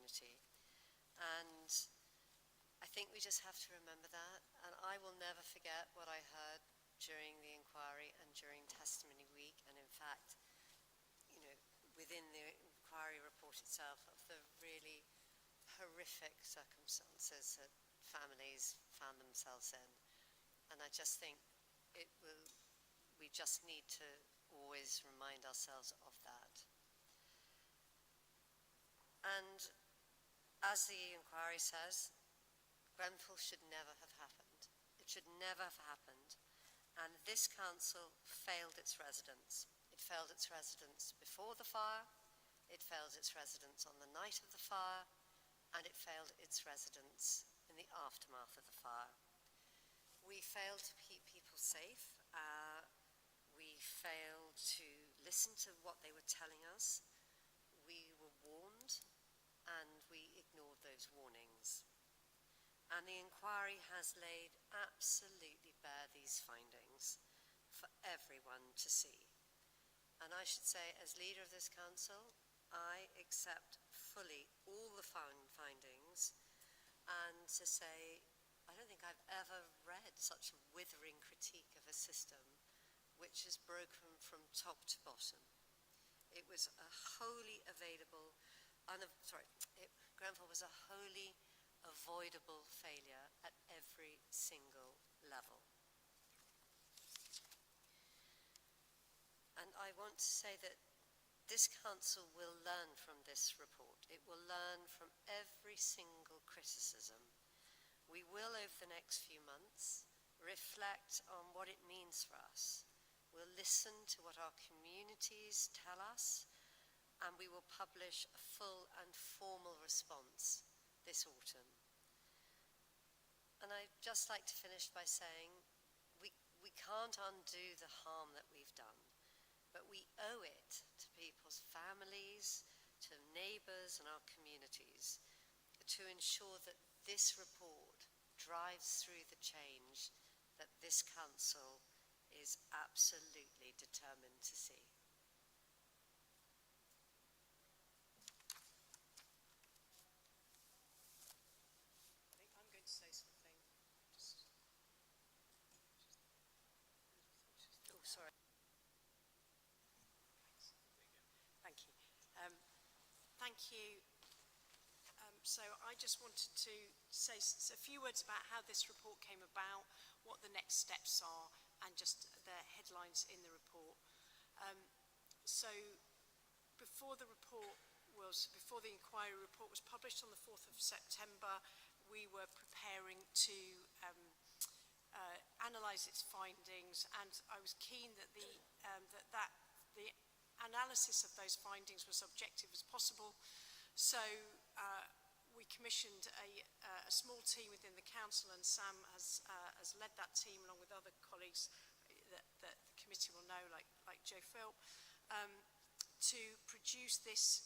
community. And I think we just have to remember that. And I will never forget what I heard during the inquiry and during testimony week. And in fact, you know, within the inquiry report itself, of the really horrific circumstances that families found themselves in. And I just think we just need to always remind ourselves of that. And as the inquiry says, Grenfell should never have happened. It should never have happened. And this council failed its residents. It failed its residents before the fire, it failed its residents on the night of the fire, and it failed its residents in the aftermath of the fire. We failed to keep people safe. We failed to listen to what they were telling us. We were warned, and we ignored those warnings. And the inquiry has laid absolutely bare these findings for everyone to see. And I should say, as leader of this council, I accept fully all the findings, and to say, I don't think I've ever read such a withering critique of a system which is broken from top to bottom. It was a wholly Grenfell was a wholly avoidable failure at every single level. And I want to say that this council will learn from this report. It will learn from every single criticism. We will, over the next few months, reflect on what it means for us. We'll listen to what our communities tell us, and we will publish a full and formal response this autumn. And I'd just like to finish by saying we can't undo the harm that we've done, but we owe it to people's families, to neighbours and our communities to ensure that this report drives through the change that this council is absolutely determined to see. I think I'm going to say something. Oh, sorry. Thank you. Thank you. So I just wanted to say a few words about how this report came about, what the next steps are, and just the headlines in the report. So before the inquiry report was published on the 4th of September, we were preparing to analyse its findings, and I was keen that the analysis of those findings was objective as possible. So we commissioned a small team within the council, and Sam has led that team along with other colleagues that the committee will know, like Joe Philp, to produce this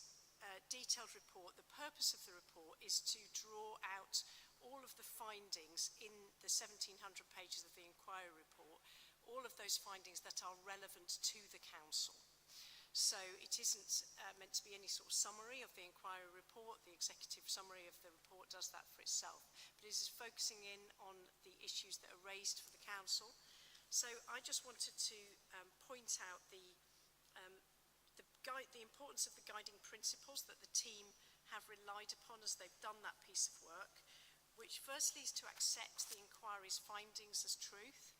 detailed report. The purpose of the report is to draw out all of the findings in the 1,700 pages of the inquiry report, all of those findings that are relevant to the council. So it isn't meant to be any sort of summary of the inquiry report. The executive summary of the report does that for itself. But it is focusing in on the issues that are raised for the council. So I just wanted to point out the importance of the guiding principles that the team have relied upon as they've done that piece of work, which firstly is to accept the inquiry's findings as truth.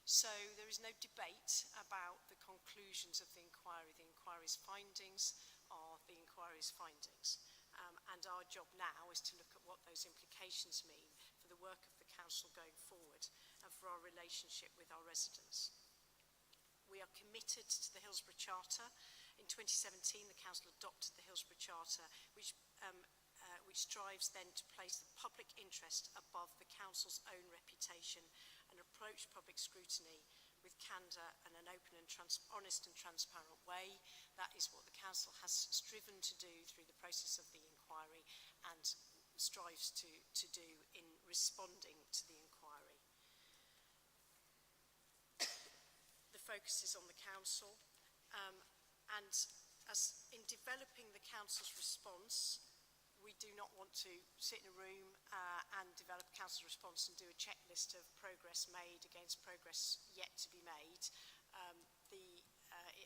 So there is no debate about the conclusions of the inquiry. The inquiry's findings are the inquiry's findings. And our job now is to look at what those implications mean for the work of the council going forward and for our relationship with our residents. We are committed to the Hillsborough Charter. In 2017, the council adopted the Hillsborough Charter, which strives then to place the public interest above the council's own reputation and approach public scrutiny with candour and an open and honest and transparent way. That is what the council has striven to do through the process of the inquiry and strives to do in responding to the inquiry. The focus is on the council, and as in developing the council's response, we do not want to sit in a room and develop a council response and do a checklist of progress made against progress yet to be made.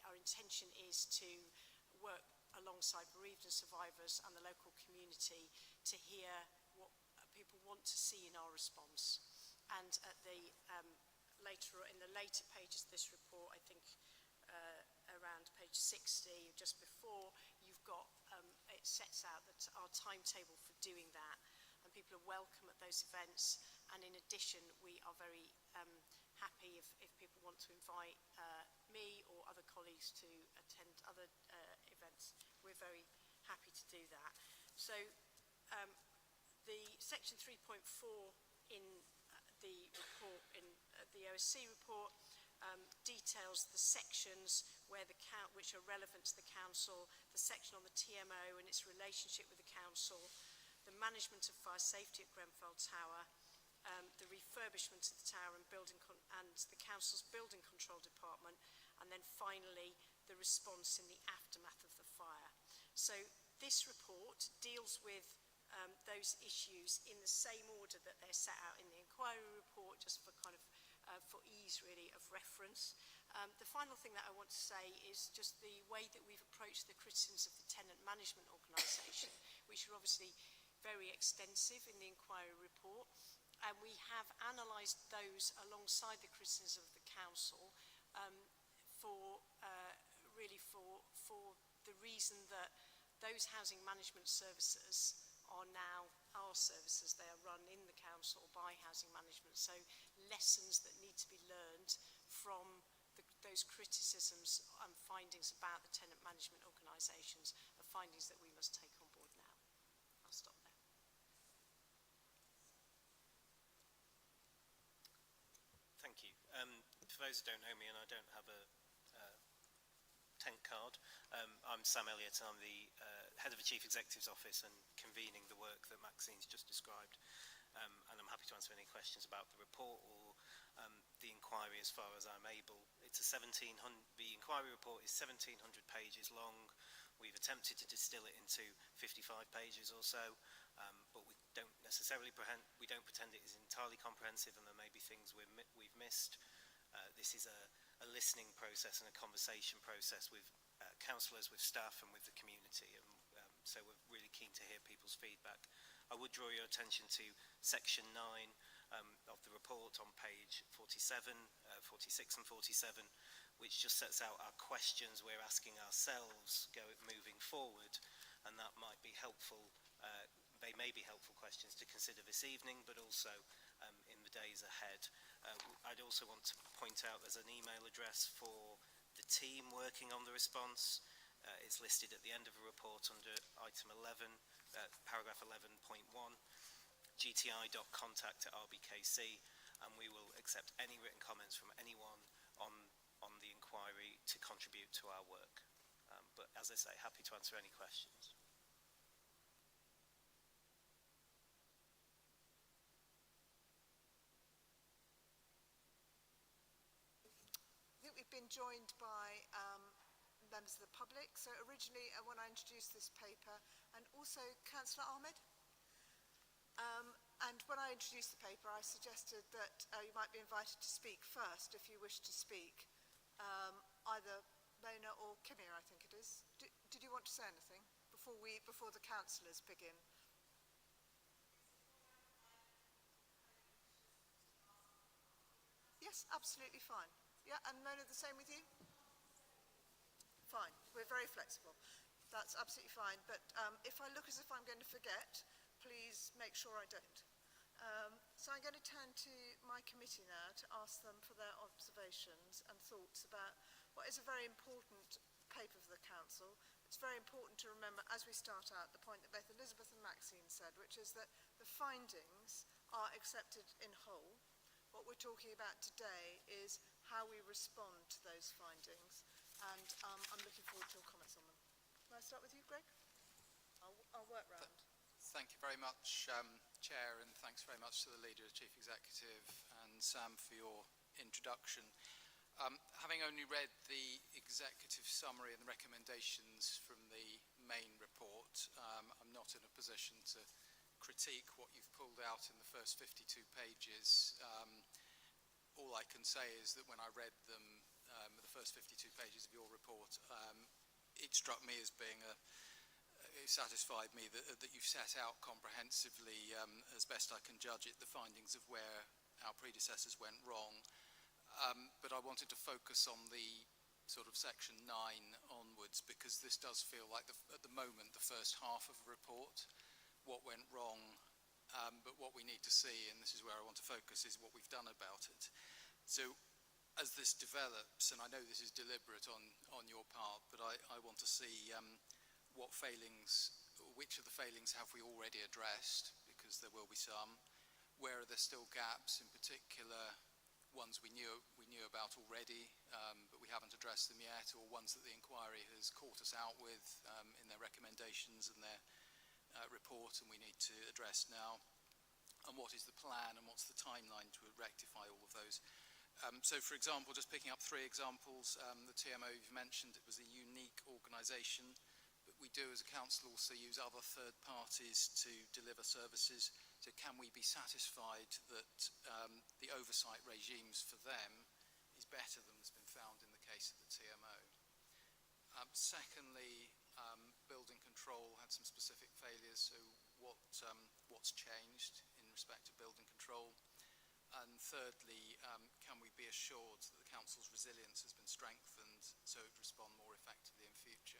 Our intention is to work alongside bereaved and survivors and the local community to hear what people want to see in our response. And at the in the later pages of this report, I think around page 60, just before, you've got, it sets out that our timetable for doing that, and people are welcome at those events. And in addition, we are very happy if people want to invite me or other colleagues to attend other events. We're very happy to do that. So the section 3.4 in the report, in the OSC report, details the sections where which are relevant to the council, the section on the TMO and its relationship with the council, the management of fire safety at Grenfell Tower, the refurbishment of the tower and the council's building control department, and then finally the response in the aftermath of the fire. So this report deals with those issues in the same order that they're set out in the inquiry report, just for kind of for ease really of reference. The final thing that I want to say is just the way that we've approached the criticisms of the tenant management organisation, which are obviously very extensive in the inquiry report. And we have analysed those alongside the criticisms of the council for the reason that those housing management services are now our services. They are run in the council by housing management. So lessons that need to be learned from those criticisms and findings about the tenant management organisations are findings that we must take on board now. I'll stop there. Thank you. For those who don't know me, and I don't have a tent card, I'm Sam Elliott. I'm the head of the Chief Executive's Office and convening the work that Maxine's just described. And I'm happy to answer any questions about the report or the inquiry as far as I'm able. It's the inquiry report is 1,700 pages long. We've attempted to distill it into 55 pages or so, but we don't necessarily pretend it is entirely comprehensive, and there may be things we've missed. This is a listening process and a conversation process with councillors, with staff and with the community, and so we're really keen to hear people's feedback. I would draw your attention to section 9 of the report on page 46 and 47, which just sets out our questions we're asking ourselves moving forward, and that might be helpful. They may be helpful questions to consider this evening, but also in the days ahead. I'd also want to point out there's an email address for the team working on the response. It's listed at the end of the report under item 11, paragraph 11.1, gti.contact@rbkc, and we will accept any written comments from anyone on the inquiry to contribute to our work. But as I say, happy to answer any questions. We've been joined by members of the public. So originally when I introduced this paper, and also Councillor Ahmed, and when I introduced the paper I suggested that you might be invited to speak first if you wish to speak, either Mona or Kimia, I think it is. Did you want to say anything before the councillors begin? Yes, absolutely fine. Yeah, and Mona, the same with you? Fine, we're very flexible. That's absolutely fine, but if I look as if I'm going to forget, please make sure I don't. So I'm going to turn to my committee now to ask them for their observations and thoughts about what is a very important paper for the council. It's very important to remember as we start out the point that both Elizabeth and Maxine said, which is that the findings are accepted in whole. What we're talking about today is how we respond to those findings, and I'm looking forward to your comments on them. Can I start with you, Greg? I'll work round. Thank you very much, Chair, and thanks very much to the Leader, the Chief Executive, and Sam for your introduction. Having only read the executive summary and the recommendations from the main report, I'm not in a position to critique what you've pulled out in the first 52 pages. All I can say is that when I read them, the first 52 pages of your report, it struck me as being it satisfied me that you've set out comprehensively, as best I can judge it, the findings of where our predecessors went wrong. But I wanted to focus on the sort of section 9 onwards, because this does feel like, at the moment, the first half of a report, what went wrong, but what we need to see, and this is where I want to focus, is what we've done about it. So as this develops, and I know this is deliberate on your part, but I want to see what failings, which of the failings have we already addressed, because there will be some. Where are there still gaps, in particular ones we knew about already, but we haven't addressed them yet, or ones that the inquiry has caught us out with in their recommendations and their report, and we need to address now. And what is the plan, and what's the timeline to rectify all of those? So, for example, just picking up 3 examples, the TMO you've mentioned, it was a unique organisation, but we do as a council also use other third parties to deliver services. So can we be satisfied that the oversight regimes for them is better than has been found in the case of the TMO? Secondly, building control had some specific failures, so what's changed in respect to building control? And thirdly, can we be assured that the council's resilience has been strengthened so it would respond more effectively in future?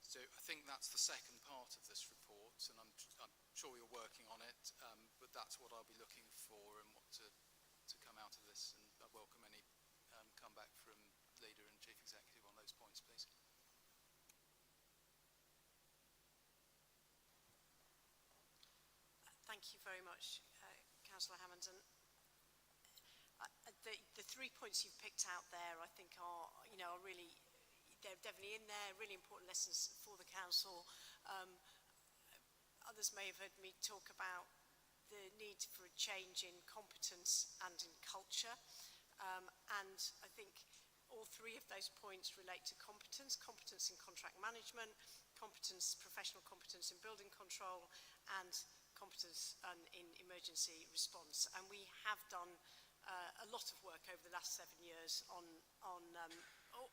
So I think that's the second part of this report, and I'm sure you're working on it, but that's what I'll be looking for and what to come out of this. And I welcome any comeback from Leader and Chief Executive on those points, please. Thank you very much, Councillor Hammond. And the 3 points you've picked out there, I think, are really, they're definitely in there, really important lessons for the council. Others may have heard me talk about the need for a change in competence and in culture. And I think all 3 of those points relate to competence in contract management, professional competence in building control, and competence in emergency response. And we have done a lot of work over the last 7 years on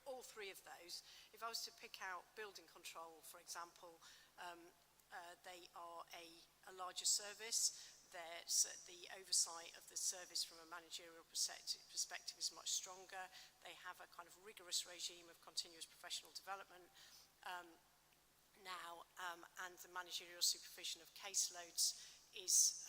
all 3 of those. If I was to pick out building control, for example, they are a larger service. The oversight of the service from a managerial perspective is much stronger. They have a kind of rigorous regime of continuous professional development now, and the managerial supervision of caseloads is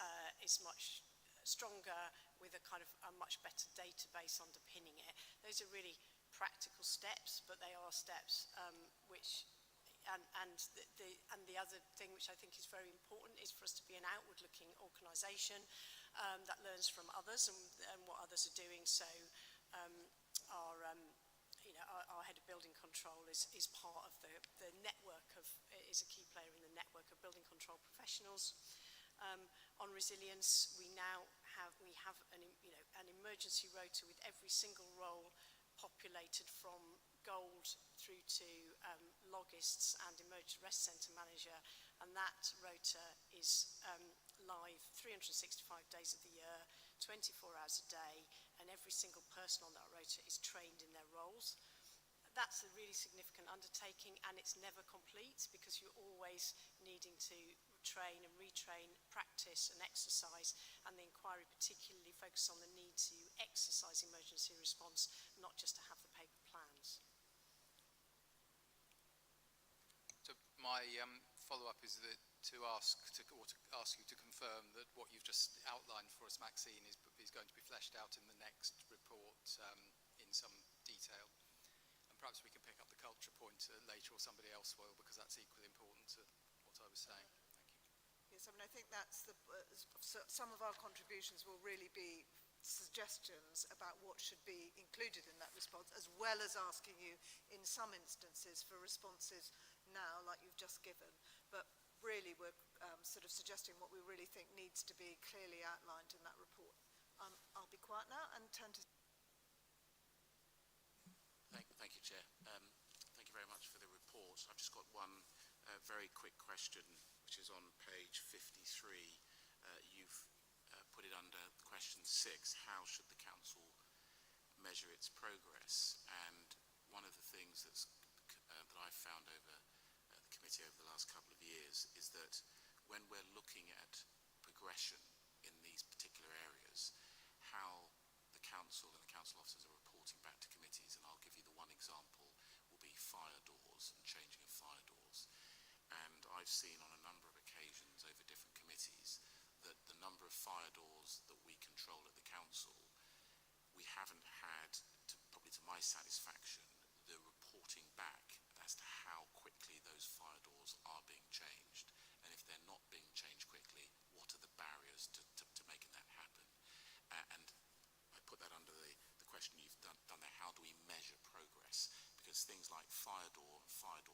much stronger, with a kind of a much better database underpinning it. Those are really practical steps, but they are steps which, and the other thing which I think is very important is for us to be an outward-looking organisation that learns from others and what others are doing. So our head of building control is part of the network is a key player in the network of building control professionals. On resilience, we have an emergency rota with every single role populated from gold through to logists and emergency rest centre manager, and that rota is live 365 days of the year, 24 hours a day, and every single person on that rota is trained in their roles. That's a really significant undertaking, and it's never complete because you're always needing to train and retrain, practice and exercise, and the inquiry particularly focuses on the need to exercise emergency response, not just to have the paper plans. So my follow-up is that to ask you to confirm that what you've just outlined for us, Maxine, is going to be fleshed out in the next report in some detail. Perhaps we can pick up the culture point later, or somebody else will, because that's equally important to what I was saying. Thank you. Yes, I mean, I think that's some of our contributions will really be suggestions about what should be included in that response, as well as asking you, in some instances, for responses now, like you've just given. But really, we're sort of suggesting what we really think needs to be clearly outlined in that report. I'll be quiet now and turn to... Thank you, Chair. Thank you very much for the report. I've just got one very quick question, which which is on page 53, you've put it under question 6, how should the council measure its progress? And one of the things that I've found over the committee over the last couple of years is that when we're looking at progression in these particular areas, how the council and the council officers are reporting back to committees, and I'll give you the one example, will be fire doors and changing of fire doors. And I've seen on a number of occasions over different committees that the number of fire doors that we control at the council, we haven't had, probably to my satisfaction, the reporting back as to how quickly those fire doors are being changed. And if they're not being changed quickly, what are the barriers to making that happen? And I put that under the question you've done there, how do we measure progress? Because things like fire door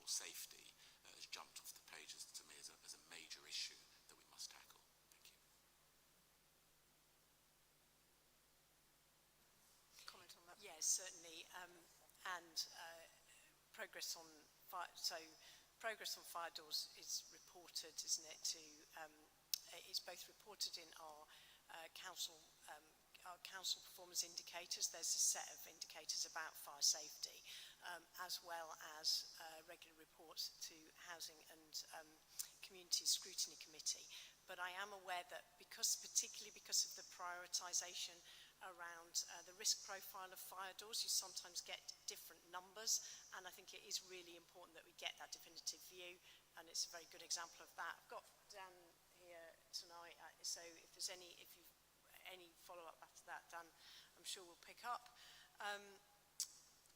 safety has jumped off the pages to me as a major issue that we must tackle. Thank you. Comment on that? Yes, certainly. Progress on fire doors is reported, isn't it? It's both reported in our council performance indicators. There's a set of indicators about fire safety, as well as regular reports to Housing and Community Scrutiny Committee. But I am aware that particularly because of the prioritisation around the risk profile of fire doors, you sometimes get different numbers, and I think it is really important that we get that definitive view, and it's a very good example of that. I've got Dan here tonight, so if you've any follow-up after that, Dan, I'm sure we'll pick up.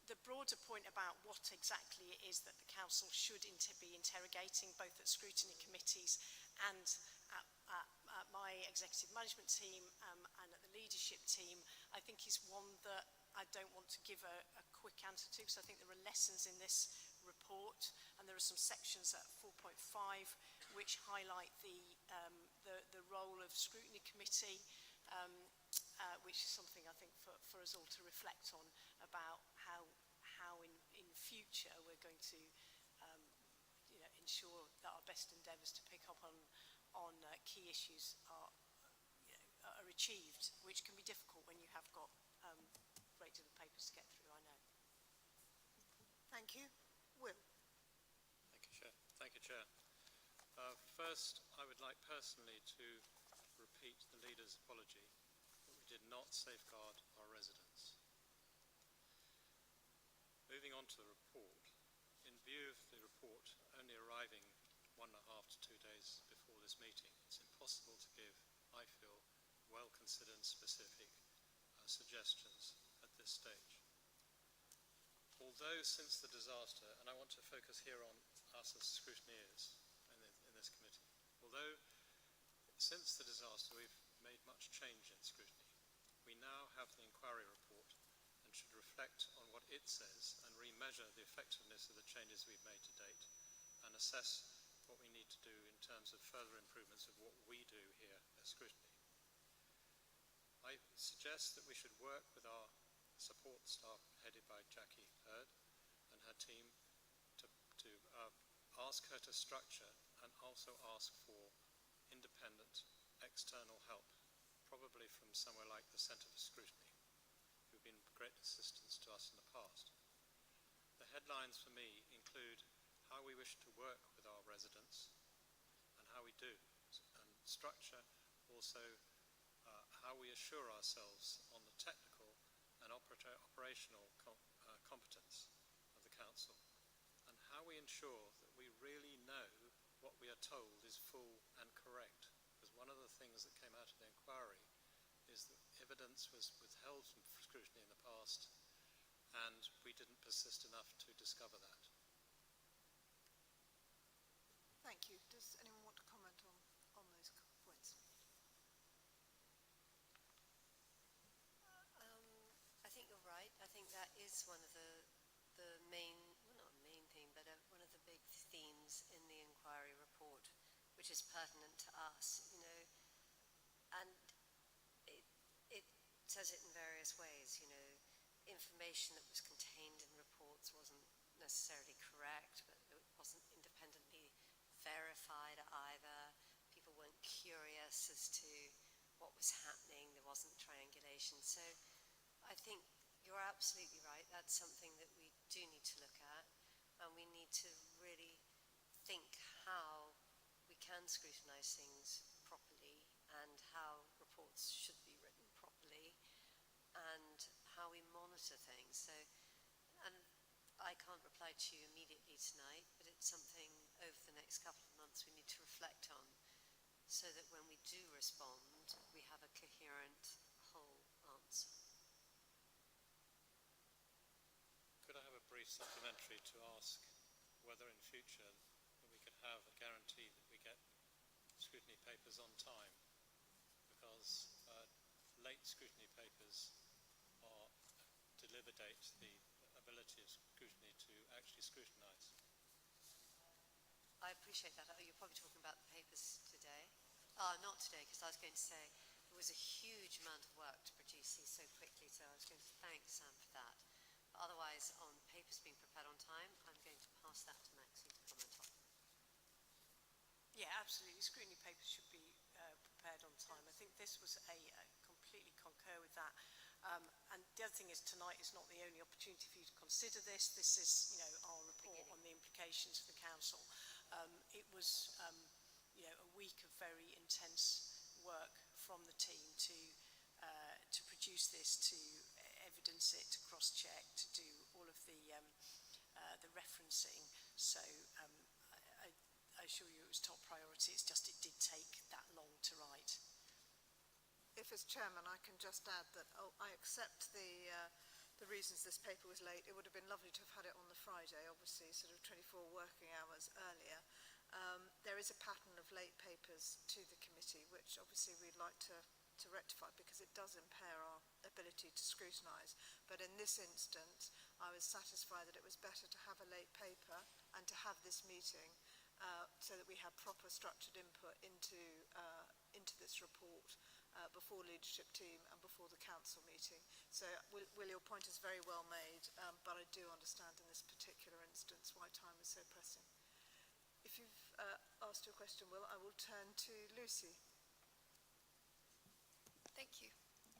The broader point about what exactly it is that the council should be interrogating, both at scrutiny committees and at my executive management team and at the leadership team, I think is one that I don't want to give a quick answer to, because I think there are lessons in this report, and there are some sections at 4.5 which highlight the role of scrutiny committee, which is something I think for us all to reflect on about how in future we're going to ensure that our best endeavours to pick up on key issues are achieved, which can be difficult when you have got great deal of papers to get through, I know. Thank you. Will. Thank you, Chair. First, I would like personally to repeat the leader's apology that we did not safeguard our residents. Moving on to the report, in view of the report only arriving 1.5 to 2 days before this meeting, it's impossible to give, I feel, well-considered specific suggestions at this stage. Although since the disaster, and I want to focus here on us as scrutineers in this committee, although since the disaster we've made much change in scrutiny, we now have the inquiry report and should reflect on what it says and remeasure the effectiveness of the changes we've made to date and assess what we need to do in terms of further improvements of what we do here at scrutiny. I suggest that we should work with our support staff headed by Jackie Hurd and her team to ask her to structure and also ask for independent external help, probably from somewhere like the Centre for Scrutiny, who've been great assistance to us in the past. The headlines for me include how we wish to work with our residents and how we do, and structure also how we assure ourselves on the technical and operational competence of the council, and how we ensure that we really know what we are told is full and correct. Because one of the things that came out of the inquiry is that evidence was withheld from scrutiny in the past, and we didn't persist enough to discover that. Thank you. Does anyone want to comment on those points? I think you're right. I think that is one of the main, well, not main theme, but one of the big themes in the inquiry report, which is pertinent to us, and it says it in various ways, information that was contained in reports wasn't necessarily correct, but it wasn't independently verified either. sense as to what was happening. There wasn't triangulation. So I think you're absolutely right. That's something that we do need to look at, and we need to really think how we can scrutinise things properly and how reports should be written properly and how we monitor things. So, and I can't reply to you immediately tonight, but it's something over the next couple of months we need to reflect on so that when we do respond, we have a coherent whole answer. Could I have a brief supplementary to ask whether in future we could have a guarantee that we get scrutiny papers on time? Because late scrutiny papers are deliberate the ability of scrutiny to actually scrutinise. I appreciate that. Oh, you're probably talking about the papers today. Not today, because I was going to say it was a huge amount of work to produce these so quickly, so I was going to thank Sam for that. But otherwise, on papers being prepared on time, I'm going to pass that to Maxine to comment on. Yeah, absolutely. Scrutiny papers should be prepared on time. I think this was completely concur with that. And the other thing is tonight is not the only opportunity for you to consider this. This is, you know, our report on the implications for the council. It was, you know, a week of very intense work from the team to produce this, to evidence it, to cross-check, to do all of the referencing. So I assure you it was top priority. It's just it did take that long to write. If as chairman I can just add that I accept the reasons this paper was late. It would have been lovely to have had it on the Friday, obviously sort of 24 working hours earlier. There is a pattern of late papers to the committee which obviously we'd like to rectify because it does impair our ability to scrutinise. But in this instance I was satisfied that it was better to have a late paper and to have this meeting so that we had proper structured input into this report before leadership team and before the council meeting. So Will, your point is very well made, but I do understand in this particular instance why time is so pressing. If you've asked your question, Will, I will turn to Lucy. Thank you.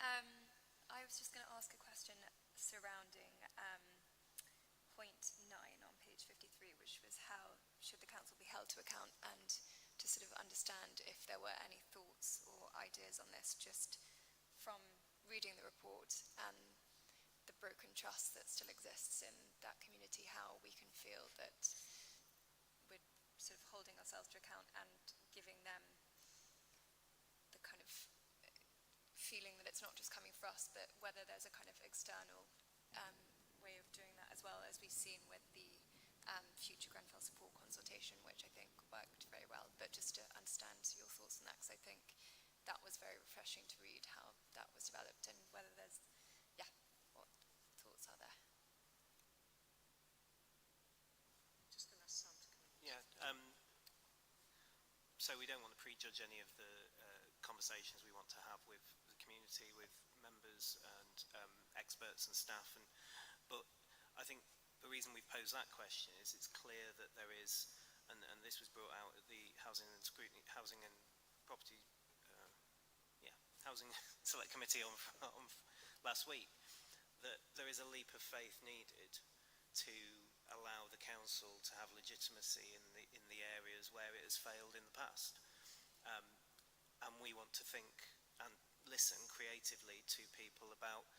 I was just going to ask a question surrounding point 9 on page 53, which was how should the council be held to account, and to sort of understand if there were any thoughts or ideas on this just from reading the report and the broken trust that still exists in that community, how we can feel that we're sort of holding ourselves to account and giving them the kind of feeling that it's not just coming for us, but whether there's a kind of external way of doing that, as well as we've seen with the future Grenfell support consultation, which I think worked very well. But just to understand your thoughts on that, because I think that was very refreshing to read how that was developed, and whether there's, what thoughts are there? Just going to ask Sam to come in. Yeah. So we don't want to prejudge any of the conversations we want to have with the community, with members and experts and staff. But I think the reason we've posed that question is it's clear that there is, and this was brought out at the Housing and Property Housing Select Committee on last week, that there is a leap of faith needed to allow the council to have legitimacy in the areas where it has failed in the past. And we want to think and listen creatively to people about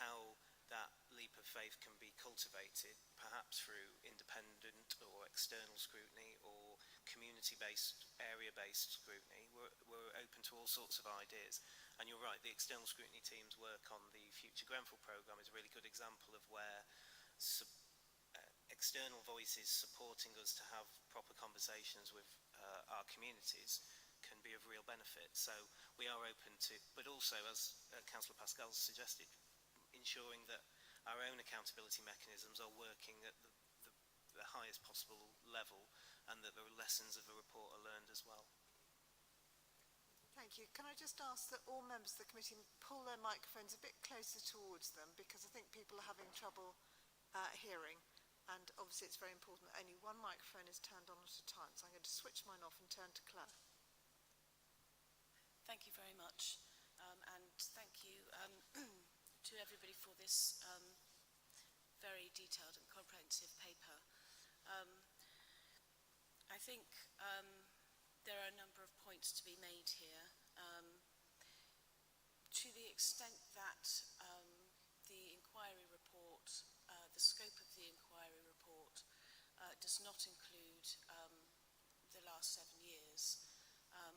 how that leap of faith can be cultivated, perhaps through independent or external scrutiny or community-based, area-based scrutiny. We're open to all sorts of ideas. And you're right, the external scrutiny team's work on the Future Grenfell programme is a really good example of where external voices supporting us to have proper conversations with our communities can be of real benefit. So we are open to, but also, as Councillor Pascal suggested, ensuring that our own accountability mechanisms are working at the highest possible level, and that the lessons of the report are learned as well. Thank you. Can I just ask that all members of the committee pull their microphones a bit closer towards them, because I think people are having trouble hearing, and obviously it's very important that only one microphone is turned on at a time. So I'm going to switch mine off and turn to Claire. Thank you very much, and thank you to everybody for this very detailed and comprehensive paper. I think there are a number of points to be made here. To the extent that the inquiry report, the scope of the inquiry report, does not include the last 7 years,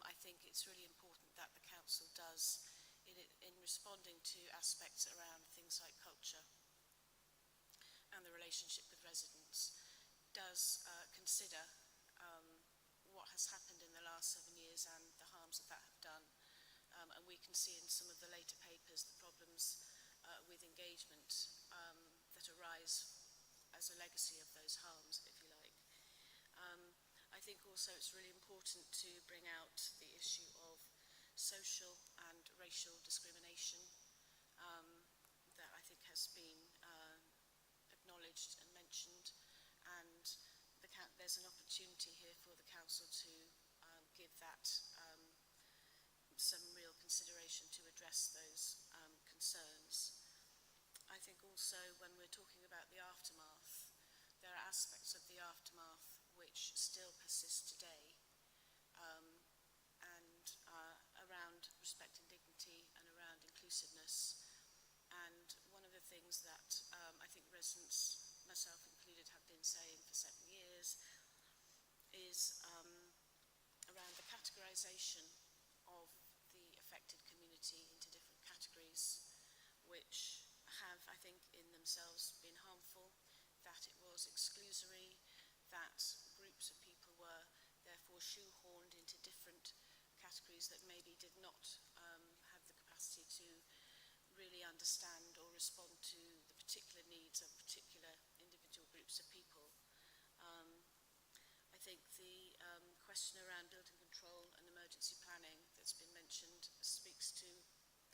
I think it's really important that the council does, in responding to aspects around things like culture and the relationship with residents, does consider what has happened in the last 7 years and the harms that have done. And we can see in some of the later papers the problems with engagement that arise as a legacy of those harms, if you like. I think also it's really important to bring out the issue of social and racial discrimination that I think has been acknowledged and mentioned, and there's an opportunity here for the council to give that some real consideration to address those concerns. I think also when we're talking about the aftermath, there are aspects of the aftermath which still persist today, and around respect and dignity and around inclusiveness. And one of the things that I think residents, myself included, have been saying for 7 years is around the categorisation of the affected community into different categories, which have, I think, in themselves been harmful, that it was exclusory, that groups of people were therefore shoehorned into different categories that maybe did not have the capacity to really understand or respond to the particular needs of particular individual groups of people. I think the question around building control and emergency planning that's been mentioned speaks to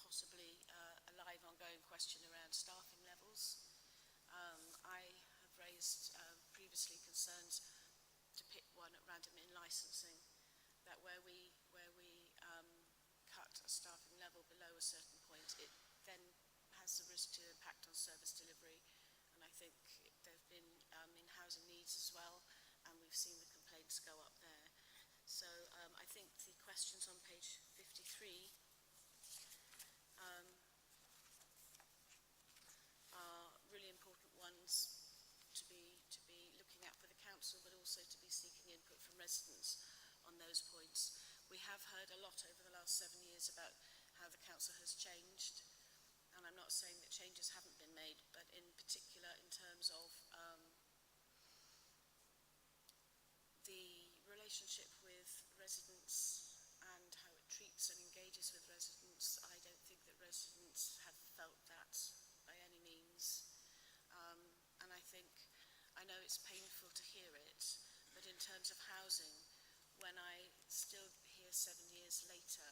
possibly a live ongoing question around staffing levels. I have raised previously concerns, to pick one at random, in licensing, that where we cut a staffing level below a certain point, it then has the risk to impact on service delivery. And I think there have been in housing needs as well, and we've seen the complaints go up there. So I think the questions on page 53 are really important ones to be looking at for the council, but also to be seeking input from residents on those points. We have heard a lot over the last 7 years about how the council has changed, and I'm not saying that changes haven't been made, but in particular in terms of the relationship with residents and how it treats and engages with residents. I don't think that residents have felt that by any means, and I know it's painful to hear it, but in terms of housing, when I still hear 7 years later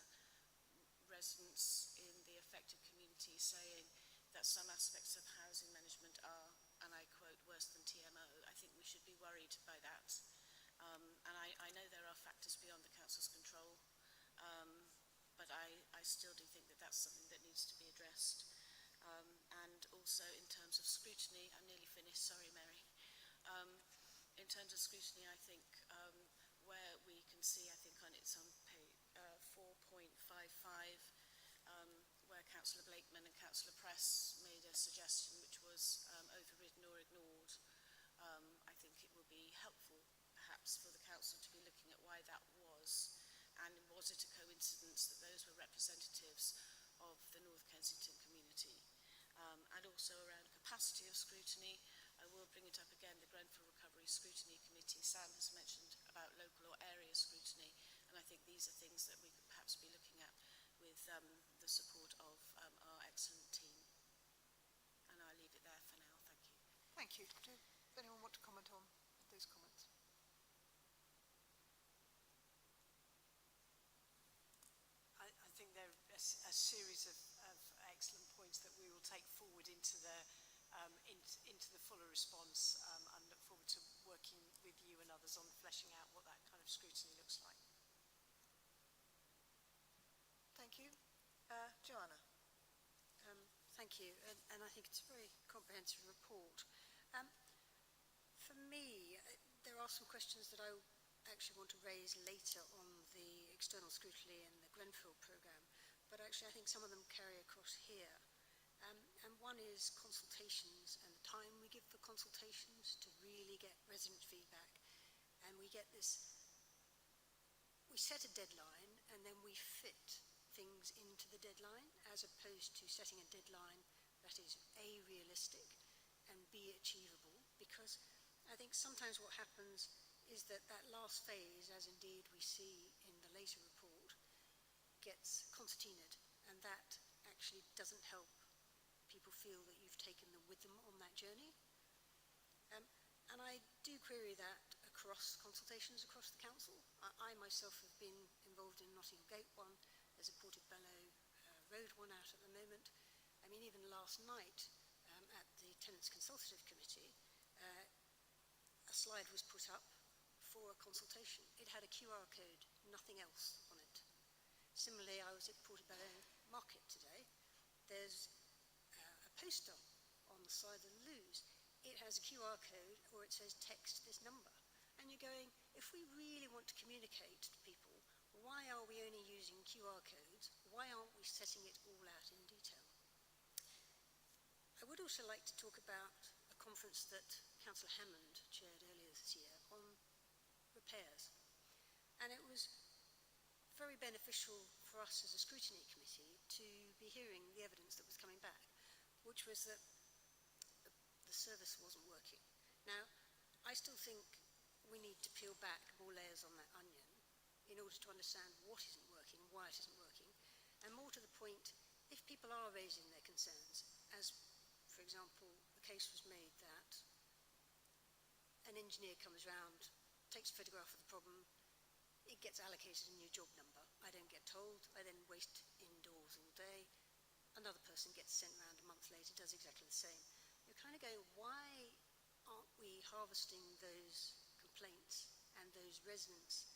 residents in the affected community saying that some aspects of housing management are, and I quote, worse than TMO, I think we should be worried by that. And I know there are factors beyond the council's control, but I still do think that that's something that needs to be addressed. And also in terms of scrutiny, I'm nearly finished, sorry Mary. In terms of scrutiny, I think where we can see, I think it's on page 4.55, where Councillor Blakeman and Councillor Press made a suggestion which was overridden or ignored. I think it would be helpful perhaps for the council to be looking at why that was, and was it a coincidence that those were representatives of the North Kensington community. And also around capacity of scrutiny, I will bring it up again, the Grenfell Recovery Scrutiny Committee. Sam has mentioned about local or area scrutiny, and I think these are things that we could perhaps be looking at with the support of our excellent team. And I'll leave it there for now, thank you. Thank you. Does anyone want to comment on those comments? I think there are a series of excellent points that we will take forward into the fuller response, and look forward to working with you and others on fleshing out what that kind of scrutiny looks like. Thank Thank you, and I think it's a very comprehensive report. For me, there are some questions that I actually want to raise later on the external scrutiny and the Grenfell programme, but actually I think some of them carry across here. And one is consultations and the time we give for consultations to really get resident feedback. And we get this, we set a deadline and then we fit things into the deadline as opposed to setting a deadline that is A, realistic and B, achievable, because I think sometimes what happens is that that last phase, as indeed we see in the later report, gets concertinaed, and that actually doesn't help people feel that you've taken them with them on that journey. And I do query that across consultations across the council. I myself have been involved in Nottingham Gate one. There's a Portobello Road one out at the moment. I mean, even last night at the Tenants Consultative Committee, a slide was put up for a consultation. It had a QR code, nothing else on it. Similarly, I was at Portobello Market today. There's a poster on the side of the loos. It has a QR code, or it says text this number. And you're going, if we really want to communicate to people, why are we only using QR codes? Why aren't we setting it all out in detail? I would also like to talk about a conference that Councillor Hammond chaired earlier this year on repairs. And it was very beneficial for us as a scrutiny committee to be hearing the evidence that was coming back, which was that the service wasn't working. Now, I still think we need to peel back more layers on that onion in order to understand what isn't working, why it isn't working, and more to the point, if people are raising their concerns, as, for example, the case was made that an engineer comes round, takes a photograph of the problem, it gets allocated a new job number. I don't get told, I then waste indoors all day. Another person gets sent round a month later, does exactly the same. You're kind of going, why aren't we harvesting those complaints and those residents'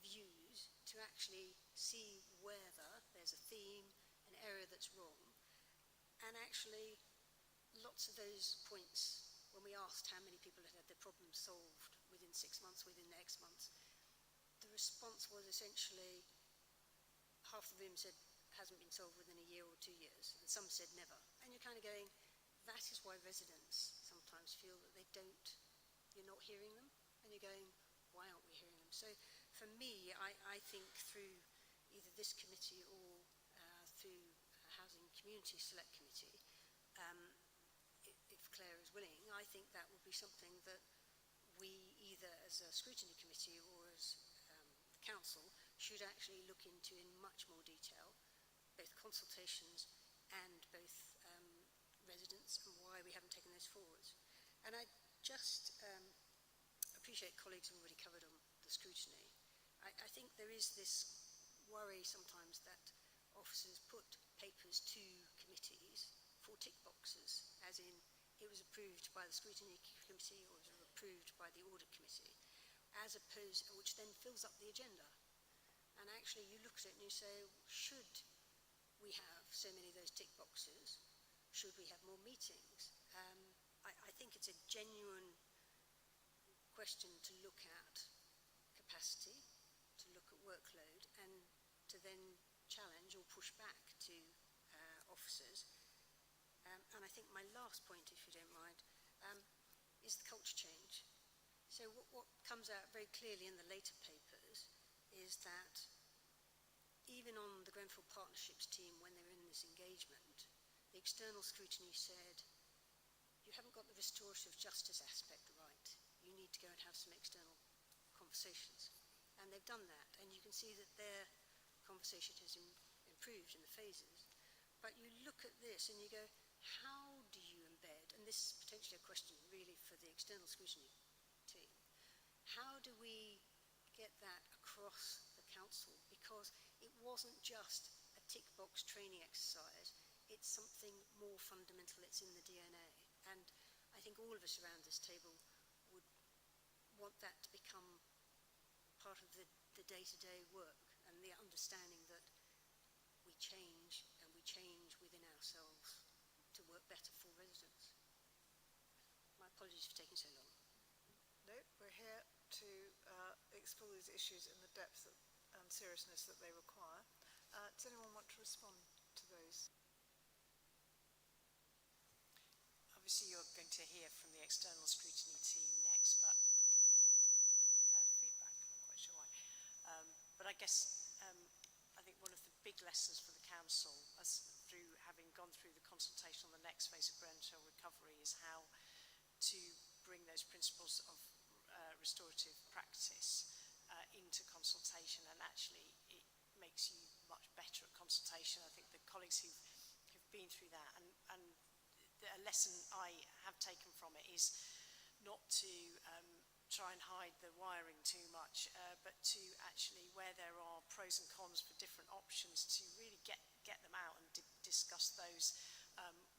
views to actually see whether there's a theme, an area that's wrong, and actually lots of those points, when we asked how many people had had their problems solved within 6 months, within X months, the response was essentially half the room said hasn't been solved within a year or 2 years, and some said never. And you're kind of going, that is why residents sometimes feel that you're not hearing them, and you're going, why aren't we hearing them? So for me, I think through either this committee or through Housing Community Select Committee, if Claire is willing, I think that would be something that we either as a scrutiny committee or as the council should actually look into in much more detail, both consultations and both residents, and why we haven't taken those forwards. And I just appreciate colleagues have already covered on the scrutiny. I think there is this worry sometimes that officers put papers to committees for tick boxes, as in it was approved by the scrutiny committee or it was approved by the audit committee, as opposed, which then fills up the agenda. And actually you look at it and you say, should we have so many of those tick boxes? Should we have more meetings? I think it's a genuine question to look at capacity, to look at workload, and to then challenge or push back to officers. And I think my last point, if you don't mind, is the culture change. So what comes out very clearly in the later papers is that even on the Grenfell Partnerships team, when they were in this engagement, the external scrutiny said, you haven't got the restorative justice aspect right. You need to go and have some external conversations. And they've done that, and you can see that their conversation has improved in the phases. But you look at this and you go, how do you embed, and this is potentially a question really for the external scrutiny team, how do we get that across the council? Because it wasn't just a tick box training exercise, it's something more fundamental, it's in the DNA. And I think all of us around this table would want that to become part of the day-to-day work, and the understanding that we change, and we change with within ourselves to work better for residents. My apologies for taking so long. No, we're here to explore these issues in the depth and seriousness that they require. Does anyone want to respond to those? Obviously, you're going to hear from the external scrutiny team next, but feedback, I'm not quite sure why. But I guess I think one of the big lessons for the council, as through having gone through the consultation on the next phase of Grenfell recovery, is how to bring those principles of restorative practice into consultation, and actually it makes you much better at consultation. I think the colleagues who've been through that, and a lesson I have taken from it is not to try and hide the wiring too much, but to actually, where there are pros and cons for different options, to really get them out and discuss those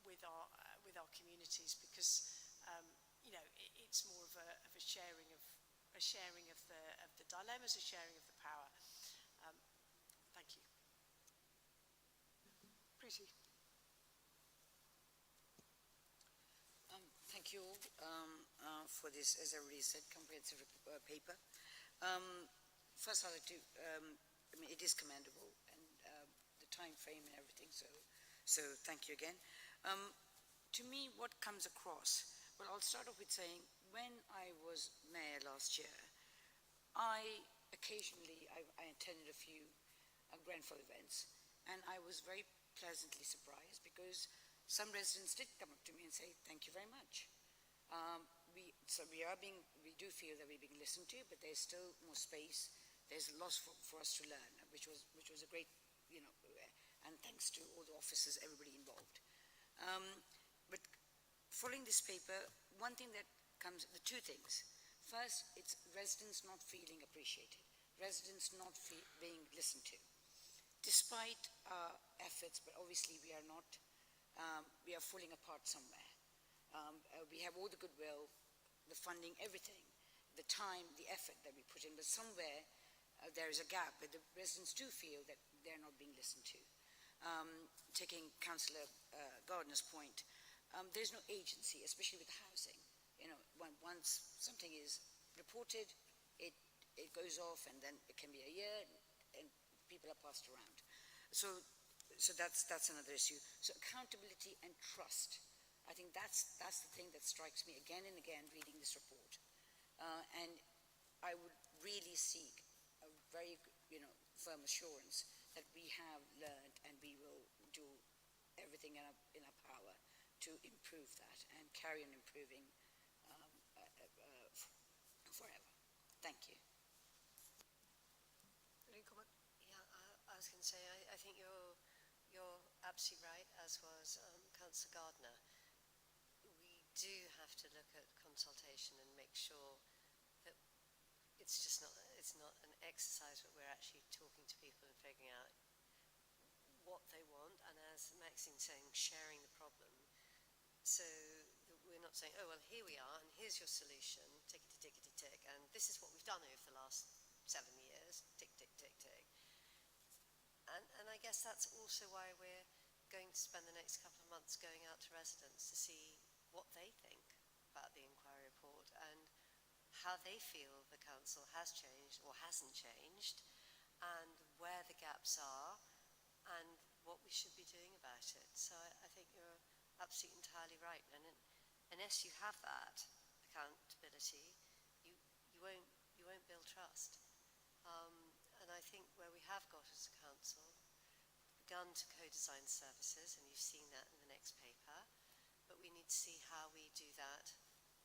with our communities, because you know, it's more of a sharing of the dilemmas, a sharing of the power. Thank you. Preeti. Thank you all for this, as everybody said, comprehensive paper. First, I'd like to, I mean, it is commendable, and the time frame and everything, so thank you again. To me, what comes across, well, I'll start off with saying, when I was mayor last year, I attended a few Grenfell events, and I was very pleasantly surprised, because some residents did come up to me and say, thank you very much. We do feel that we're being listened to, but there's still more space. There's a lot for us to learn, which was a great, you know, and thanks to all the officers, everybody involved. But following this paper, one thing that comes, the two things. First, it's residents not feeling appreciated, residents not being listened to. Despite our efforts, but obviously we are not, we are falling apart somewhere. We have all the goodwill, the funding, everything, the time, the effort that we put in, but somewhere there is a gap where the residents do feel that they're not being listened to. Taking Councillor Gardner's point, there's no agency, especially with housing. You know, once something is reported, it goes off, and then it can be a year, and people are passed around. So that's another issue. So accountability and trust. I think that's the thing that strikes me again and again reading this report. And I would really seek a very, you know, firm assurance that we have learned, and we will do everything in our power to improve that and carry on improving forever. Thank you. Any comment? Yeah, I was going to say, I think you're absolutely right, as was Councillor Gardner. We do have to look at consultation and make sure that it's not an exercise, but we're actually talking to people and figuring out what they want, and as Maxine's saying, sharing the problem. So that we're not saying, oh, well, here we are, and here's your solution, tickety-tickety-tick, and this is what we've done over the last 7 years, tick, tick, tick, tick. And I guess that's also why we're going to spend the next couple of months going out to residents to see what they think about the inquiry report and how they feel the council has changed or hasn't changed, and where the gaps are, and what we should be doing about it. So I think you're absolutely entirely right. And unless you have that accountability, you won't build trust. And I think where we have got as a council, begun to co-design services, and you've seen that in the next paper, but we need to see how we do that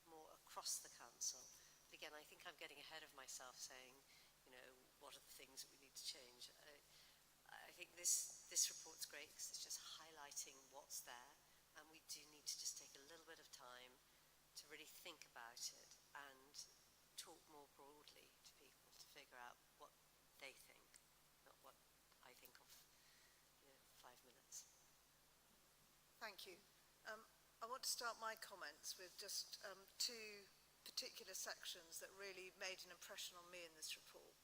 more across the council. But again, I think I'm getting ahead of myself saying, you know, what are the things that we need to change? I think this report's great because it's just highlighting what's there, and we do need to just take a little bit of time to really think about it and talk more broadly to people to figure out what they think, not what I think of, you know, 5 minutes. Thank you. I want to start my comments with just two particular sections that really made an impression on me in this report.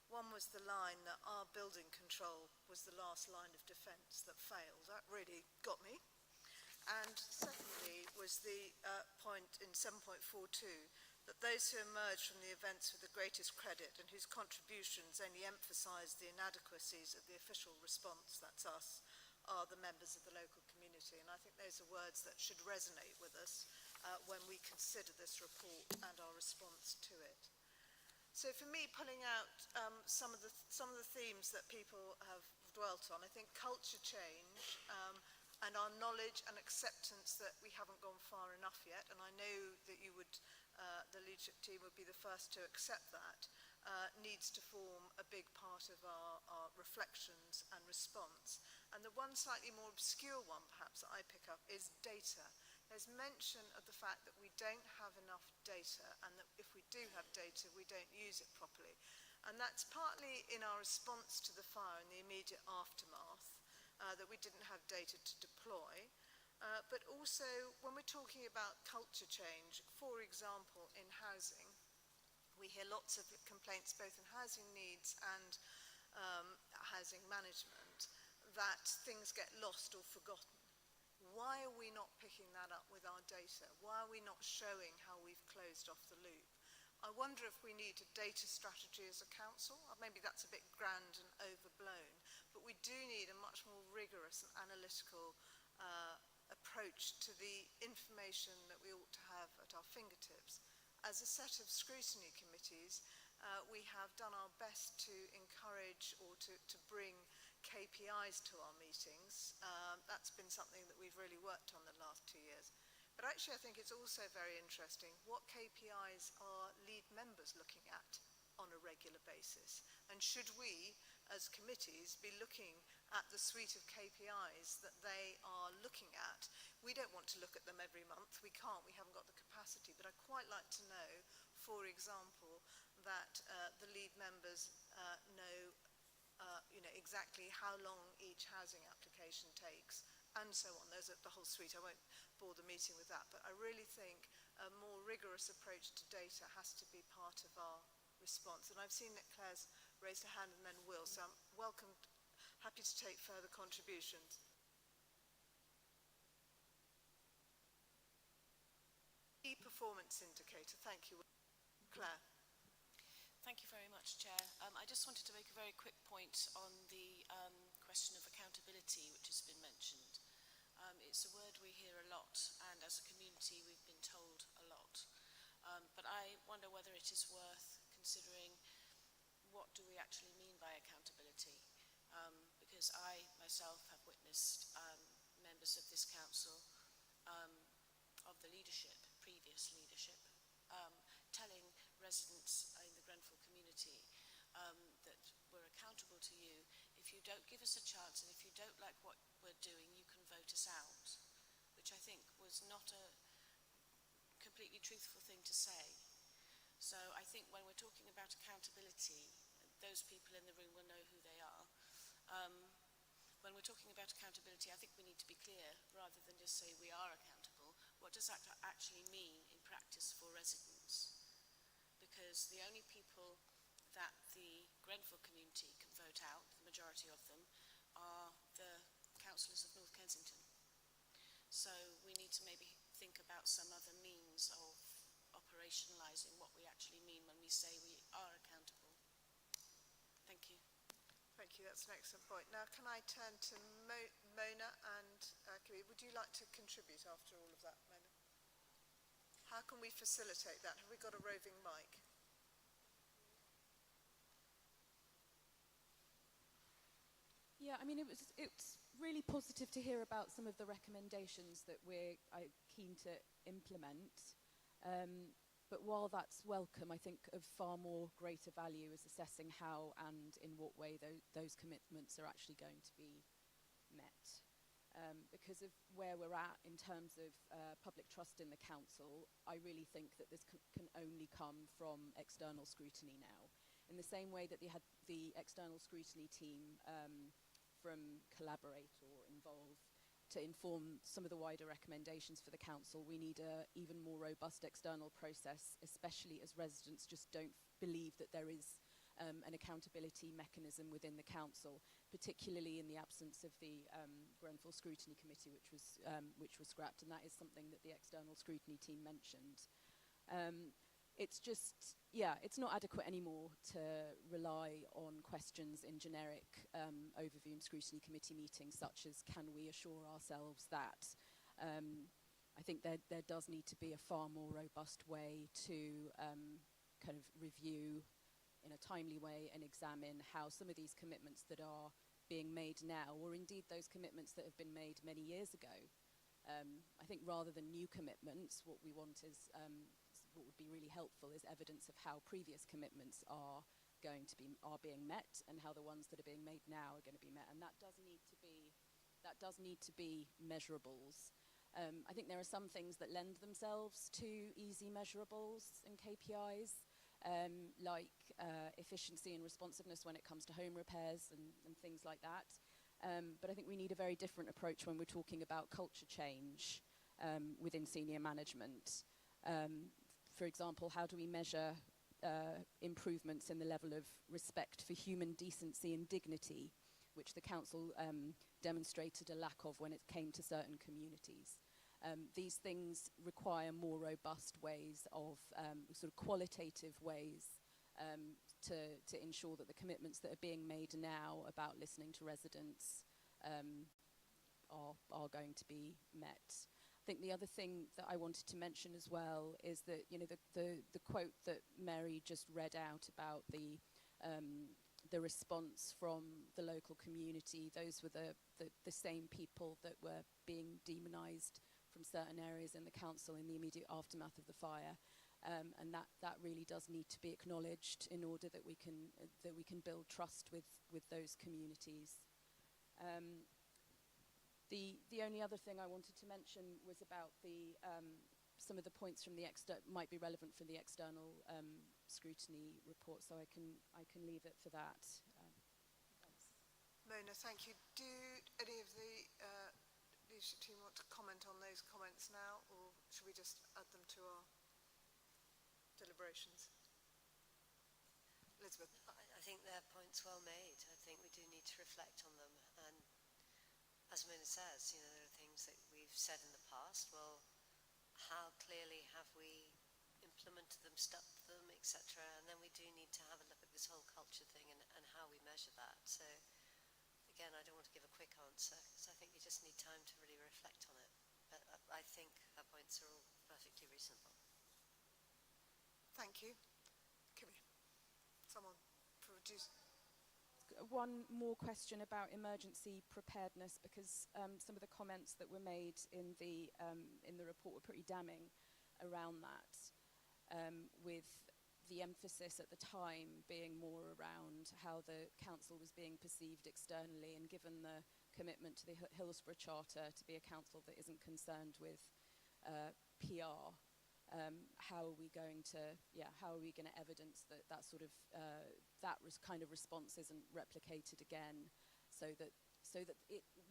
One was the line that our building control was the last line of defence that failed. That really got me. And secondly was the point in 7.42 that those who emerged from the events with the greatest credit and whose contributions only emphasised the inadequacies of the official response, that's us, are the members of the local community. And I think those are words that should resonate with us when we consider this report and our response to it. So for me, pulling out some of the themes that people have dwelt on, I think culture change and our knowledge and acceptance that we haven't gone far enough yet, and I know that you would, the leadership team would be the first to accept that, needs to form a big part of our reflections and response. And the one slightly more obscure one, perhaps, that I pick up is data. There's mention of the fact that we don't have enough data, and that if we do have data, we don't use it properly. And that's partly in our response to the fire and the immediate aftermath, that we didn't have data to deploy. But also, when we're talking about culture change, for example, in housing, we hear lots of complaints both in housing needs and housing management that things get lost or forgotten. Why are we not picking that up with our data? Why are we not showing how we've closed off the loop? I wonder if we need a data strategy as a council. Maybe that's a bit grand and overblown, but we do need a much more rigorous and analytical approach to the information that we ought to have at our fingertips. As a set of scrutiny committees, we have done our best to encourage or to bring KPIs to our meetings. That's been something that we've really worked on the last 2 years. But actually I think it's also very interesting what KPIs are lead members looking at on a regular basis. And should we, as committees, be looking at the suite of KPIs that they are looking at? We don't want to look at them every month. We can't. We haven't got the capacity. But I'd quite like to know, for example, that the lead members know exactly how long each housing application takes, and so on. There's the whole suite. I won't bore the meeting with that, but I really think a more rigorous approach to data has to be part of our response. And I've seen that Claire's raised her hand and then Will, so I'm happy to take further contributions. Key performance indicator. Thank you, Claire. Thank you very much, Chair. I just wanted to make a very quick point on the question of accountability, which has been mentioned. It's a word we hear a lot, and as a community we've been told a lot. But I wonder whether it is worth considering what do we actually mean by accountability. Because I myself have witnessed members of this council, of the leadership, previous leadership, telling residents in the Grenfell community that we're accountable to you. If you don't give us a chance and if you don't like what we're doing, you can vote us out, which I think was not a completely truthful thing to say. So I think when we're talking about accountability, those people in the room will know who they are. When we're talking about accountability, I think we need to be clear, rather than just say we are accountable, what does that actually mean in practice for residents? Because the only people that the Grenfell community can vote out, the majority of them, are the councillors of North Kensington. So we need to maybe think about some other means of operationalising what we actually mean when we say we are accountable. Thank you. Thank you, that's an excellent point. Now can I turn to Mona and Chloe? Would you like to contribute after all of that, Mona? How can we facilitate that? Have we got a roving mic? Yeah, I mean, it's really positive to hear about some of the recommendations that we're keen to implement. But while that's welcome, I think of far more greater value is assessing how and in what way those commitments are actually going to be met. Because of where we're at in terms of public trust in the council, I really think that this can only come from external scrutiny now. In the same way that they had the external scrutiny team from Collaborate or Involve to inform some of the wider recommendations for the council, we need an even more robust external process, especially as residents just don't believe that there is an accountability mechanism within the council, particularly in the absence of the Grenfell Scrutiny Committee, which was scrapped, and that is something that the external scrutiny team mentioned. It's just, it's not adequate anymore to rely on questions in generic overview and scrutiny committee meetings, such as, can we assure ourselves that? I think there does need to be a far more robust way to kind of review in a timely way and examine how some of these commitments that are being made now, or indeed those commitments that have been made many years ago. I think rather than new commitments, what we want is, what would be really helpful is evidence of how previous commitments are being met, and how the ones that are being made now are going to be met. And that does need to be measurables. I think there are some things that lend themselves to easy measurables and KPIs, like efficiency and responsiveness when it comes to home repairs and things like that. But I think we need a very different approach when we're talking about culture change within senior management. For example, how do we measure improvements in the level of respect for human decency and dignity, which the council demonstrated a lack of when it came to certain communities? These things require more robust ways of sort of qualitative ways to ensure that the commitments that are being made now about listening to residents are going to be met. I think the other thing that I wanted to mention as well is that, you know, the quote that Mary just read out about the response from the local community, those were the same people that were being demonised from certain areas in the council in the immediate aftermath of the fire. And that really does need to be acknowledged in order that we can build trust with those communities. The only other thing I wanted to mention was about some of the points from might be relevant for the external scrutiny report, so I can leave it for that. Thanks. Mona, thank you. Do any of the leadership team want to comment on those comments now, or should we just add them to our deliberations? Elizabeth. I think their point's well made. I think we do need to reflect on them. And as Mona says, you know, there are things that we've said in the past. Well, how clearly have we implemented them, stuck them, etc.? And then we do need to have a look at this whole culture thing and how we measure that. So again, I don't want to give a quick answer, because I think we just need time to really reflect on it. But I think her points are all perfectly reasonable. Thank you. Kimmy, someone produce. One more question about emergency preparedness, because some of the comments that were made in the report were pretty damning around that, with the emphasis at the time being more around how the council was being perceived externally, and given the commitment to the Hillsborough Charter to be a council that isn't concerned with PR, how are we going to evidence that sort of kind of response isn't replicated again, so that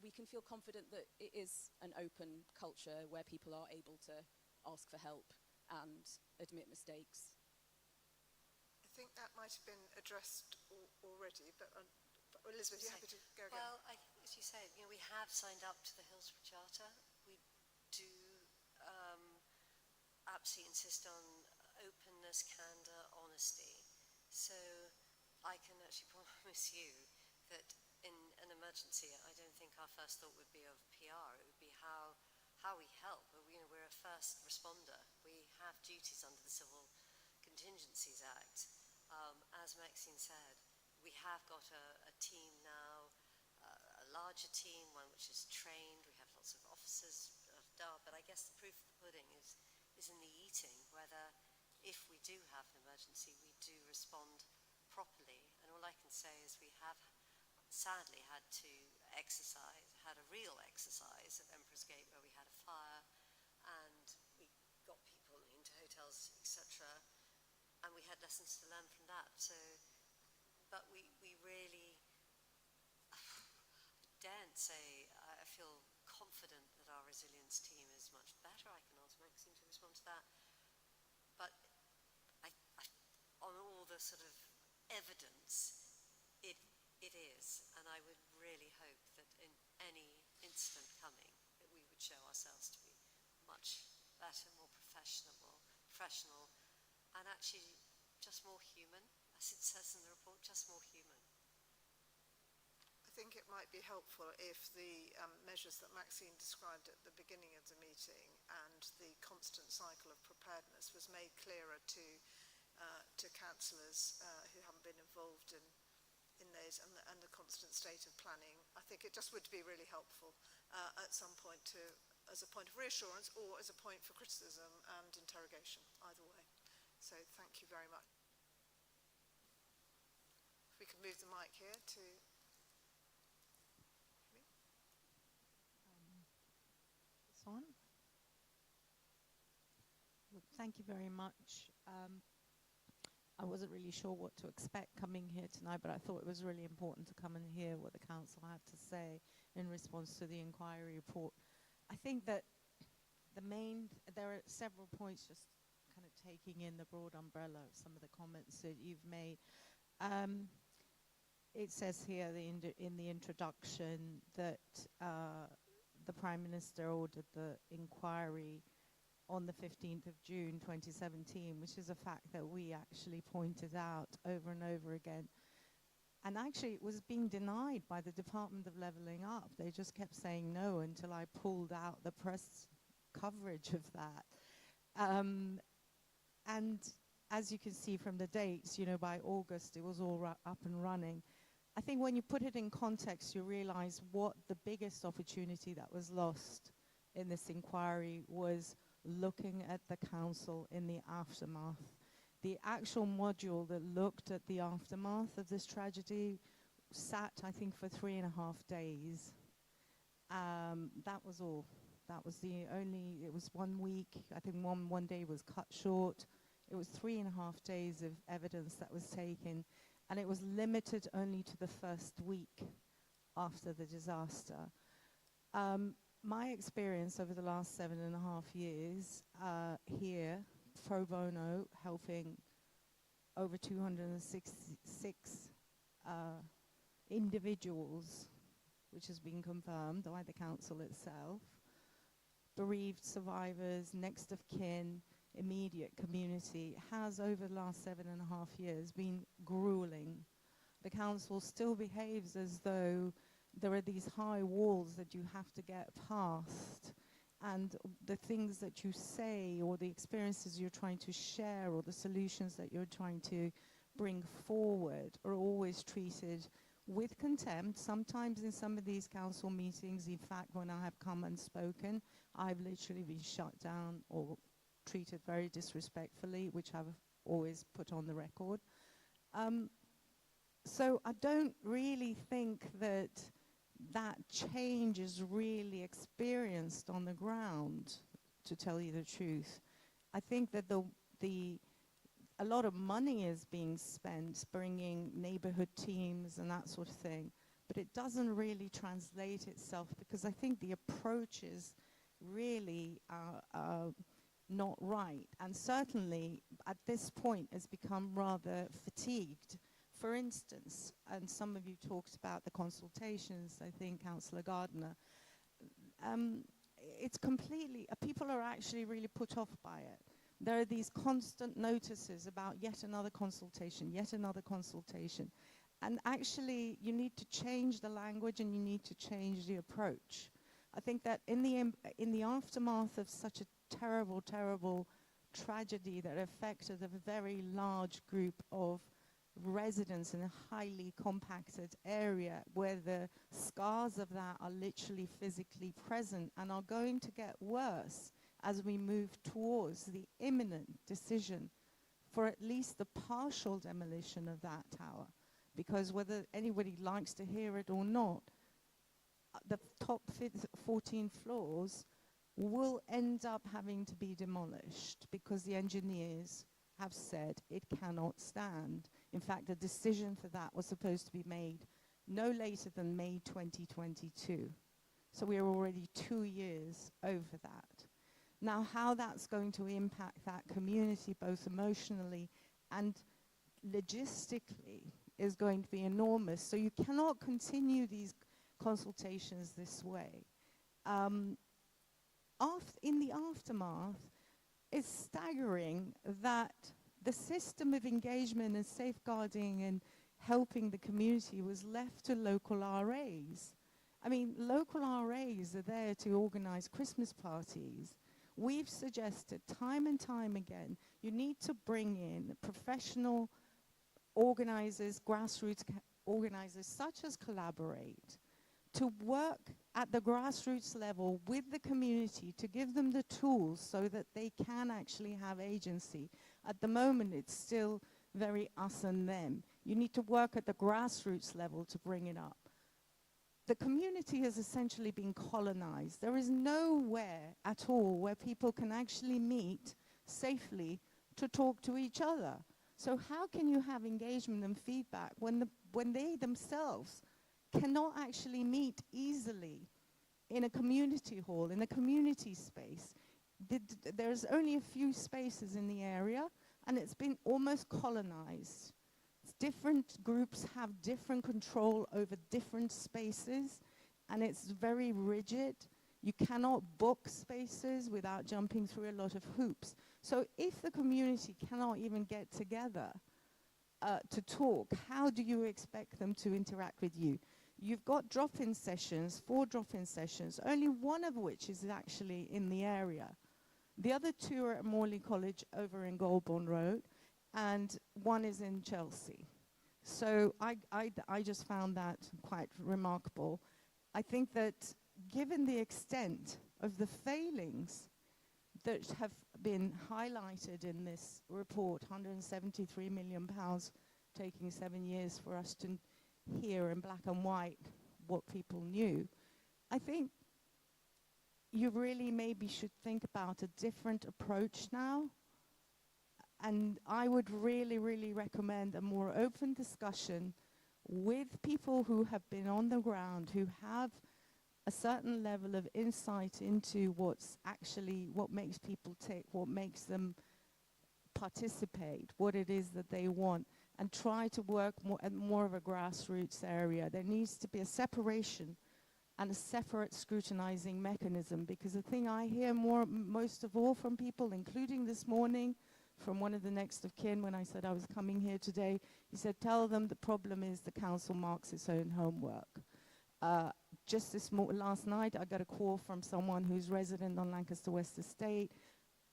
we can feel confident that it is an open culture where people are able to ask for help and admit mistakes. I think that might have been addressed already, but Elizabeth, you're happy to go again? Well, as you say, you know, we have signed up to the Hillsborough Charter. We do absolutely insist on openness, candour, honesty. So I can actually promise you that in an emergency, I don't think our first thought would be of PR. It would be how we help. You know, we're a first responder. We have duties under the Civil Contingencies Act. As Maxine said, we have got a team now, a larger team, one which is trained. We have lots of officers, but I guess the proof of the pudding is in the eating, whether if we do have an emergency, we do respond properly. And all I can say is we have sadly had a real exercise at Emperor's Gate, where we had a fire and we got people into hotels, etc. And we had lessons to learn from that. So, but we really, I daren't say, I feel confident that our resilience team is much better. I can ask Maxine to respond to that. But on all the sort of evidence it is. And I would really hope that in any incident coming, that we would show ourselves to be much better, more professional, and actually just more human, as it says in the report, just more human. I think it might be helpful if the measures that Maxine described at the beginning of the meeting and the constant cycle of preparedness was made clearer to councillors who haven't been involved in those, and the constant state of planning. I think it just would be really helpful at some point as a point of reassurance or as a point for criticism and interrogation, either way. So thank you very much. If we could move the mic here to... On. Look, thank you very much. I wasn't really sure what to expect coming here tonight, but I thought it was really important to come and hear what the council had to say in response to the inquiry report. I think that there are several points, just kind of taking in the broad umbrella of some of the comments that you've made. It says here in the introduction that the Prime Minister ordered the inquiry on the 15th of June 2017, which is a fact that we actually pointed out over and over again. And actually it was being denied by the Department of Levelling Up. They just kept saying no until I pulled out the press coverage of that. And as you can see from the dates, you know, by August it was all up and running. I think when you put it in context, you realize what the biggest opportunity that was lost in this inquiry was looking at the council in the aftermath. The actual module that looked at the aftermath of this tragedy sat, I think, for 3.5 days. That was all. That was it was 1 week. I think one day was cut short. It was 3.5 days of evidence that was taken. And it was limited only to the first week after the disaster. My experience over the last 7.5 years here, pro bono, helping over 266 individuals, which has been confirmed by the council itself, bereaved survivors, next of kin, immediate community, has over the last 7.5 years been grueling. The council still behaves as though there are these high walls that you have to get past, and the things that you say or the experiences you're trying to share or the solutions that you're trying to bring forward are always treated with contempt. Sometimes in some of these council meetings, in fact, when I have come and spoken, I've literally been shut down or treated very disrespectfully, which I've always put on the record. So I don't really think that change is really experienced on the ground, to tell you the truth. I think that a lot of money is being spent bringing neighborhood teams and that sort of thing, but it doesn't really translate itself, because I think the approaches really are not right, and certainly at this point has become rather fatigued. For instance, and some of you talked about the consultations, I think Councillor Gardner, it's completely, people are actually really put off by it. There are these constant notices about yet another consultation, and actually you need to change the language and you need to change the approach. I think that in the aftermath of such a terrible, terrible tragedy that affected a very large group of residents in a highly compacted area, where the scars of that are literally physically present and are going to get worse as we move towards the imminent decision for at least the partial demolition of that tower. Because whether anybody likes to hear it or not, the top 14 floors will end up having to be demolished because the engineers have said it cannot stand. In fact, the decision for that was supposed to be made no later than May 2022. So we are already 2 years over that. Now, how that's going to impact that community, both emotionally and logistically is going to be enormous. So you cannot continue these consultations this way. In the aftermath, it's staggering that the system of engagement and safeguarding and helping the community was left to local RAs. I mean, local RAs are there to organize Christmas parties. We've suggested time and time again, you need to bring in professional organizers, grassroots organizers such as Collaborate, to work at the grassroots level with the community to give them the tools so that they can actually have agency. At the moment, it's still very us and them. You need to work at the grassroots level to bring it up. The community has essentially been colonized. There is nowhere at all where people can actually meet safely to talk to each other. So how can you have engagement and feedback when they themselves cannot actually meet easily in a community hall, in a community space? There's only a few spaces in the area, and it's been almost colonized. Different groups have different control over different spaces, and it's very rigid. You cannot book spaces without jumping through a lot of hoops. So if the community cannot even get together to talk, how do you expect them to interact with you? You've got drop-in sessions, 4 drop-in sessions, only one of which is actually in the area. The other 2 are at Morley College over in Goulburn Road, and one is in Chelsea. So I just found that quite remarkable. I think that given the extent of the failings that have been highlighted in this report, £173 million, taking 7 years for us to hear in black and white what people knew, I think you really maybe should think about a different approach now. And I would really, really recommend a more open discussion with people who have been on the ground, who have a certain level of insight into what makes people tick, what makes them participate, what it is that they want, and try to work at more of a grassroots area. There needs to be a separation and a separate scrutinizing mechanism, because the thing I hear most of all from people, including this morning, from one of the next of kin when I said I was coming here today, he said, tell them the problem is the council marks its own homework. Just last night, I got a call from someone who's resident on Lancaster West Estate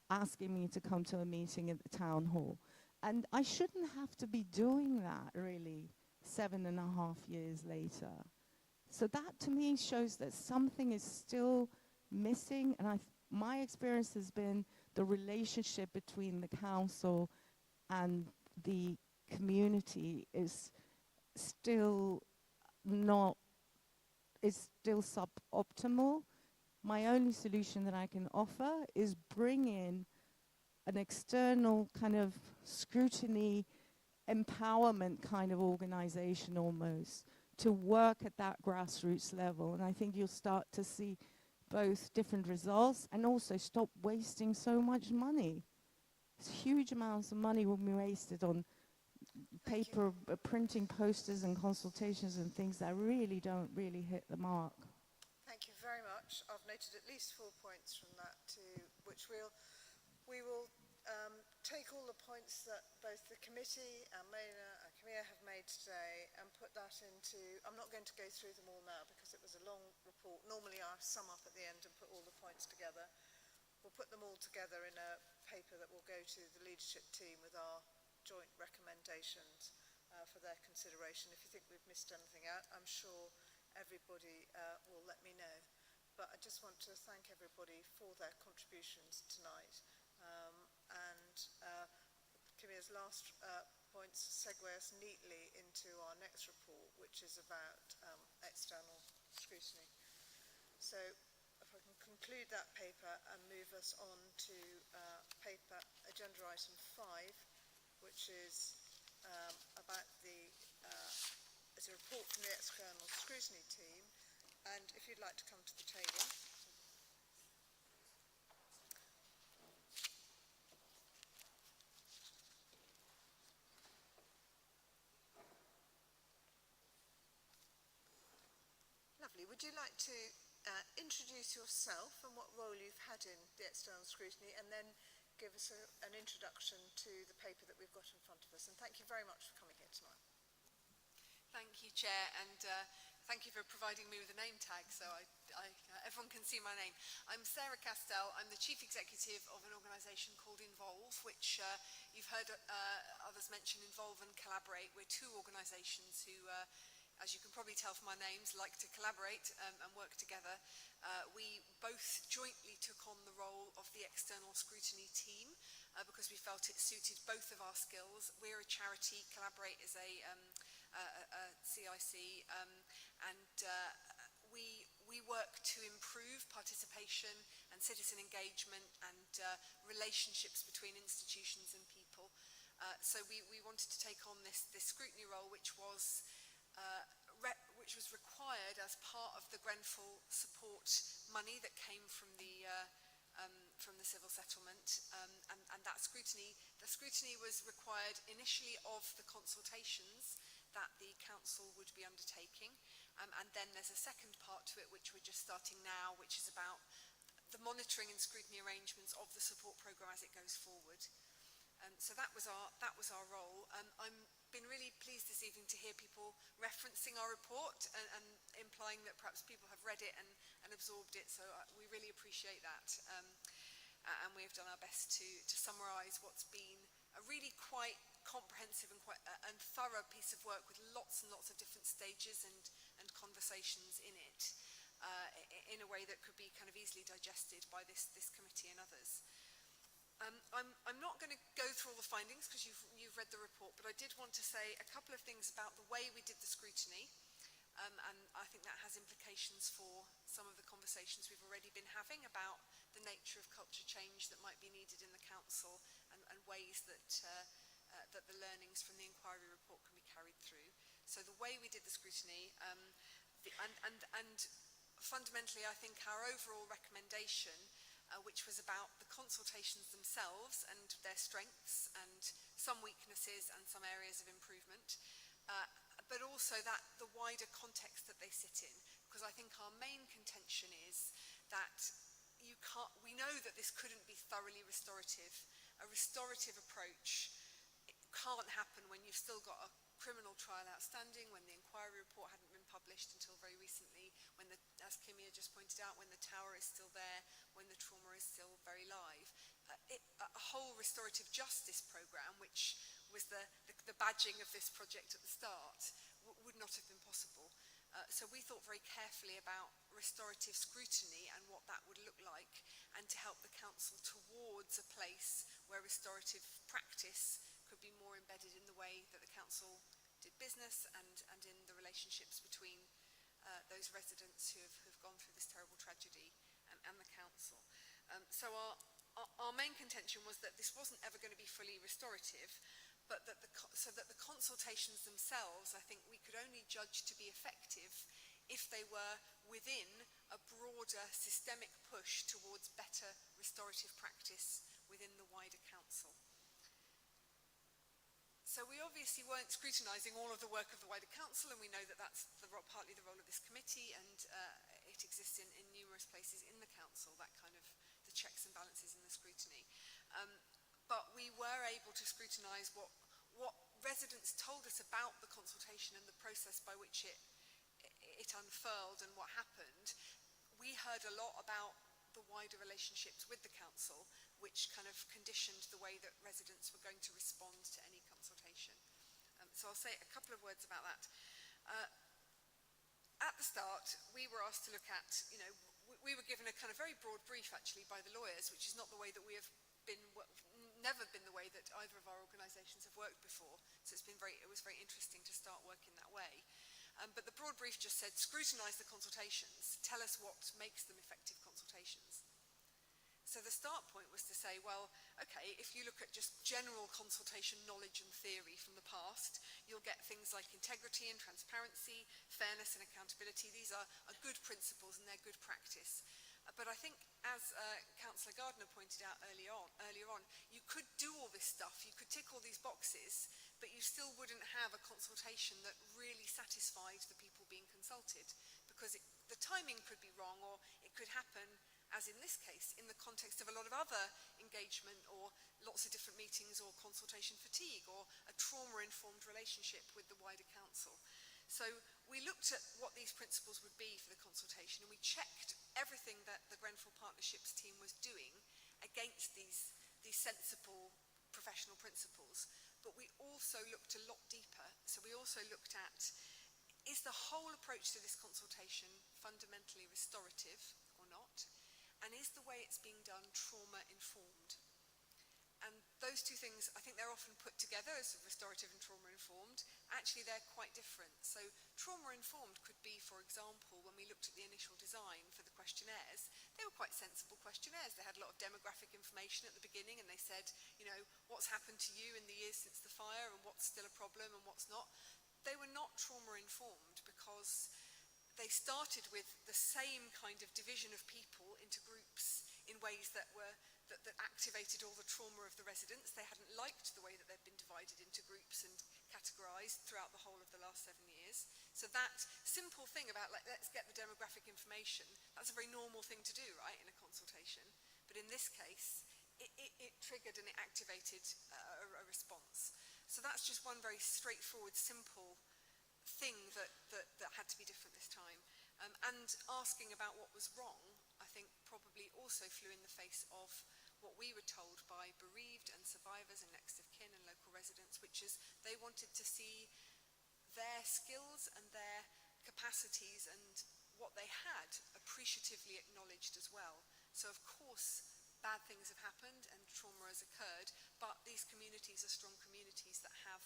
asking me to come to a meeting at the town hall. And I shouldn't have to be doing that, really, 7.5 years later. So that, to me, shows that something is still missing. And my experience has been the relationship between the council and the community is still suboptimal. My only solution that I can offer is bring in an external kind of scrutiny, empowerment kind of organization almost, to work at that grassroots level. And I think you'll start to see both different results and also stop wasting so much money. Huge amounts of money will be wasted on paper, printing posters and consultations and things that really don't really hit the mark. Thank you very much. I've noted at least 4 points from that too, which we will take all the points that both the committee and Mona and Camilla have made today and put that into, I'm not going to go through them all now because it was a long report. Normally I sum up at the end and put all the points together. We'll put them all together in a paper that will go to the leadership team with our joint recommendations for their consideration. If you think we've missed anything out, I'm sure everybody will let me know. But I just want to thank everybody for their contributions tonight. Camilla's last points segue us neatly into our next report, which is about external scrutiny. So if I can conclude that paper and move us on to paper agenda item 5, which is about it's a report from the external scrutiny team. And if you'd like to come to the table. Lovely. Would you like to introduce yourself and what role you've had in the external scrutiny, and then give us an introduction to the paper that we've got in front of us? And thank you very much for coming here tonight. Thank you, Chair, and thank you for providing me with a name tag so everyone can see my name. I'm Sarah Castell. I'm the Chief Executive of an organisation called Involve, which you've heard others mention, Involve and Collaborate. We're two organisations who, as you can probably tell from our names, like to collaborate and work together. We both jointly took on the role of the external scrutiny team because we felt it suited both of our skills. We're a charity, Collaborate is a CIC, and we work to improve participation and citizen engagement and relationships between institutions and people. So we wanted to take on this scrutiny role, which was required as part of the Grenfell support money that came from the civil settlement, and that scrutiny. The scrutiny was required initially of the consultations that the council would be undertaking, and then there's a second part to it which we're just starting now, which is about the monitoring and scrutiny arrangements of the support programme as it goes forward. So that was our role. I'm been really pleased this evening to hear people referencing our report and implying that perhaps people have read it and absorbed it, so we really appreciate that. And we've done our best to summarise what's been a really quite comprehensive and thorough piece of work with lots and lots of different stages and conversations in it, in a way that could be kind of easily digested by this committee and others. I'm not going to go through all the findings because you've read the report, but I did want to say a couple of things about the way we did the scrutiny, and I think that has implications for some of the conversations we've already been having about the nature of culture change that might be needed in the council and ways that that the learnings from the inquiry report can be carried through. So the way we did the scrutiny, and fundamentally I think our overall recommendation, which was about the consultations themselves and their strengths and some weaknesses and some areas of improvement, but also that the wider context that they sit in. Because I think our main contention is that we know that this couldn't be thoroughly restorative. A restorative approach can't happen when you've still got a criminal trial outstanding, when the inquiry report hadn't been published until very recently, when as Kimia just pointed out, when the tower is still there, when the trauma is still very live. A whole restorative justice programme, which was the badging of this project at the start, would not have been possible. So we thought very carefully about restorative scrutiny and what that would look like, and to help the council towards a place where restorative practice could be more embedded in the way that the council did business and in the relationships between those residents who have gone through this terrible tragedy and the council. So our main contention was that this wasn't ever going to be fully restorative, but that the consultations themselves, I think we could only judge to be effective if they were within a broader systemic push towards better restorative practice within the wider council. So we obviously weren't scrutinising all of the work of the wider council, and we know that that's partly the role of this committee, and it exists in numerous places in the council, that kind of the checks and balances in the scrutiny. But we were able to scrutinise what residents told us about the consultation and the process by which it unfurled and what happened. We heard a lot about the wider relationships with the council, which kind of conditioned the way that residents were going to respond to any consultation. So I'll say a couple of words about that. At the start, we were asked to look at, we were given a kind of very broad brief actually by the lawyers, which is not the way that we have never been the way that either of our organisations have worked before. So it was very interesting to start working that way. But the broad brief just said, scrutinise the consultations, tell us what makes them effective consultations. So the start point was to say, well, okay, if you look at just general consultation knowledge and theory from the past, you'll get things like integrity and transparency, fairness and accountability. These are good principles and they're good practice. But I think, as Councillor Gardner pointed out earlier on, you could do all this stuff, you could tick all these boxes, but you still wouldn't have a consultation that really satisfied the people being consulted, because timing could be wrong, or it could happen, as in this case, in the context of a lot of other engagement, or lots of different meetings, or consultation fatigue, or a trauma-informed relationship with the wider council. So we looked at what these principles would be for the consultation, and we checked everything that the Grenfell Partnerships team was doing against these sensible professional principles. But we also looked a lot deeper. So we also looked at, is the whole approach to this consultation fundamentally restorative or not? And is the way it's being done trauma-informed? And those two things, I think they're often put together as restorative and trauma-informed. Actually, they're quite different. So trauma-informed could be, for example, when we looked at the initial design for the questionnaires, they were quite sensible questionnaires. They had a lot of demographic information at the beginning, and they said, you know, what's happened to you in the years since the fire, and what's still a problem and what's not. They were not trauma-informed because they started with the same kind of division of people into groups in ways that were that activated all the trauma of the residents. They hadn't liked the way that they'd been divided into groups and categorised throughout the whole of the last 7 years. So that simple thing about let's get the demographic information, that's a very normal thing to do, right, in a consultation. But in this case, it triggered and it activated a response. So that's just one very straightforward, simple thing that had to be different this time. And asking about what was wrong, I think probably also flew in the face of what we were told by bereaved and survivors and next of kin and local residents, which is they wanted to see their skills and their capacities and what they had appreciatively acknowledged as well. So of course, bad things have happened and trauma has occurred, but these communities are strong communities that have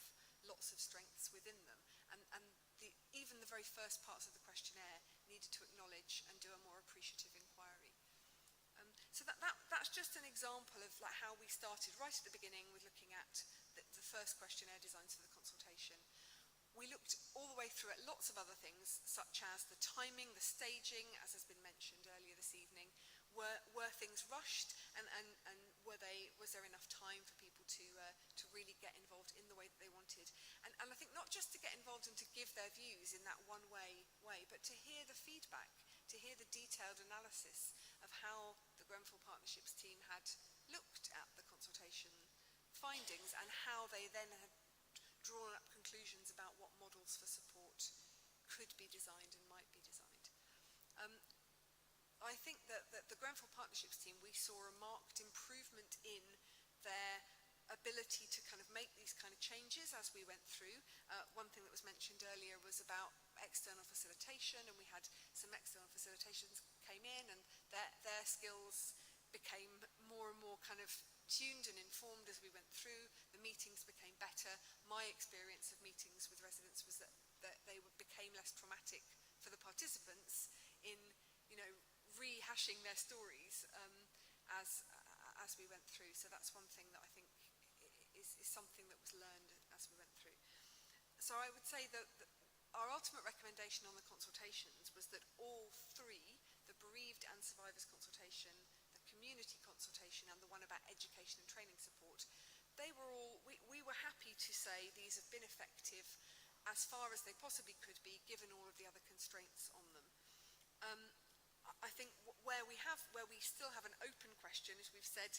lots of strengths within them. And even the very first parts of the questionnaire needed to acknowledge and do a more appreciative inquiry. So that's just an example of like how we started right at the beginning with looking at the first questionnaire designs for the consultation. We looked all the way through at lots of other things, such as the timing, the staging, as has been mentioned earlier this evening. Were things rushed, and was there enough time for people to really get involved in the way that they wanted? And I think not just to get involved and to give their views in that one way, but to hear the feedback, to hear the detailed analysis of how the Grenfell Partnerships team had looked at the consultation findings and how they then had drawn up conclusions about what models for support could be designed and might be designed. I think that the Grenfell Partnerships team, we saw a marked improvement in their ability to kind of make these kind of changes as we went through. One thing that was mentioned earlier was about external facilitation, and we had some external facilitations came in, and their skills became more and more kind of tuned and informed as we went through. The meetings became better. My experience of meetings with residents was that they became less traumatic for the participants in, you know, rehashing their stories as we went through. So that's one thing that I think is something that was learned as we went through. So I would say that our ultimate recommendation on the consultations was that all three, the bereaved and survivors consultation, the community consultation, and the one about education and training support, they were all, we were happy to say these have been effective as far as they possibly could be, given all of the other constraints on them. I think where we still have an open question, as we've said,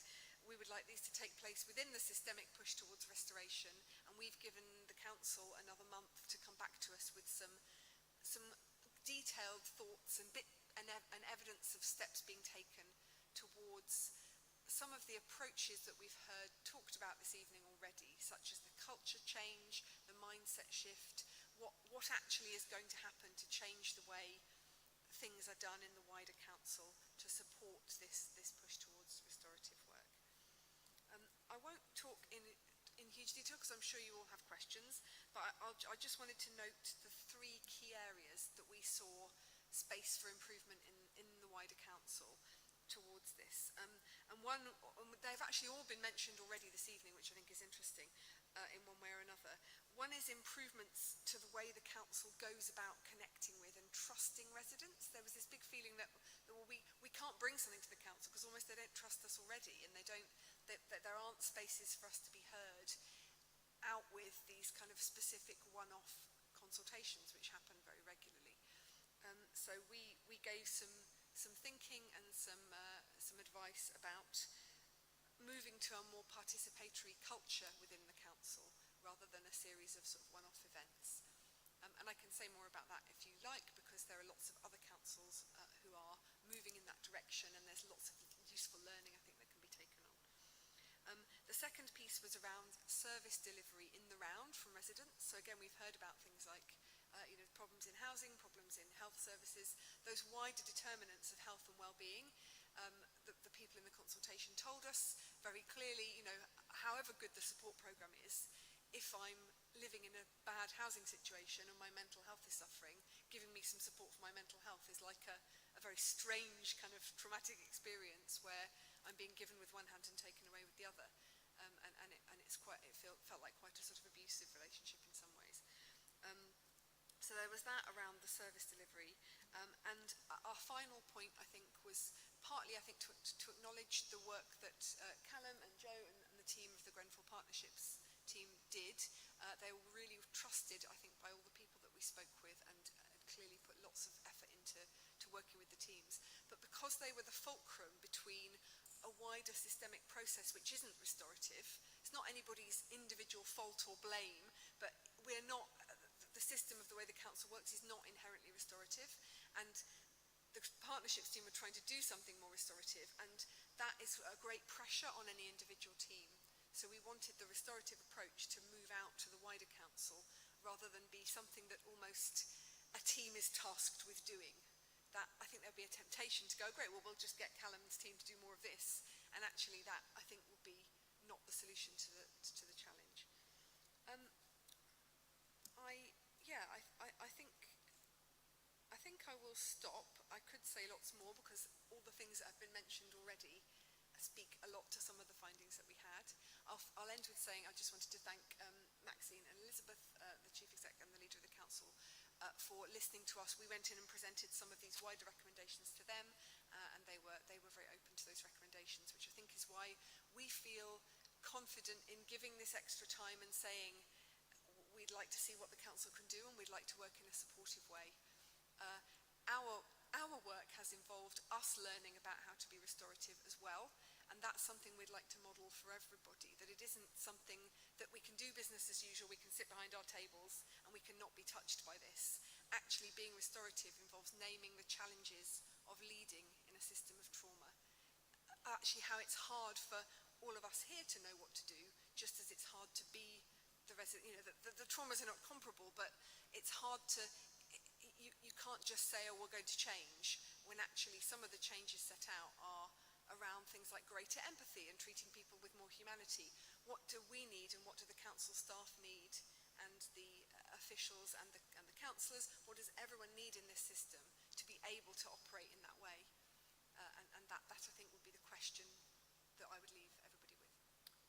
we would like these to take place within the systemic push towards restoration, and we've given the council another month to come back to us with some detailed thoughts and evidence of steps being taken towards some of the approaches that we've heard talked about this evening already, such as the culture change, the mindset shift, what actually is going to happen to change the way things are done in the wider council to support this push towards restorative work. I won't talk in huge detail because I'm sure you all have questions, but I just wanted to note the three key areas that we saw space for improvement in the wider council towards this. And one, they've actually all been mentioned already this evening, which I think is interesting in one way or another. One is improvements to the way the council goes about connecting with and trusting residents. There was this big feeling that well, we can't bring something to the council because almost they don't trust us already, and that there aren't spaces for us to be heard out with these kind of specific one-off consultations which happen very regularly. So so we gave some thinking and some advice about moving to a more participatory culture within the council rather than a series of sort of one-off events. And I can say more about that if you like, because there are lots of other councils who are moving in that direction, and there's lots of useful learning, I think, that can be taken on. The second piece was around service delivery in the round from residents. So again, we've heard about things like problems in housing, problems in health services, those wider determinants of health and well-being. The people in the consultation told us very clearly, however good the support programme is, if I'm living in a bad housing situation and my mental health is suffering, giving me some support for my mental health is like a very strange kind of traumatic experience where I'm being given with one hand and taken away with the other. It felt like quite a sort of abusive relationship in some ways. So there was that around the service delivery. And our final point, I think, was partly, I think, to acknowledge the work that Callum and Joe and the team of the Grenfell Partnerships team did. They were really trusted, I think, by all the people that we spoke with, and clearly put lots of effort into working with the teams. But because they were the fulcrum between a wider systemic process which isn't restorative, it's not anybody's individual fault or blame, but we're not, the system of the way the council works is not inherently restorative, and the partnerships team were trying to do something more restorative, and that is a great pressure on any individual team. So we wanted the restorative approach to move out to the wider council rather than be something that almost a team is tasked with doing. That, I think there'd be a temptation to go, great, well, we'll just get Callum's team to do more of this. And actually that, I think, will be not the solution to the challenge. I think I will stop. I could say lots more because all the things that have been mentioned already speak a lot to some of the findings that we had. I'll end with saying I just wanted to thank Maxine and Elizabeth, the Chief Exec and the Leader of the Council, for listening to us. We went in and presented some of these wider recommendations to them, and they were very open to those recommendations, which I think is why we feel confident in giving this extra time and saying we'd like to see what the Council can do and we'd like to work in a supportive way. Our work has involved us learning about how to be restorative as well, and that's something we'd like to model for everybody, that it isn't something that we can do business as usual, we can sit behind our tables and we can not be touched by this. Actually, being restorative involves naming the challenges of leading in a system of trauma. Actually, how it's hard for all of us here to know what to do, just as it's hard to be the resident. The traumas are not comparable, but it's hard to, you can't just say, oh, we're going to change, when actually some of the changes set out are around things like greater empathy and treating people with more humanity. What do we need and what do the council staff need, and the officials and the councillors? What does everyone need in this system to be able to operate in that way? And that I think would be the question that I would leave everybody with.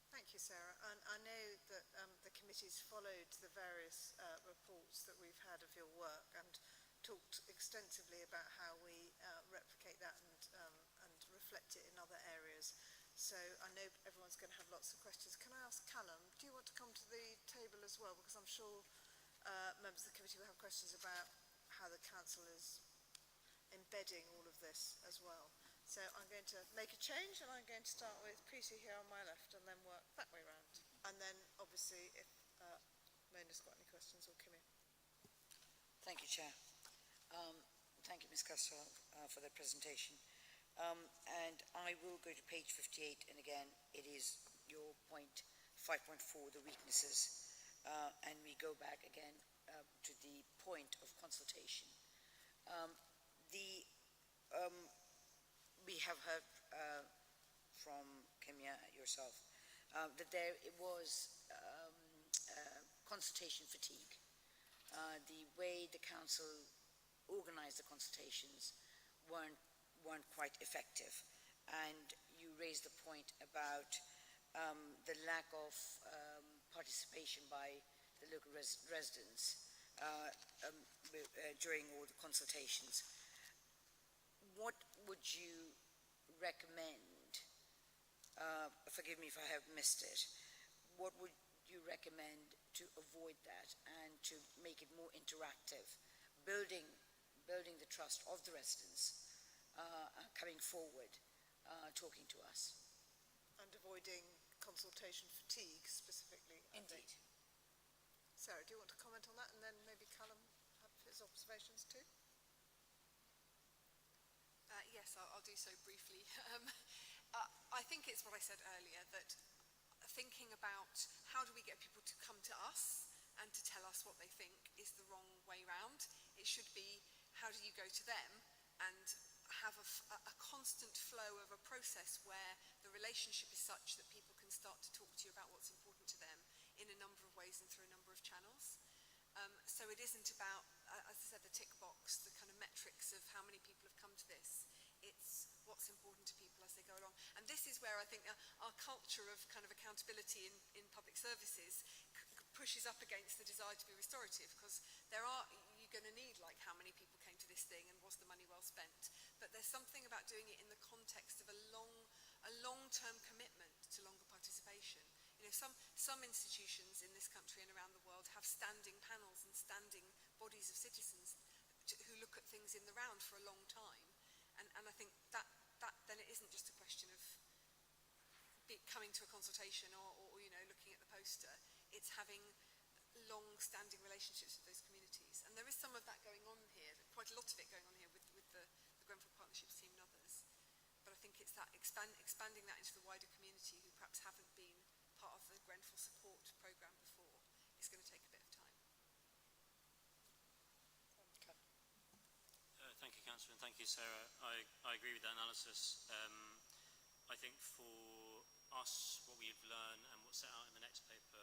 Thank you, Sarah. And I know that the committee's followed the various reports that we've had of your work and talked extensively about how we replicate that and reflect it in other areas. So I know everyone's going to have lots of questions. Can I ask Callum, do you want to come to the table as well? Because I'm sure members of the committee will have questions about how the council is embedding all of this as well. So I'm going to make a change, and I'm going to start with Preeti here on my left and then work that way round. And then obviously if Mona's got any questions, or Kimmy. Thank you, Chair. Thank you, Ms. Castro, for the presentation. And I will go to page 58, and again, it is your point 5.4, the weaknesses. And we go back again to the point of consultation. We have heard from Kimia, yourself, that there was consultation fatigue. The way the council organized the consultations weren't quite effective, and you raised the point about the lack of participation by the local residents during all the consultations. What would you recommend, forgive me if I have missed it, what would you recommend to avoid that and to make it more interactive, building building the trust of the residents, coming forward, talking to us. And avoiding consultation fatigue specifically, I think. Indeed. Sarah, do you want to comment on that, and then maybe Callum have his observations too? Yes, I'll do so briefly. I think it's what I said earlier, that thinking about how do we get people to come to us and to tell us what they think is the wrong way round. It should be, how do you go to them and have a constant flow of a process where the relationship is such that people can start to talk to you about what's important to them in a number of ways and through a number of channels. So it isn't about, as I said, the tick box, the kind of metrics of how many people have come to this. It's what's important to people as they go along. And this is where I think our culture of kind of accountability in public services pushes up against the desire to be restorative, because you're going to need, like, how many people came to this thing and was the money well spent. But there's something about doing it in the context of a long-term commitment to longer participation. You know, some institutions in this country and around the world have standing panels and standing bodies of citizens who look at things in the round for a long time. And I think that then it isn't just a question of coming to a consultation or you know, looking at the poster. It's having long-standing relationships with those communities. And there is some of that going on here, quite a lot of it going on here with the Grenfell Partnerships team and others. But I think it's that expanding that into the wider community who perhaps haven't been part of the Grenfell support programme before is going to take a bit of time. Thank you, Councillor, and thank you, Sarah. I agree with that analysis. I think for us, what we've learned and what's set out in the next paper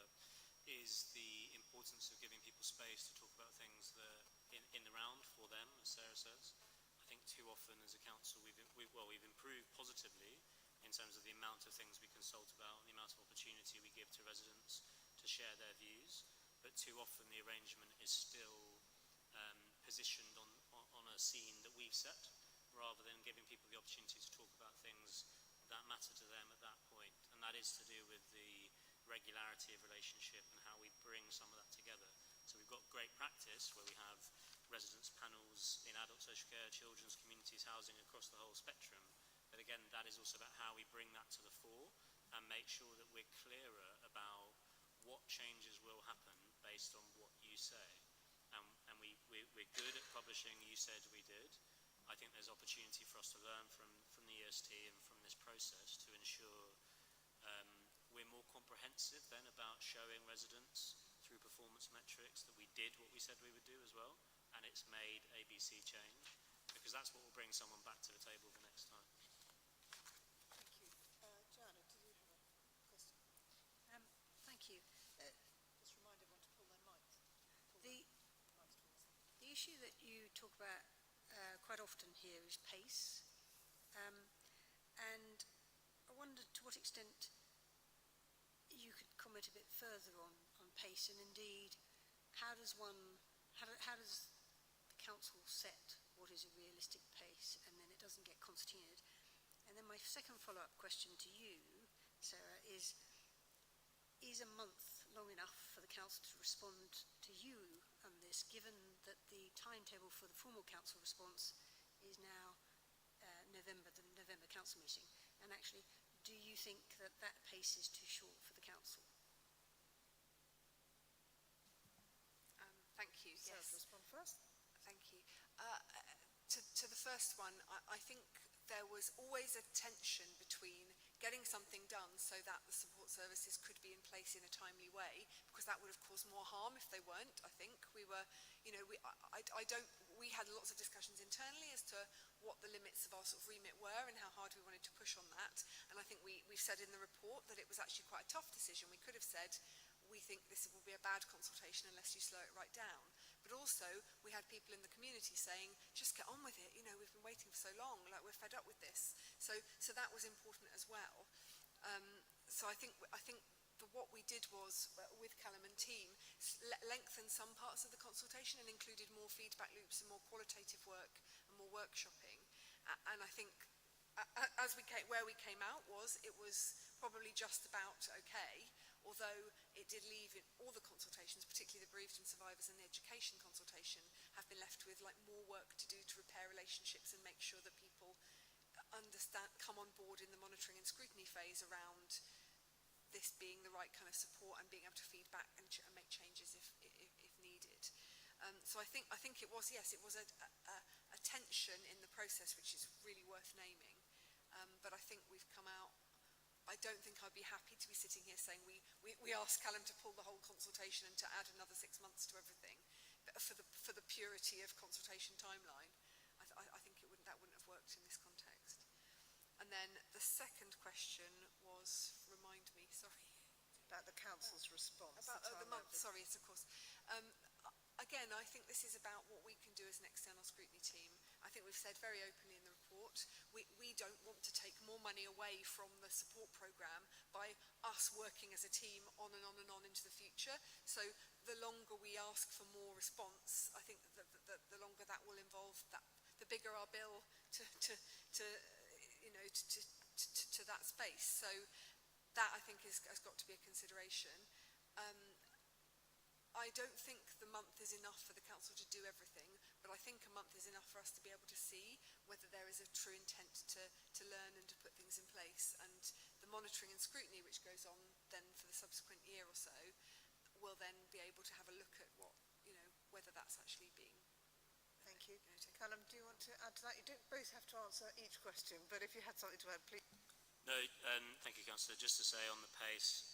is the importance of giving people space to talk about things that in the round for them, as Sarah says. I think too often as a council we've improved positively in terms of the amount of things we consult about and the amount of opportunity we give to residents to share their views, but too often the arrangement is still positioned on a scene that we've set, rather than giving people the opportunity to talk about things that matter to them at that point. And that is to do with the regularity of relationship and how we bring some of that together. So we've got great practice where we have residents panels in adult social care, children's, communities, housing, across the whole spectrum. But again, that is also about how we bring that to the fore and make sure that we're clearer about what changes will happen based on what you say. And we're good at publishing, you said we did. I think there's opportunity for us to learn from the EST and from this process to ensure we're more comprehensive then about showing residents through performance metrics that we did what we said we would do as well, and it's made ABC change, because that's what will bring someone back to the table the next time. Thank you. Joanna, did you have a question? Thank you. Just remind everyone to pull their mics. The issue that you talk about quite often here is pace. And I wondered to what extent you could comment a bit further on pace, and indeed, how does the council set what is a realistic pace, and then it doesn't get concertinaed? And then my second follow-up question to you, Sarah, is a month long enough for the council to respond to you on this, given that the timetable for the formal council response is now the November council meeting? And actually, do you think that pace is too short for the council? Thank you. Sarah, Yes. to respond first. Thank you. To the first one, I think there was always a tension between getting something done so that the support services could be in place in a timely way, because that would have caused more harm if they weren't. I think we were, you know, we had lots of discussions internally as to what the limits of our sort of remit were and how hard we wanted to push on that. And I think we've said in the report that it was actually quite a tough decision. We could have said, we think this will be a bad consultation unless you slow it right down. But also, we had people in the community saying, just get on with it, you know, we've been waiting for so long, like, we're fed up with this. So that was important as well. So I think what we did was, with Callum and team, lengthen some parts of the consultation and included more feedback loops and more qualitative work and more workshopping. And I think where we came out was, it was probably just about okay, although it did leave in all the consultations, particularly the bereaved and survivors and the education consultation, have been left with like more work to do to repair relationships and make sure that people understand, come on board in the monitoring and scrutiny phase around this being the right kind of support and being able to feed back and make changes if needed. So I think it was, yes, it was a tension in the process, which is really worth naming. But I think we've come out. I don't think I'd be happy to be sitting here saying we asked Callum to pull the whole consultation and to add another 6 months to everything, but for the purity of consultation timeline. I think that wouldn't have worked in this context. And then the second question was, remind me, sorry. About the council's response. About the month, sorry, yes, of course. Again, I think this is about what we can do as an external scrutiny team. I think we've said very openly in the report, we don't want to take more money away from the support programme by us working as a team on and on and on into the future. So the longer we ask for more response, I think the longer that will involve, that the bigger our bill to that space. So that, I think, has got to be a consideration. I don't think the month is enough for the council to do everything, but I think a month is enough for us to be able to see whether there is a true intent to learn and to put things in place. And the monitoring and scrutiny, which goes on then for the subsequent year or so, will then be able to have a look at what, whether that's actually being. Thank you. Callum, do you want to add to that? You don't both have to answer each question, but if you had something to add, please. No, thank you, Councillor. Just to say on the pace,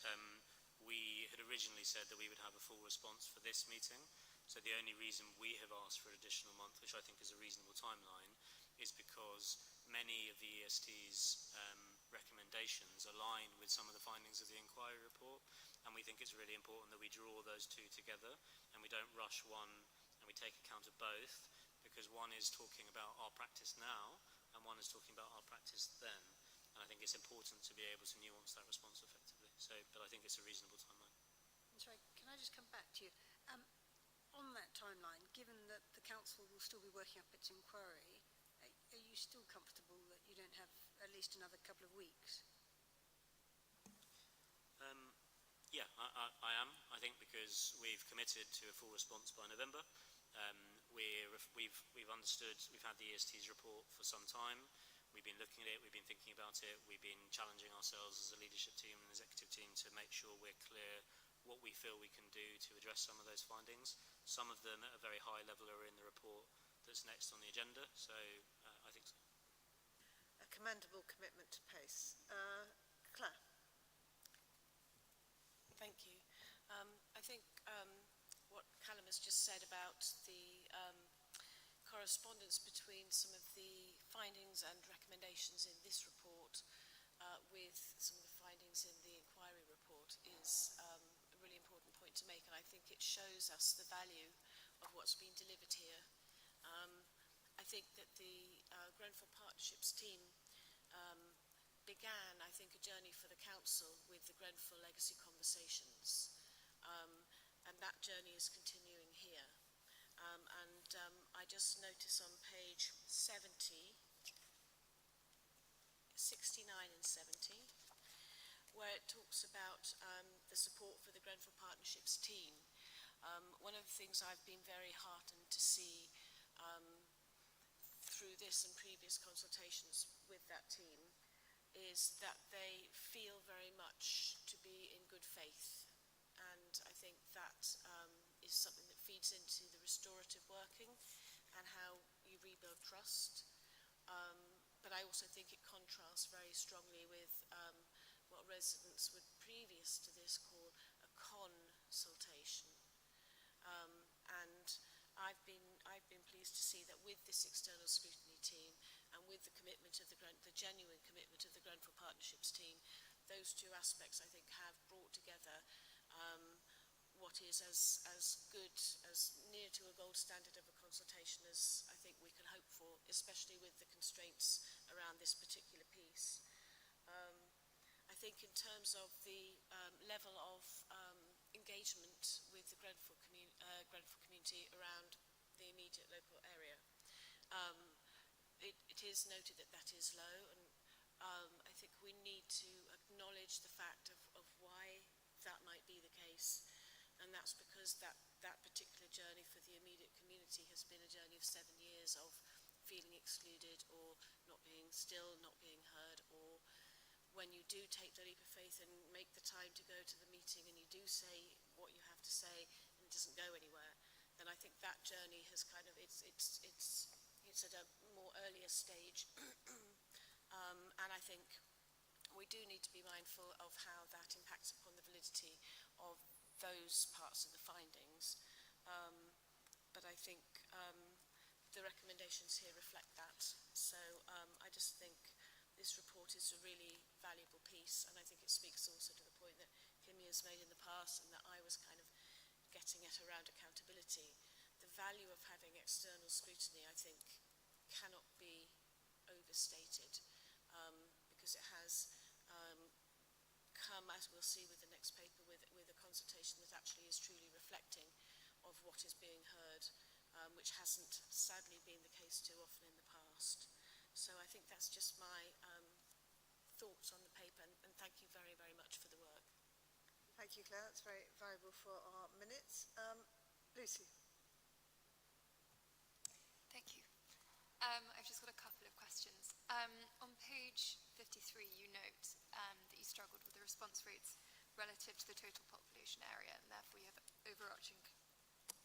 we had originally said that we would have a full response for this meeting. So the only reason we have asked for an additional month, which I think is a reasonable timeline, is because many of the EST's recommendations align with some of the findings of the inquiry report, and we think it's really important that we draw those two together and we don't rush one and we take account of both, because one is talking about our practice now and one is talking about our practice then. And I think it's important to be able to nuance that response effectively. So, but I think it's a reasonable timeline. Sorry, can I just come back to you? On that timeline, given that the council will still be working up its inquiry, are you still comfortable that you don't have at least another couple of weeks? Yeah, I am. I think because we've committed to a full response by November. We've understood, we've had the EST's report for some time. We've been looking at it, we've been thinking about it, we've been challenging ourselves as a leadership team and executive team to make sure we're clear what we feel we can do to address some of those findings. Some of them at a very high level are in the report that's next on the agenda, so I think so. A commendable commitment to pace. Claire. Thank you. I think what Callum has just said about the correspondence between some of the findings and recommendations in this report with some of the findings in the inquiry report is a really important point to make, and I think it shows us the value of what's been delivered here. I think that the Grenfell Partnerships team began, I think, a journey for the council with the Grenfell Legacy Conversations, and that journey is continuing here. I just notice on page 69 and 70, where it talks about the support for the Grenfell Partnerships team. One of the things I've been very heartened to see through this and previous consultations with that team is that they feel very much to be in good faith, and I think that is something that feeds into the restorative working and how you rebuild trust. But I also think it contrasts very strongly with what residents would previous to this call a consultation. And I've been pleased to see that with this external scrutiny team and with the commitment of the genuine commitment of the Grenfell Partnerships team, those two aspects I think have brought together what is as good, as near to a gold standard of a consultation as I think we can hope for, especially with the constraints around this particular piece. I think in terms of the level of engagement with the Grenfell community around the immediate local area, it is noted that that is low, and I think we need to acknowledge the fact of why that might be the case. And that's because that particular journey for the immediate community has been a journey of 7 years of feeling excluded or not being still, not being heard, or when you do take the leap of faith and make the time to go to the meeting and you do say what you have to say and it doesn't go anywhere, then I think that journey has kind of, it's at a more earlier stage. And I think we do need to be mindful of how that impacts upon the validity of those parts of the findings. But I think the recommendations here reflect that. So I just think this report is a really valuable piece, and I think it speaks also to the point that Kimmy has made in the past and that I was kind of getting at around accountability. The value of having external scrutiny, I think, cannot be overstated, because it has come, as we'll see with the next paper, with a consultation that actually is truly reflecting of what is being heard, which hasn't sadly been the case too often in the past. So I think that's just my thoughts on the paper, and thank you very, very much for the work. Thank you, Claire. That's very valuable for our minutes. Lucy. Thank you. I've just got a couple of questions. On page 53, you note that you struggled with the response rates relative to the total population area, and therefore you have an overarching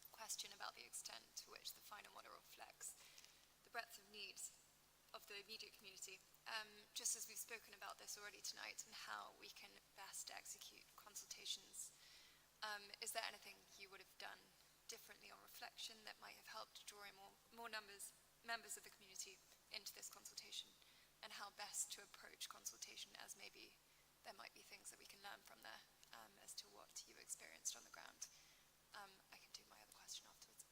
question about the extent to which the final model reflects the breadth of needs of the immediate community. Just as we've spoken about this already tonight and how we can best execute consultations, is there anything you would have done differently on reflection that might have helped draw in more members of the community into this consultation, and how best to approach consultation, as maybe there might be things that we can learn from there as to what you experienced on the ground. I can do my other question afterwards.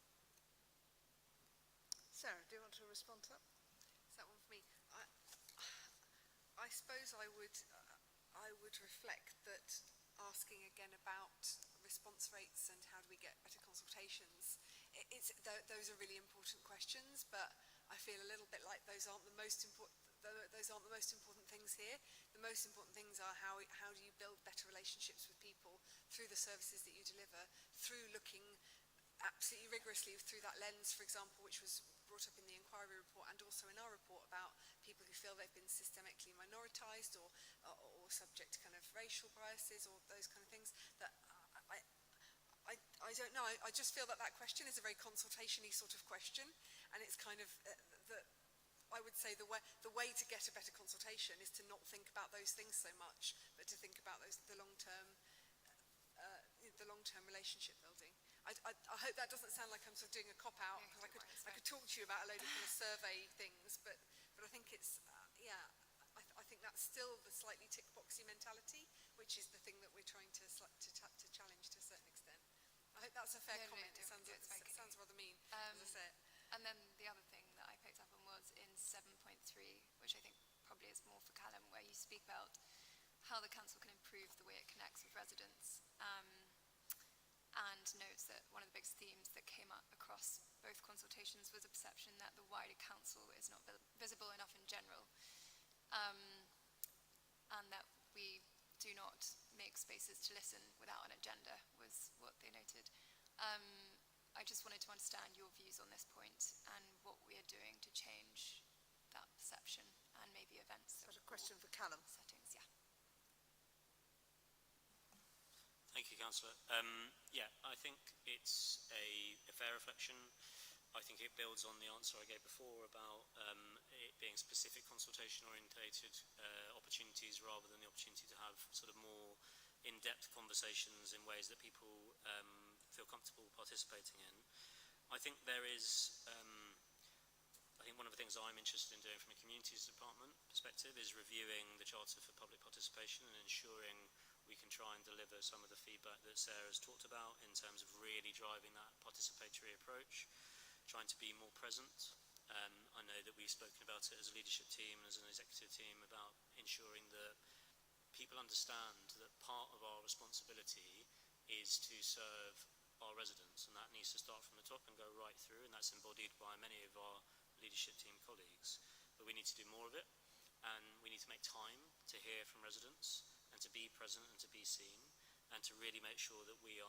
Sarah, do you want to respond to that? Is that one for me? I suppose I would reflect that asking again about response rates and how do we get better consultations, those are really important questions, but I feel a little bit like those aren't the most important things here. The most important things are how do you build better relationships with people through the services that you deliver, through looking absolutely rigorously through that lens, for example, which was brought up in the inquiry report and also in our report about people who feel they've been systemically minoritised or subject to kind of racial biases or those kind of things. That I don't know. I just feel that question is a very consultation-y sort of question, and it's kind of I would say the way to get a better consultation is to not think about those things so much, but to think about the long-term relationship building. I hope that doesn't sound like I'm sort of doing a cop-out, because I could talk to you about a load of kind of survey things, but I think it's I think that's still the slightly tick-boxy mentality, which is the thing that we're trying to challenge to a certain extent. I hope that's a fair comment. It sounds rather mean, as I say it. And then the other thing that I picked up on was in 7.3, which I think probably is more for Callum, where you speak about how the council can improve the way it connects with residents, and notes that one of the biggest themes that came up across both consultations was a perception that the wider council is not visible enough in general, and that we do not make spaces to listen without an agenda, was what they noted. I just wanted to understand your views on this point and what we are doing to change that perception, and maybe events. Is that a question for Callum? Settings, yeah. Thank you, Councillor. Yeah, I think it's a fair reflection. I think it builds on the answer I gave before about it being specific consultation orientated opportunities rather than the opportunity to have sort of more in-depth conversations in ways that people feel comfortable participating in. I think there is, I think one of the things I'm interested in doing from a communities department perspective is reviewing the Charter for Public Participation and ensuring we can try and deliver some of the feedback that Sarah's talked about in terms of really driving that participatory approach, trying to be more present. I know that we've spoken about it as a leadership team and as an executive team about ensuring that people understand that part of our responsibility is to serve our residents, and that needs to start from the top and go right through, and that's embodied by many of our leadership team colleagues. But we need to do more of it, and we need to make time to hear from residents and to be present and to be seen, and to really make sure that we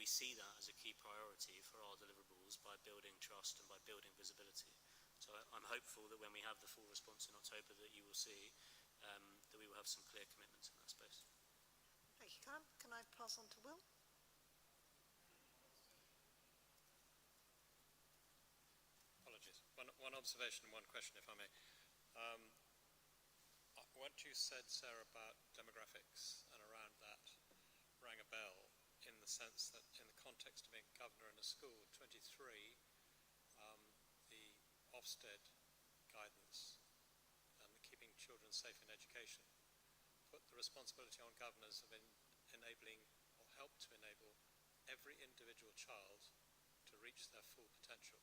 see that as a key priority for our deliverables by building trust and by building visibility. So I'm hopeful that when we have the full response in October that you will see that we will have some clear commitments in that space. Thank you, Callum. Can I pass on to Will? Apologies. One observation and one question, if I may. What you said, Sarah, about demographics and around that rang a bell in the sense that in the context of being governor in a school, 23, the Ofsted guidance and keeping children safe in education put the responsibility on governors of enabling or help to enable every individual child to reach their full potential.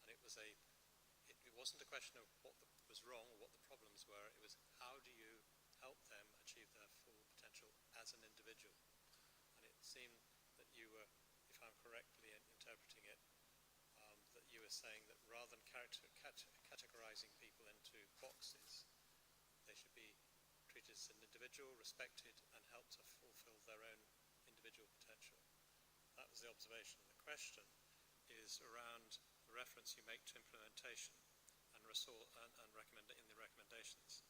And it wasn't a question of what was wrong or what the problems were, it was how do you help them achieve their full potential as an individual. And it seemed that you were, if I'm correctly interpreting it, that you were saying that rather than categorizing people into boxes, they should be treated as an individual, respected, and helped to fulfill their own individual potential. That was the observation. The question is around the reference you make to implementation and in the recommendations.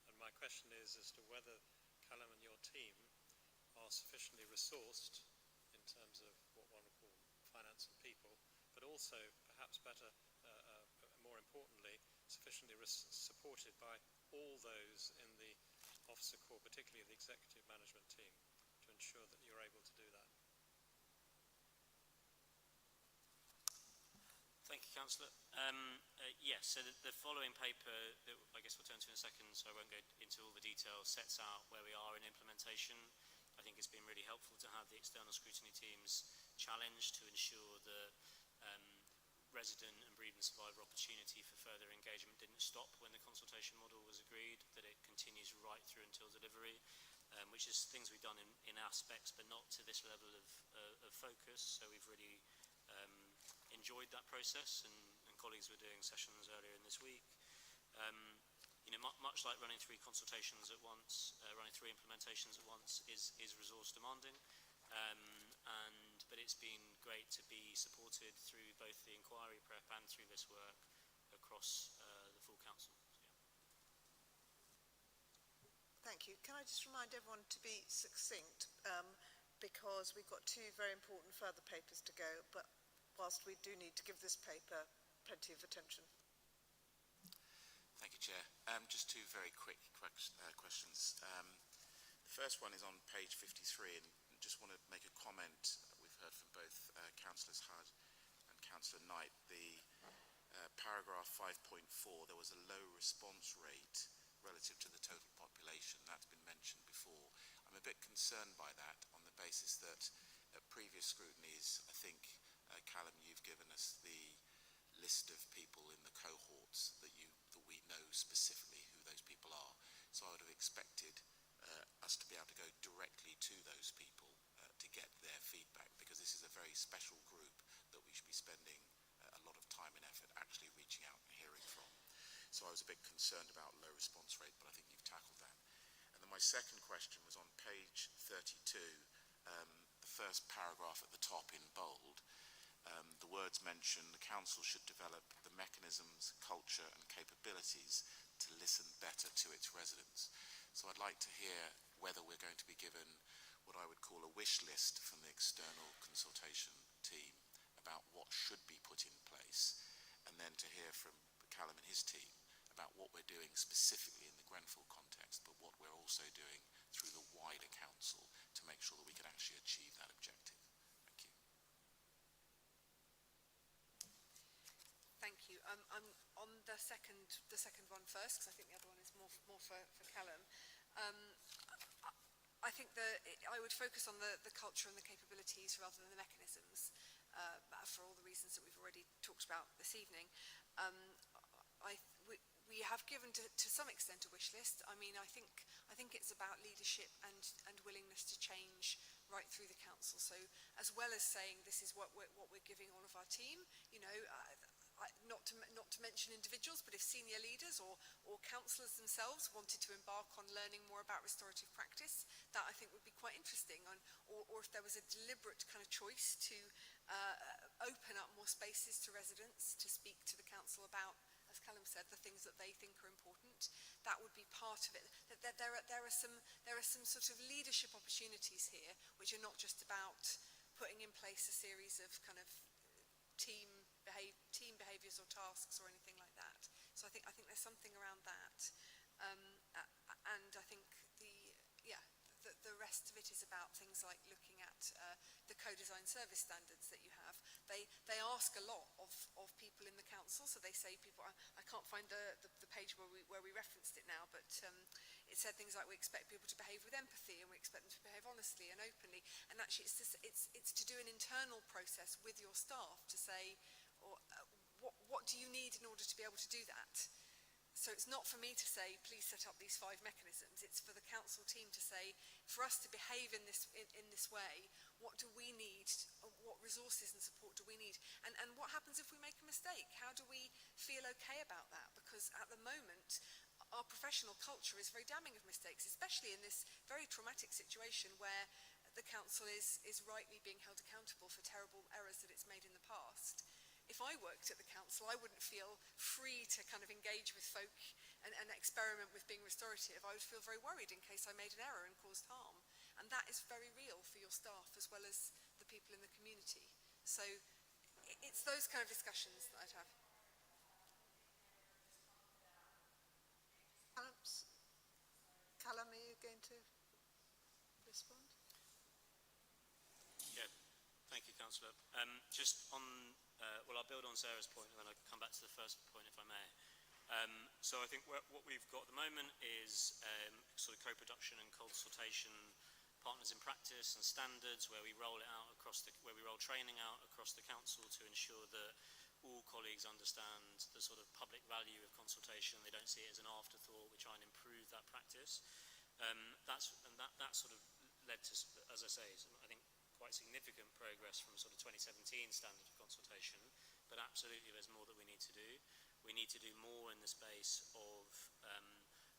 And my question is as to whether Callum and your team are sufficiently resourced in terms of what one would call finance and people, but also perhaps better, more importantly, sufficiently supported by all those in the officer corps, particularly the executive management team, to ensure that you're able to do that. Thank you, Councillor. Yes, so the following paper, that I guess we'll turn to in a second, so I won't go into all the details, sets out where we are in implementation. I think it's been really helpful to have the external scrutiny teams challenged to ensure that resident and bereaved and survivor opportunity for further engagement didn't stop when the consultation model was agreed, that it continues right through until delivery, which is things we've done in aspects, but not to this level of focus. So we've really enjoyed that process, and colleagues were doing sessions earlier in this week. Much like running 3 consultations at once, running 3 implementations at once is resource demanding, but it's been great to be supported through both the inquiry prep and through this work across the full council. So, yeah. Thank you. Can I just remind everyone to be succinct, because we've got 2 very important further papers to go, but whilst we do need to give this paper plenty of attention. Thank you, Chair. Just 2 very quick questions. The first one is on page 53, and just want to make a comment. We've heard from both Councillors Hudd and Councillor Knight. The paragraph 5.4, there was a low response rate relative to the total population. That's been mentioned before. I'm a bit concerned by that on the basis that at previous scrutinies, I think, Callum, you've given us the list of people in the cohorts that we know specifically who those people are. So I would have expected us to be able to go directly to those people to get their feedback, because this is a very special group that we should be spending a lot of time and effort actually reaching out and hearing from. So I was a bit concerned about low response rate, but I think you've tackled that. And then my second question was on page 32, the first paragraph at the top in bold. The words mention the council should develop the mechanisms, culture and capabilities to listen better to its residents. So I'd like to hear whether we're going to be given what I would call a wish list from the external consultation team about what should be put in place, and then to hear from Callum and his team about what we're doing specifically in the Grenfell context, but what we're also doing through the wider council to make sure that we can actually achieve that objective. Thank you. I'm on the second one first, because I think the other one is more for Callum. I think I would focus on the culture and the capabilities rather than the mechanisms, for all the reasons that we've already talked about this evening. We have given to some extent a wish list. I mean, I think it's about leadership and willingness to change right through the council. So as well as saying this is what we're giving all of our team, you know, not to mention individuals, but if senior leaders or councillors themselves wanted to embark on learning more about restorative practice, that I think would be quite interesting. Or if there was a deliberate kind of choice to open up more spaces to residents to speak to the council about, as Callum said, the things that they think are important, that would be part of it. There are some sort of leadership opportunities here, which are not just about putting in place a series of kind of team behaviours or tasks or anything like that. So I think there's something around that, and I think the rest of it is about things like looking at the co-design service standards that you have. They ask a lot of people in the council, so they say people. I can't find the page where we referenced it now, but it said things like we expect people to behave with empathy and we expect them to behave honestly and openly. And actually, it's to do an internal process with your staff to say, what do you need in order to be able to do that? So it's not for me to say, please set up these 5 mechanisms. It's for the council team to say, for us to behave in this way, what do we need? What resources and support do we need? And what happens if we make a mistake? How do we feel okay about that? Because at the moment, our professional culture is very damning of mistakes, especially in this very traumatic situation where the council is rightly being held accountable for terrible errors that it's made in the past. If I worked at the council, I wouldn't feel free to kind of engage with folk and experiment with being restorative. I would feel very worried in case I made an error and caused harm. And that is very real for your staff as well as the people in the community. So it's those kind of discussions that I'd have. Callum, are you going to respond? Yeah, thank you, Councillor. Just on, I'll build on Sarah's point and then I'll come back to the first point if I may. So I think what we've got at the moment is sort of co-production and consultation partners in practice and standards where we roll it out where we roll training out across the council to ensure that all colleagues understand the sort of public value of consultation. They don't see it as an afterthought. We try and improve that practice. That sort of led to, as I say, I think quite significant progress from sort of 2017 standard of consultation, but absolutely there's more that we need to do. We need to do more in the space of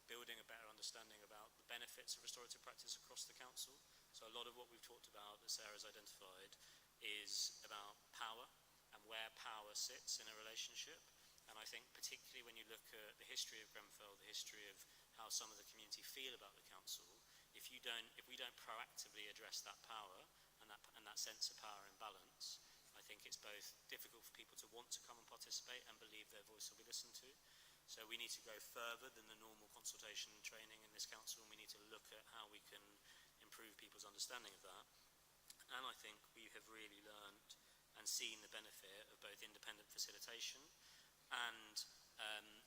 building a better understanding about the benefits of restorative practice across the council. So a lot of what we've talked about that Sarah's identified is about power and where power sits in a relationship. And I think particularly when you look at the history of Grenfell, the history of how some of the community feel about the council, if we don't proactively address that power and that sense of power imbalance, I think it's both difficult for people to want to come and participate and believe their voice will be listened to. So we need to go further than the normal consultation training in this council, and we need to look at how we can improve people's understanding of that. And I think we have really learned and seen the benefit of both independent facilitation and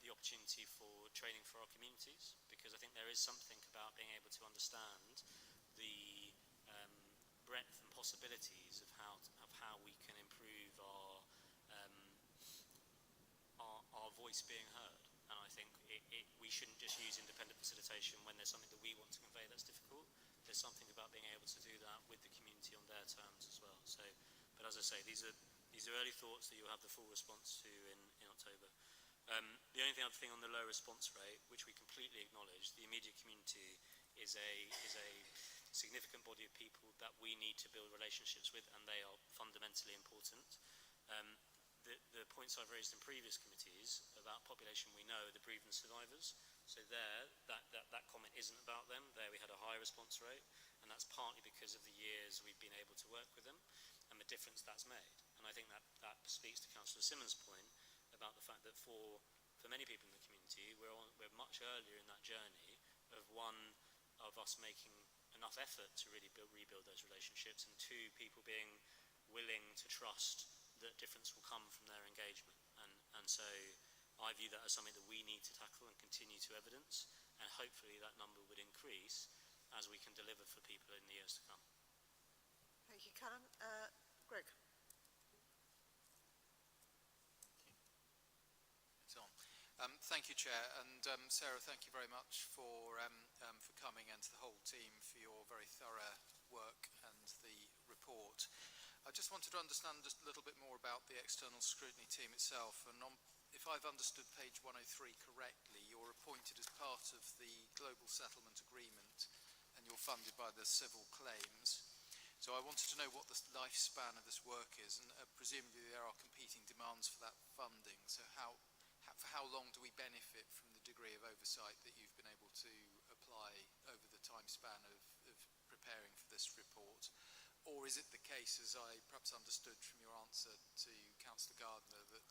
the opportunity for training for our communities, because I think there is something about being able to understand the breadth and possibilities of how we can improve our voice being heard. And I think we shouldn't just use independent facilitation when there's something that we want to convey that's difficult. There's something about being able to do that with the community on their terms as well. So, but as I say, these are early thoughts that you'll have the full response to in October. The only other thing on the low response rate, which we completely acknowledge, the immediate community is a significant body of people that we need to build relationships with, and they are fundamentally important. The points I've raised in previous committees about population we know, the bereaved survivors, so there, that comment isn't about them. There we had a high response rate, and that's partly because of the years we've been able to work with them and the difference that's made. And I think that speaks to Councillor Simmon's point about the fact that for many people in the community, we're much earlier in that journey of us making enough effort to really rebuild those relationships, and two, people being willing to trust that difference will come from their engagement. And so I view that as something that we need to tackle and continue to evidence, and hopefully that number would increase as we can deliver for people in the years to come. Thank you, Callum. Greg. It's on. Thank you, Chair, and Sarah, thank you very much for coming, and to the whole team for your very thorough work and the report. I just wanted to understand just a little bit more about the external scrutiny team itself, and if I've understood page 103 correctly, you're appointed as part of the Global Settlement Agreement and you're funded by the civil claims. So I wanted to know what the lifespan of this work is, and presumably there are competing demands for that funding. So for how long do we benefit from the degree of oversight that you've been able to apply over the time span of preparing for this report? Or is it the case, as I perhaps understood from your answer to Councillor Gardner, that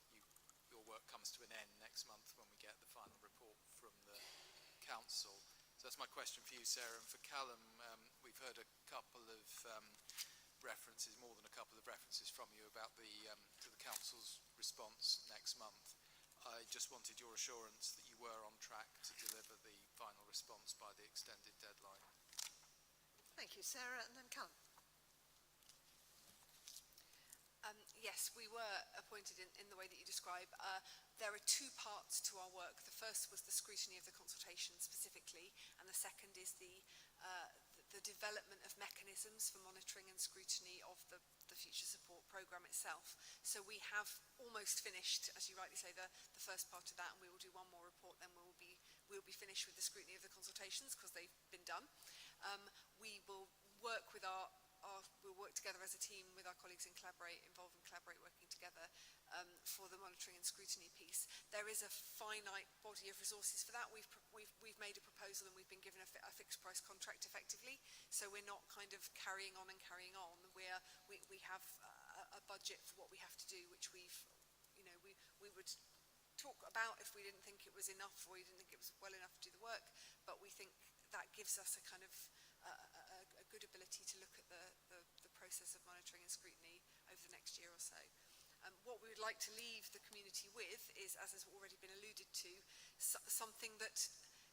your work comes to an end next month when we get the final report from the Council? So that's my question for you, Sarah. And for Callum, we've heard a couple of references, more than a couple of references from you about to the Council's response next month. I just wanted your assurance that you were on track to deliver the final response by the extended deadline. Thank you, Sarah, and then Callum. Yes, we were appointed in the way that you describe. There are two parts to our work. The first was the scrutiny of the consultation specifically, and the second is the development of mechanisms for monitoring and scrutiny of the future support programme itself. So we have almost finished, as you rightly say, the first part of that, and we will do one more report, then we'll be finished with the scrutiny of the consultations because they've been done. We will work with we'll work together as a team with our colleagues involved in Collaborate, working together for the monitoring and scrutiny piece. There is a finite body of resources for that. We've made a proposal and we've been given a fixed price contract effectively. So we're not kind of carrying on and carrying on. We have a budget for what we have to do, which we would talk about if we didn't think it was enough or we didn't think it was well enough to do the work. But we think that gives us a kind of a good ability to look at the process of monitoring and scrutiny over the next year or so. What we would like to leave the community with is, as has already been alluded to, something that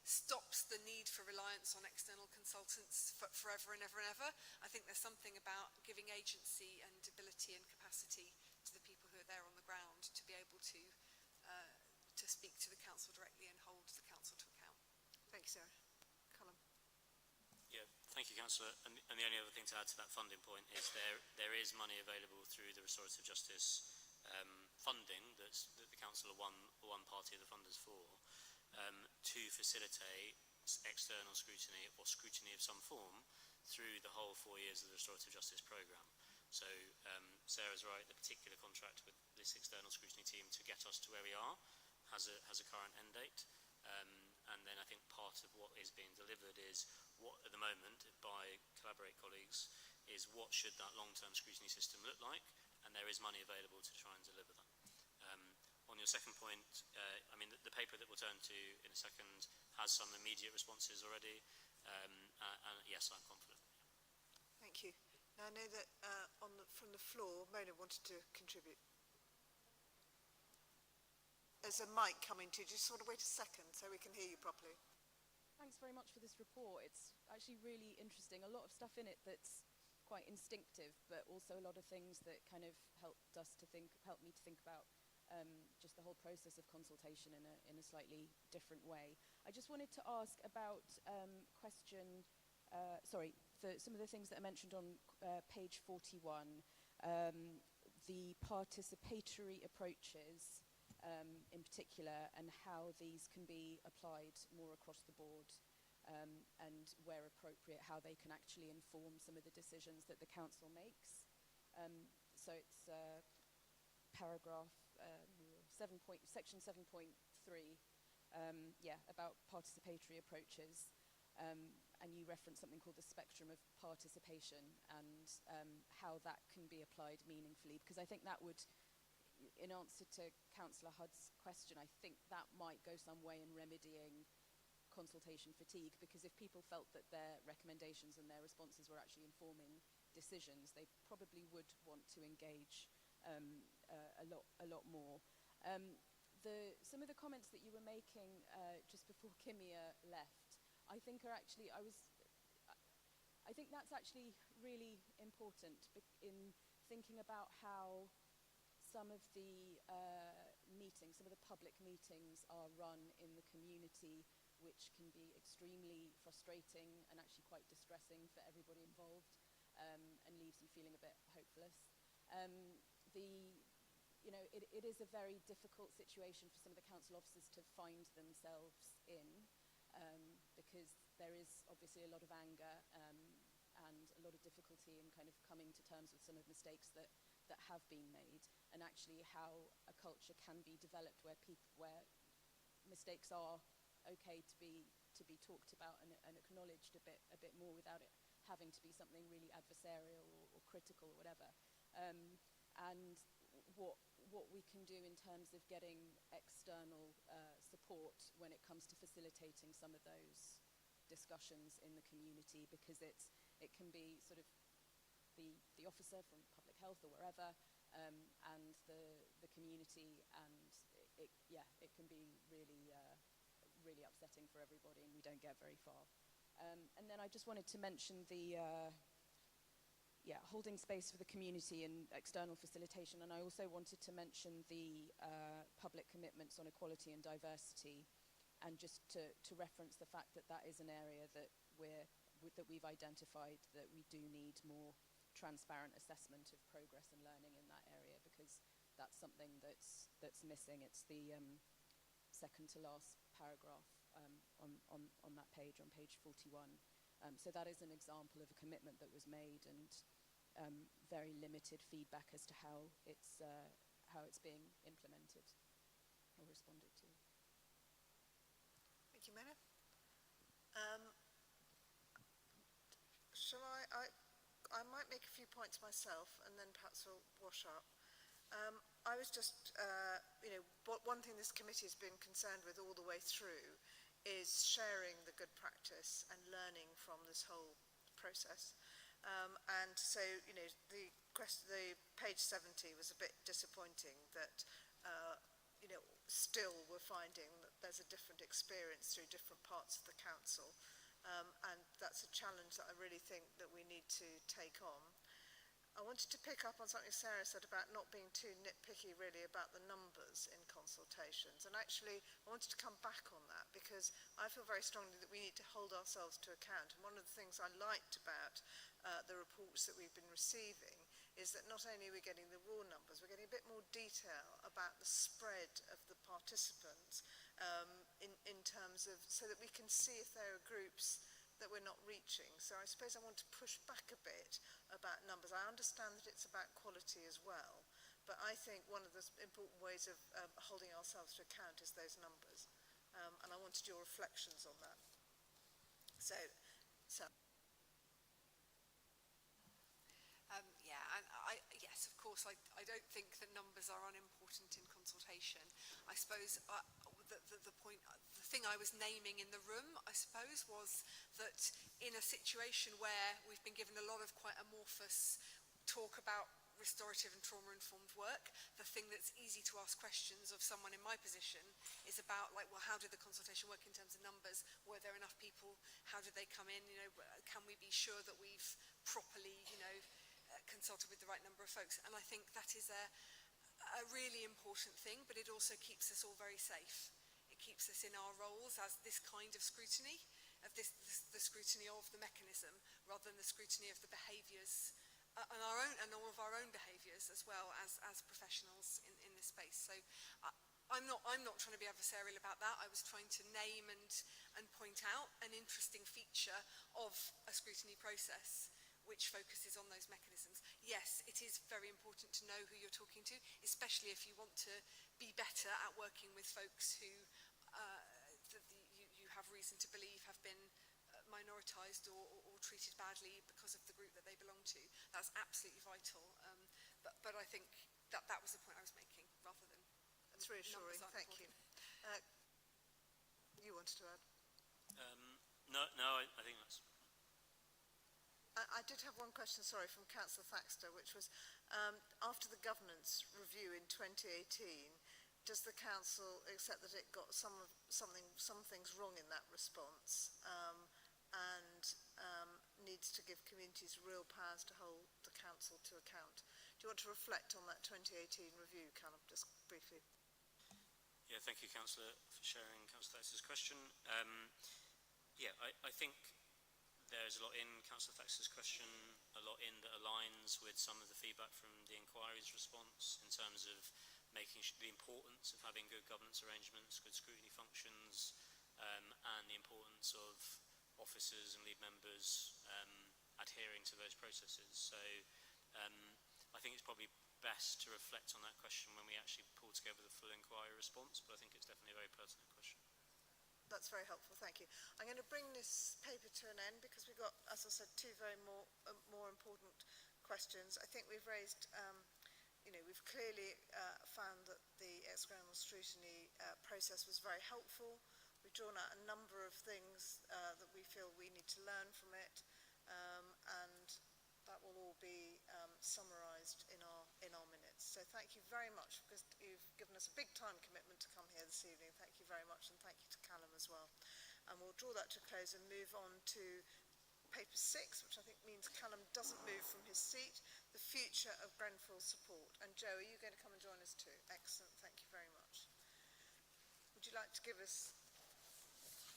stops the need for reliance on external consultants forever and ever and ever. I think there's something about giving agency and ability and capacity to the people who are there on the ground to be able to speak to the council directly and hold the council to account. Thank you, Sarah. Callum. Yeah, thank you, Councillor. And the only other thing to add to that funding point is there is money available through the restorative justice funding that the Council are one party of the funders for, to facilitate external scrutiny or scrutiny of some form through the whole 4 years of the restorative justice programme. So Sarah's right, the particular contract with this external scrutiny team to get us to where we are has a current end date. And then I think part of what is being delivered is what at the moment by Collaborate colleagues is what should that long-term scrutiny system look like, and there is money available to try and deliver that. On your second point, I mean the paper that we'll turn to in a second has some immediate responses already, and yes, I'm confident. Thank you. Now I know that from the floor, Mona wanted to contribute. There's a mic coming to you. Just sort of wait a second so we can hear you properly. Thanks very much for this report. It's actually really interesting. A lot of stuff in it that's quite instinctive, but also a lot of things that kind of helped me to think about just the whole process of consultation in a slightly different way. I just wanted to ask about some of the things that are mentioned on page 41, the participatory approaches in particular, and how these can be applied more across the board, and where appropriate, how they can actually inform some of the decisions that the council makes. So it's paragraph section 7.3, about participatory approaches, and you reference something called the spectrum of participation, and how that can be applied meaningfully, because I think that would, in answer to Councillor Hudd's question, I think that might go some way in remedying consultation fatigue, because if people felt that their recommendations and their responses were actually informing decisions, they probably would want to engage a lot more. Some of the comments that you were making just before Kimia left, I think are actually, I think that's actually really important in thinking about how some of the meetings, some of the public meetings are run in the community, which can be extremely frustrating and actually quite distressing for everybody involved, and leaves you feeling a bit hopeless. it is a very difficult situation for some of the council officers to find themselves in, because there is obviously a lot of anger and a lot of difficulty in kind of coming to terms with some of the mistakes that have been made, and actually how a culture can be developed where mistakes are okay to be talked about and acknowledged a bit more without it having to be something really adversarial or critical or whatever. And what we can do in terms of getting external support when it comes to facilitating some of those discussions in the community, because it can be sort of the officer from public health or wherever, and the community, and it can be really really upsetting for everybody, and we don't get very far. And then I just wanted to mention the holding space for the community and external facilitation, and I also wanted to mention the public commitments on equality and diversity, and just to reference the fact that that is an area that we've identified that we do need more transparent assessment of progress and learning in that area, because that's something that's missing. It's the second to last paragraph on that page, on page 41. So that is an example of a commitment that was made, and very limited feedback as to how it's being implemented or responded to. Thank you, Mena. Shall I might make a few points myself, and then perhaps we'll wash up. I was just, one thing this committee has been concerned with all the way through is sharing the good practice and learning from this whole process. And so, the page 70 was a bit disappointing that, still we're finding that there's a different experience through different parts of the council. And that's a challenge that I really think that we need to take on. I wanted to pick up on something Sarah said about not being too nitpicky really about the numbers in consultations. And actually, I wanted to come back on that because I feel very strongly that we need to hold ourselves to account. And one of the things I liked about the reports that we've been receiving is that not only are we getting the raw numbers, we're getting a bit more detail about the spread of the participants in terms of, so that we can see if there are groups that we're not reaching. So I suppose I want to push back a bit about numbers. I understand that it's about quality as well, but I think one of the important ways of holding ourselves to account is those numbers. And I wanted your reflections on that. So. Yes, of course, I don't think that numbers are unimportant in consultation. I suppose the thing I was naming in the room, I suppose, was that in a situation where we've been given a lot of quite amorphous talk about restorative and trauma-informed work, the thing that's easy to ask questions of someone in my position is about, like, well, how did the consultation work in terms of numbers? Were there enough people? How did they come in? Can we be sure that we've properly, consulted with the right number of folks? And I think that is a really important thing, but it also keeps us all very safe. It keeps us in our roles as this kind of scrutiny, of the scrutiny of the mechanism, rather than the scrutiny of the behaviours and all of our own behaviours as well as professionals in this space. So I'm not trying to be adversarial about that. I was trying to name and point out an interesting feature of a scrutiny process which focuses on those mechanisms. Yes, it is very important to know who you're talking to, especially if you want to be better at working with folks who you have reason to believe have been minoritized or treated badly because of the group that they belong to. That's absolutely vital. But I think that was the point I was making, rather than... That's reassuring, thank you. You wanted to add? No, I think that's... I did have one question, sorry, from Councillor Thaxter, which was, after the governance review in 2018, does the council accept that it got some things wrong in that response, and needs to give communities real powers to hold the council to account? Do you want to reflect on that 2018 review, kind of just briefly? Yeah, thank you, Councillor, for sharing Councillor Thaxter's question. I think there's a lot in Councillor Thaxter's question, a lot in that aligns with some of the feedback from the inquiry's response in terms of the importance of having good governance arrangements, good scrutiny functions, and the importance of officers and lead members adhering to those processes. So I think it's probably best to reflect on that question when we actually pull together the full inquiry response, but I think it's definitely a very pertinent question. That's very helpful, thank you. I'm going to bring this paper to an end because we've got, as I said, two very more important questions. I think we've raised, we've clearly found that the external scrutiny process was very helpful. We've drawn out a number of things that we feel we need to learn from it, and that will all be summarised in our minutes. So thank you very much, because you've given us a big time commitment to come here this evening. Thank you very much, and thank you to Callum as well. And we'll draw that to a close and move on to paper 6, which I think means Callum doesn't move from his seat, the future of Grenfell support. And Joe, are you going to come and join us too? Excellent, thank you very much. Would you like to give us,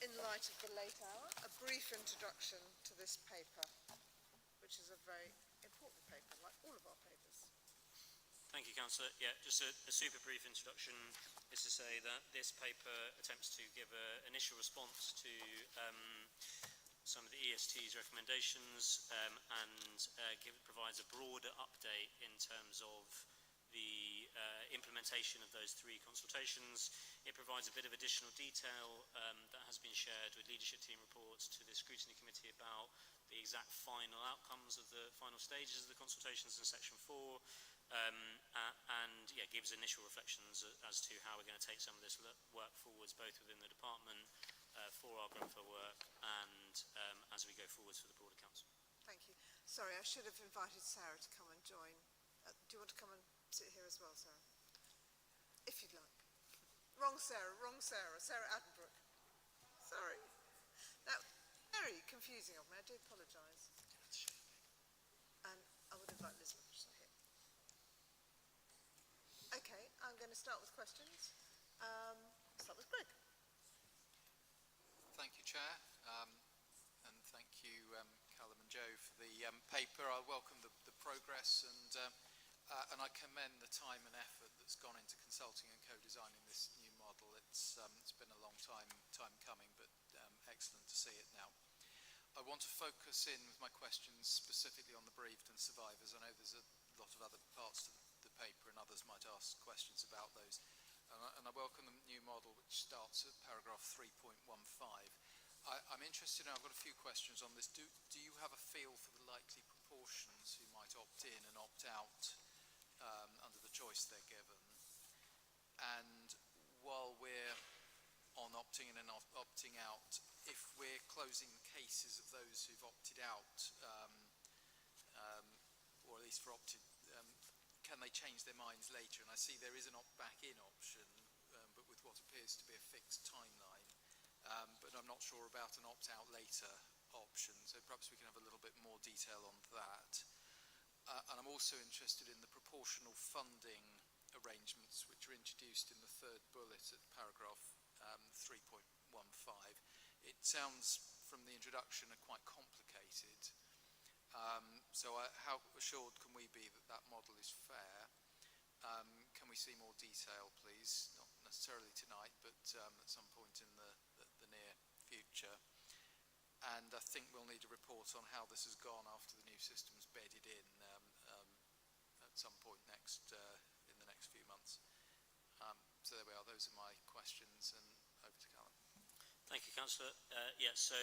in light of the late hour, a brief introduction to this paper, which is a very important paper, like all of our papers? Thank you, Councillor. Yeah, just a super brief introduction is to say that this paper attempts to give an initial response to some of the EST's recommendations and provides a broader update in terms of the implementation of those 3 consultations. It provides a bit of additional detail that has been shared with leadership team reports to the Scrutiny Committee about the exact final outcomes of the final stages of the consultations in section 4, and gives initial reflections as to how we're going to take some of this work forwards, both within the department for our Grenfell work and as we go forwards for the broader council. Thank you. Sorry, I should have invited Sarah to come and join. Do you want to come and sit here as well, Sarah? If you'd like. Wrong Sarah, Sarah Attenborough. Sorry. That was very confusing of me, I do apologise. And I would invite Elizabeth to sit here. Okay, I'm going to start with questions. Start with Greg. Thank you, Chair, and thank you, Callum and Joe, for the paper. I welcome the progress, and I commend the time and effort that's gone into consulting and co-designing this new model. It's been a long time coming, but excellent to see it now. I want to focus in with my questions specifically on the bereaved and survivors. I know there's a lot of other parts to the paper, and others might ask questions about those. And I welcome the new model, which starts at paragraph 3.15. I'm interested in, I've got a few questions on this. Do you have a feel for the likely proportions who might opt in and opt out under the choice they're given? And while we're on opting in and opting out, if we're closing the cases of those who've opted out, or at least for opted, can they change their minds later? And I see there is an opt-back-in option, but with what appears to be a fixed timeline. But I'm not sure about an opt-out later option, so perhaps we can have a little bit more detail on that. And I'm also interested in the proportional funding arrangements which are introduced in the 3rd bullet at paragraph 3.15. It sounds from the introduction are quite complicated. So how assured can we be that that model is fair? Can we see more detail, please? Not necessarily tonight, but at some point in the near future. And I think we'll need a report on how this has gone after the new system's bedded in at some point in the next few months. So there we are. Those are my questions, and over to Callum. Thank you, Councillor. So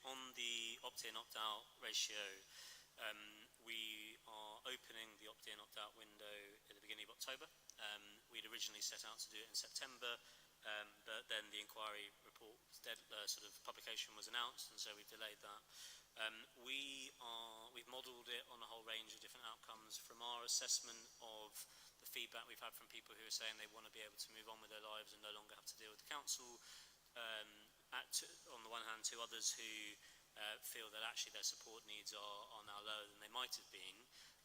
on the opt-in, opt-out ratio, we are opening the opt-in, opt-out window at the beginning of October. We'd originally set out to do it in September, but then the inquiry report sort of publication was announced, and so we've delayed that. We've modelled it on a whole range of different outcomes. From our assessment of the feedback we've had from people who are saying they want to be able to move on with their lives and no longer have to deal with the council, on the one hand, to others who feel that actually their support needs are now lower than they might have been.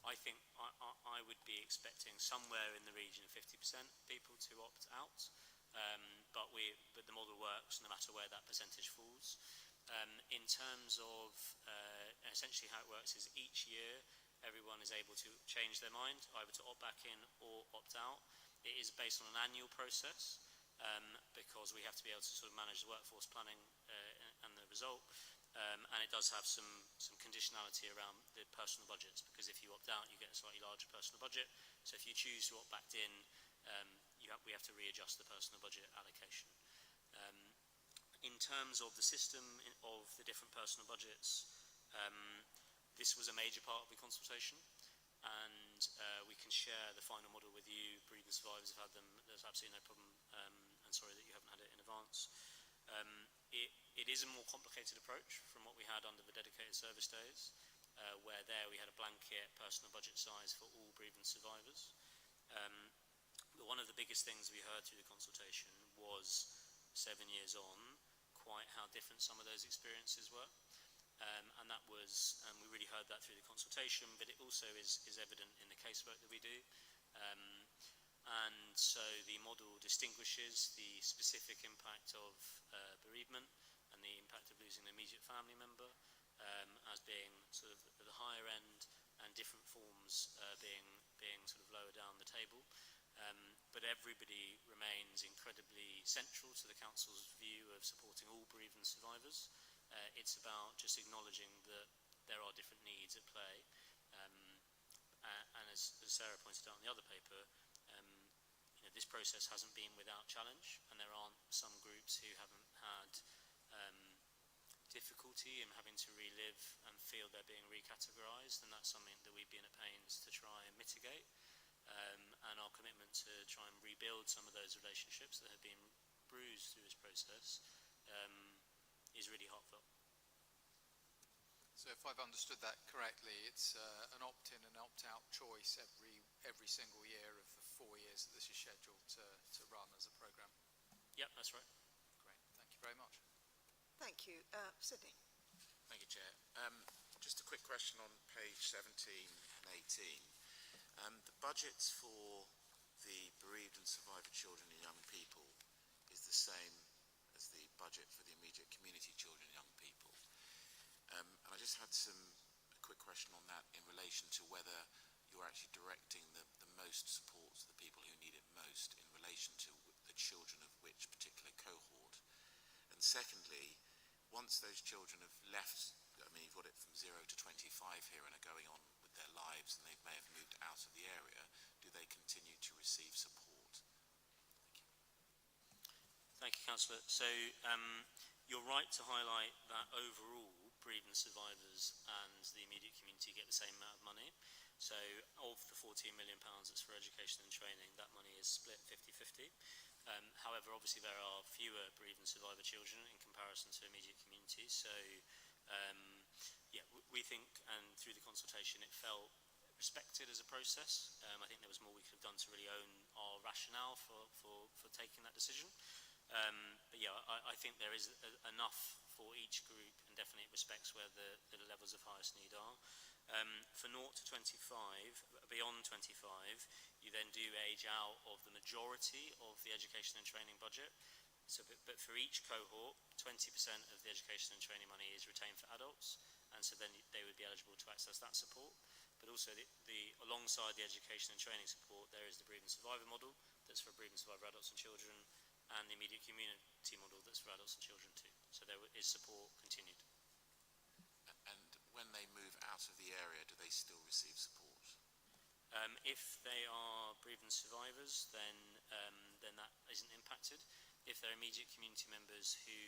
I think I would be expecting somewhere in the region of 50% people to opt out, but the model works no matter where that percentage falls. In terms of essentially how it works is each year everyone is able to change their mind, either to opt back in or opt out. It is based on an annual process because we have to be able to sort of manage the workforce planning and the result. And it does have some conditionality around the personal budgets, because if you opt out, you get a slightly larger personal budget. So if you choose to opt back in, we have to readjust the personal budget allocation. In terms of the system of the different personal budgets, this was a major part of the consultation, and we can share the final model with you. Breeding survivors have had them. There's absolutely no problem, and sorry that you haven't had it in advance. It is a more complicated approach from what we had under the dedicated service days, where there we had a blanket personal budget size for all bereavement survivors. But one of the biggest things we heard through the consultation was, 7 years on, quite how different some of those experiences were. And that was, we really heard that through the consultation, but it also is evident in the casework that we do. And so the model distinguishes the specific impact of bereavement and the impact of losing an immediate family member as being sort of at the higher end, and different forms being sort of lower down the table. But everybody remains incredibly central to the Council's view of supporting all bereavement survivors. It's about just acknowledging that there are different needs at play. And as Sarah pointed out in the other paper, this process hasn't been without challenge, and there aren't some groups who haven't had difficulty in having to relive and feel they're being recategorised, and that's something that we've been at pains to try and mitigate. And our commitment to try and rebuild some of those relationships that have been bruised through this process is really heartfelt. So if I've understood that correctly, it's an opt-in and opt-out choice every single year of the 4 years that this is scheduled to run as a programme? Yep, that's right. Great, thank you very much. Thank you. Sydney. Thank you, Chair. Just a quick question on page 17 and 18. The budgets for the bereaved and survivor children and young people is the same as the budget for the immediate community children and young people. And I just had a quick question on that in relation to whether you're actually directing the most support to the people who need it most in relation to the children of which particular cohort. And secondly, once those children have left, I mean, you've got it from 0 to 25 here and are going on with their lives, and they may have moved out of the area, do they continue to receive support? Thank you. Thank you, Councillor. So you're right to highlight that overall bereavement survivors and the immediate community get the same amount of money. So of the £14 million that's for education and training, that money is split 50-50. However, obviously there are fewer bereavement survivor children in comparison to immediate community. So we think, and through the consultation, it felt respected as a process. I think there was more we could have done to really own our rationale for taking that decision. But yeah, I think there is enough for each group, and definitely it respects where the levels of highest need are. For 0 to 25, beyond 25, you then do age out of the majority of the education and training budget. So, but for each cohort, 20% of the education and training money is retained for adults, and so then they would be eligible to access that support. But also, alongside the education and training support, there is the bereavement survivor model that's for bereavement survivor adults and children, and the immediate community model that's for adults and children too. So there is support continued. And when they move out of the area, do they still receive support? If they are bereavement survivors, then that isn't impacted. If they're immediate community members who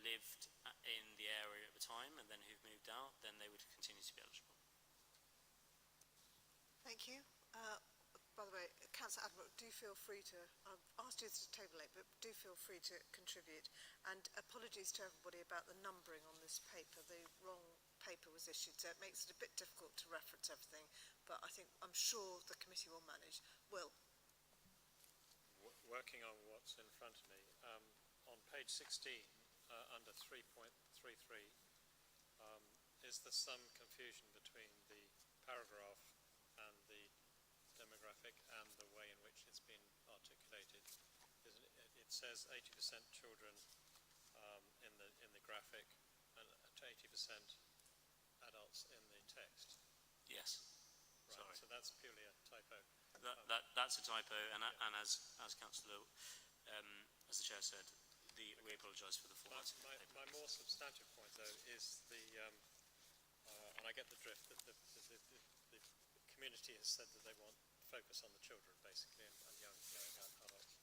lived in the area at the time and then who've moved out, then they would continue to be eligible. Thank you. By the way, Councillor Admiral, do feel free to, I've asked you to table it, but do feel free to contribute. And apologies to everybody about the numbering on this paper. The wrong paper was issued, so it makes it a bit difficult to reference everything, but I'm sure the committee will manage. Will. Working on what's in front of me, on page 16, under 3.33, is there some confusion between the paragraph and the demographic and the way in which it's been articulated? It says 80% children in the graphic and 80% adults in the text. Yes. Right, so that's purely a typo. That's a typo, and as Councillor, as the Chair said, we apologise for the format. My more substantive point, though, is and I get the drift, that the community has said that they want focus on the children, basically, and young adults.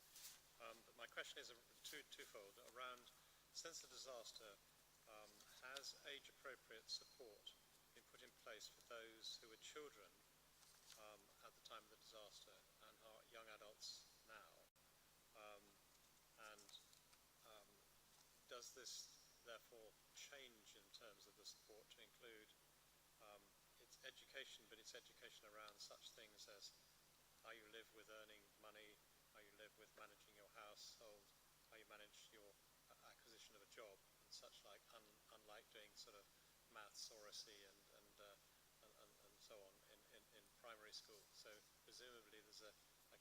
But my question is twofold. Since the disaster, has age-appropriate support been put in place for those who were children at the time of the disaster and are young adults now? Does this therefore change in terms of the support to include its education, but its education around such things as how you live with earning money, how you live with managing your household, how you manage your acquisition of a job, and such like, unlike doing sort of maths, oracy, and so on in primary school. So presumably there's a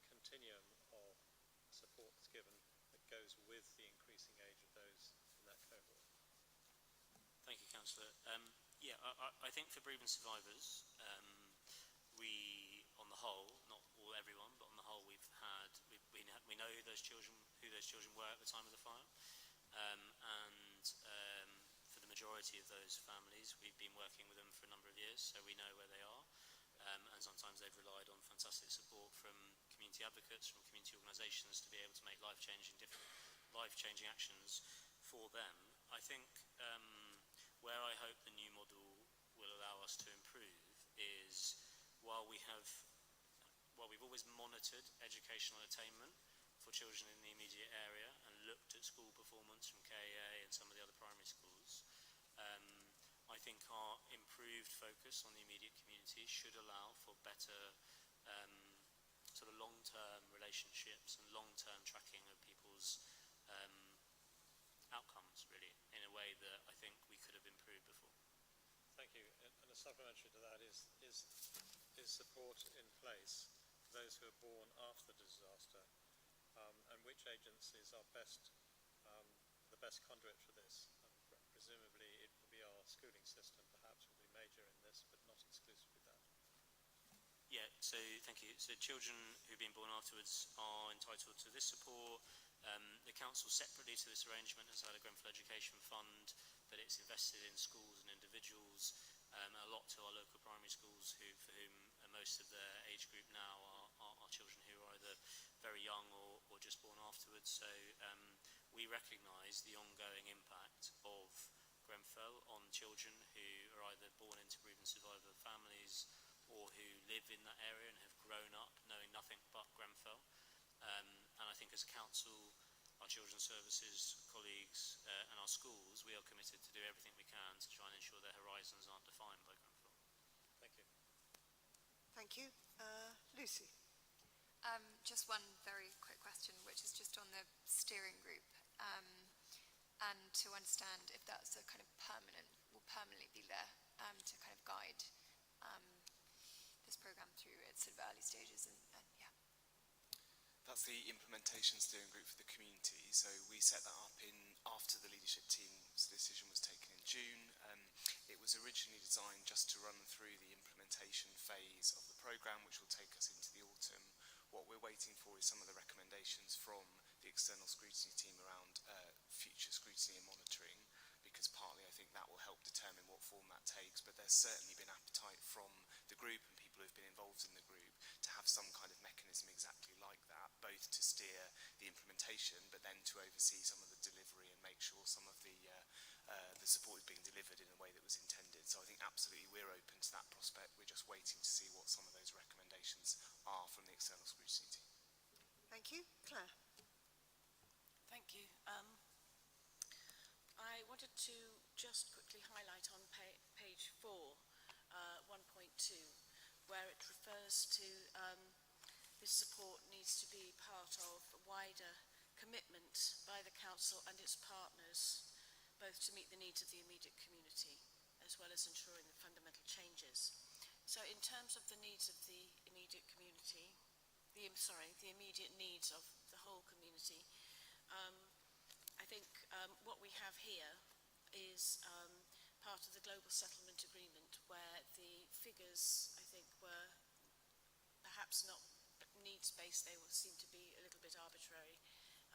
continuum of support that's given that goes with the increasing age of those in that cohort. Thank you, Councillor. I think for bereavement survivors, we, on the whole, not all everyone, but on the whole, we know who those children were at the time of the fire, and for the majority of those families, we've been working with them for a number of years, so we know where they are, and sometimes they've relied on fantastic support from community advocates, from community organisations to be able to make life-changing actions for them. I think where I hope the new model will allow us to improve is while we've always monitored educational attainment for children in the immediate area and looked at school performance from KEA and some of the other primary schools, I think our improved focus on the immediate community should allow for better sort of long-term relationships and long-term tracking of people's outcomes, really, in a way that I think we could have improved before. Thank you. And a supplementary to that is support in place for those who are born after the disaster, and which agencies are the best conduit for this? Presumably it will be our schooling system, perhaps, will be major in this, but not exclusively that. Yeah, so thank you. So children who've been born afterwards are entitled to this support. The council, separately to this arrangement, has had a Grenfell Education Fund that it's invested in schools and individuals, a lot to our local primary schools for whom most of their age group now are children who are either very young or just born afterwards. So we recognise the ongoing impact of Grenfell on children who are either born into bereavement survivor families or who live in that area and have grown up knowing nothing but Grenfell. And I think as a council, our children's services colleagues and our schools, we are committed to do everything we can to try and ensure their horizons aren't defined by Grenfell. Thank you. Thank you. Lucy. Just one very quick question, which is just on the steering group, and to understand if that's a kind of will permanently be there to kind of guide this programme through its sort of early stages and yeah. That's the implementation steering group for the community. So we set that up after the leadership team's decision was taken in June. It was originally designed just to run through the implementation phase of the programme, which will take us into the autumn. What we're waiting for is some of the recommendations from the external scrutiny team around future scrutiny and monitoring, because partly I think that will help determine what form that takes, but there's certainly been appetite from the group and people who've been involved in the group to have some kind of mechanism exactly like that, both to steer the implementation but then to oversee some of the delivery and make sure some of the support is being delivered in a way that was intended. So I think absolutely we're open to that prospect. We're just waiting to see what some of those recommendations are from the external scrutiny team. Thank you. Claire. Thank you. I wanted to just quickly highlight on page 4, 1.2, where it refers to this support needs to be part of a wider commitment by the council and its partners, both to meet the needs of the immediate community as well as ensuring the fundamental changes. So in terms of the needs of the immediate community, the immediate needs of the whole community, I think what we have here is part of the global settlement agreement, where the figures, I think, were perhaps not needs-based, they seem to be a little bit arbitrary.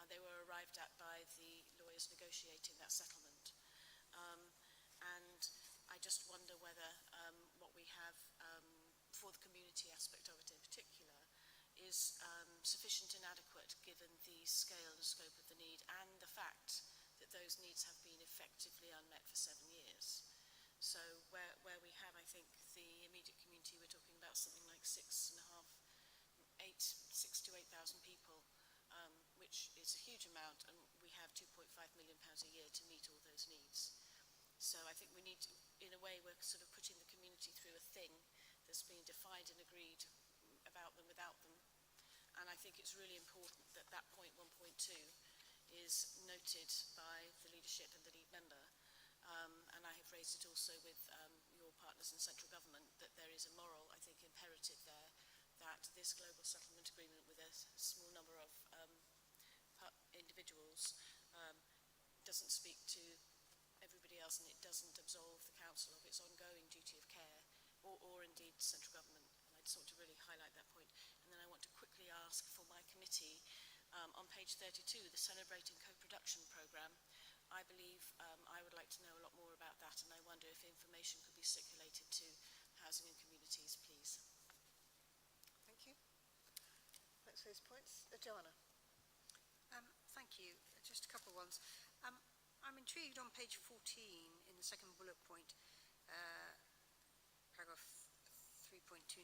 They were arrived at by the lawyers negotiating that settlement. And I just wonder whether what we have for the community aspect of it in particular is sufficient and adequate given the scale and scope of the need and the fact that those needs have been effectively unmet for 7 years. So where we have, I think, the immediate community, we're talking about something like 6 to 8,000 people, which is a huge amount, and we have £2.5 million a year to meet all those needs. So I think we need to, in a way, we're sort of putting the community through a thing that's been defined and agreed about them, without them. And I think it's really important that that point 1.2 is noted by the leadership and the lead member. And I have raised it also with your partners in central government, that there is a moral, I think, imperative there that this global settlement agreement with a small number of individuals doesn't speak to everybody else, and it doesn't absolve the council of its ongoing duty of care, or indeed central government. And I just want to really highlight that point. And then I want to quickly ask for my committee, on page 32, the Celebrating Co-Production Programme. I believe I would like to know a lot more about that, and I wonder if information could be circulated to housing and communities, please. Thank you. Thanks for those points. Joanna. Thank you. Just a couple of ones. I'm intrigued on page 14 in the second bullet point, paragraph 3.29.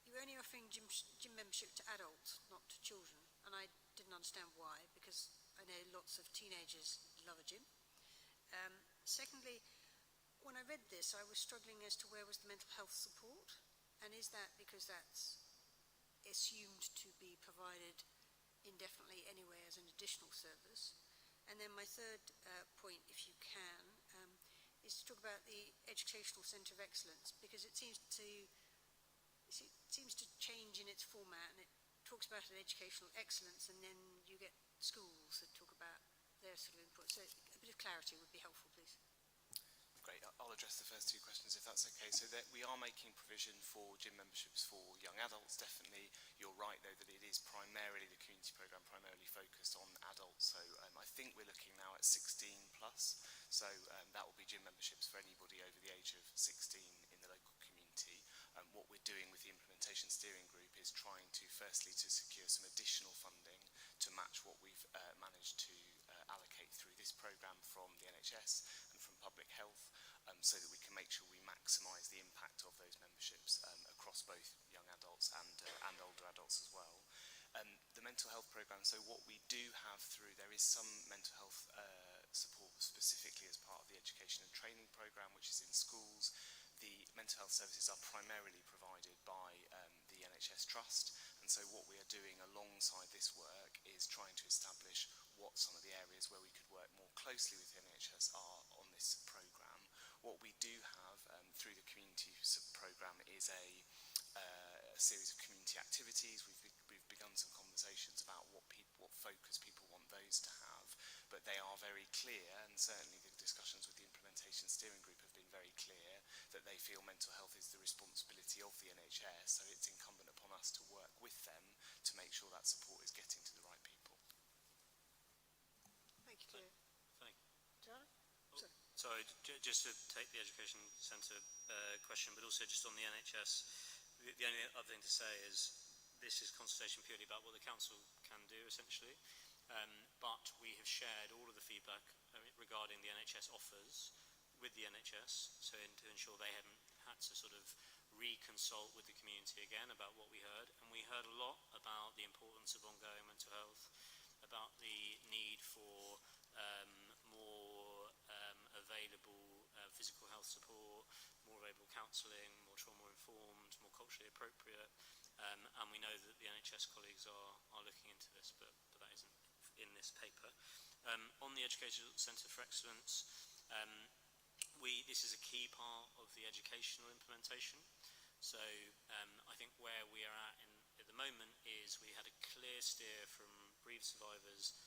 You're only offering gym membership to adults, not to children, and I didn't understand why, because I know lots of teenagers love a gym. Secondly, when I read this, I was struggling as to where was the mental health support, and is that because that's assumed to be provided indefinitely anyway as an additional service? And then my third point, if you can, is to talk about the Educational Centre of Excellence, because it seems to change in its format, and it talks about an educational excellence, and then you get schools that talk about their sort of input. So a bit of clarity would be helpful, please. Great, I'll address the first two questions if that's okay. So that we are making provision for gym memberships for young adults, definitely. You're right though that it is primarily, the community programme primarily focused on adults. So I think we're looking now at 16 plus. So that will be gym memberships for anybody over the age of 16 in the local community. What we're doing with the implementation steering group is trying to firstly to secure some additional funding to match what we've managed to allocate through this programme from the NHS and from public health, so that we can make sure we maximise the impact of those memberships across both young adults and older adults as well. The mental health programme, so what we do have through, there is some mental health support specifically as part of the education and training programme, which is in schools. The mental health services are primarily provided by the NHS Trust, and so what we are doing alongside this work is trying to establish what some of the areas where we could work more closely with the NHS are on this programme. What we do have through the community programme is a series of community activities. We've begun some conversations about what focus people want those to have, but they are very clear, and certainly the discussions with the implementation steering group have been very clear that they feel mental health is the responsibility of the NHS, so it's incumbent upon us to work with them to make sure that support is getting to the right people. Thank you. Thank you. Joanna? Sorry, just to take the education centre question, but also just on the NHS, the only other thing to say is this is consultation purely about what the council can do, essentially. But we have shared all of the feedback regarding the NHS offers with the NHS, so to ensure they haven't had to sort of reconsult with the community again about what we heard. And we heard a lot about the importance of ongoing mental health, about the need for more available physical health support, more available counselling, more trauma-informed, more culturally appropriate. And we know that the NHS colleagues are looking into this, but that isn't in this paper. On the Educational Centre for Excellence, this is a key part of the educational implementation. So I think where we are at the moment is we had a clear steer from bereaved survivors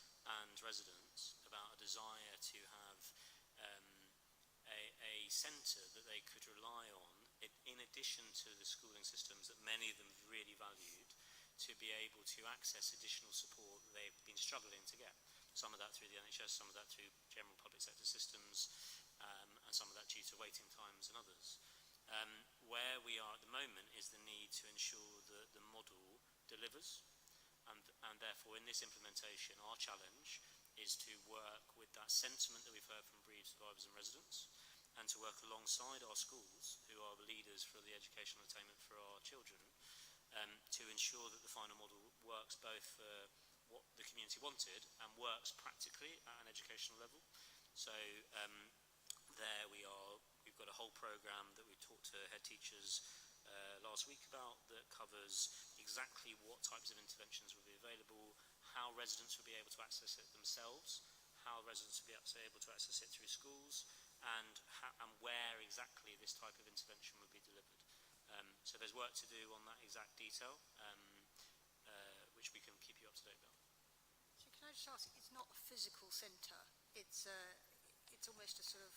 and residents about a desire to have a centre that they could rely on, in addition to the schooling systems that many of them really valued, to be able to access additional support that they've been struggling to get. Some of that through the NHS, some of that through general public sector systems, and some of that due to waiting times and others. Where we are at the moment is the need to ensure that the model delivers, and therefore in this implementation our challenge is to work with that sentiment that we've heard from bereaved survivors and residents, and to work alongside our schools, who are the leaders for the educational attainment for our children, to ensure that the final model works both for what the community wanted and works practically at an educational level. So there we are, we've got a whole programme that we talked to head teachers last week about that covers exactly what types of interventions will be available, how residents will be able to access it themselves, how residents will be able to access it through schools, and where exactly this type of intervention would be delivered. So there's work to do on that exact detail, which we can keep you up to date about. So can I just ask, it's not a physical centre, it's almost a sort of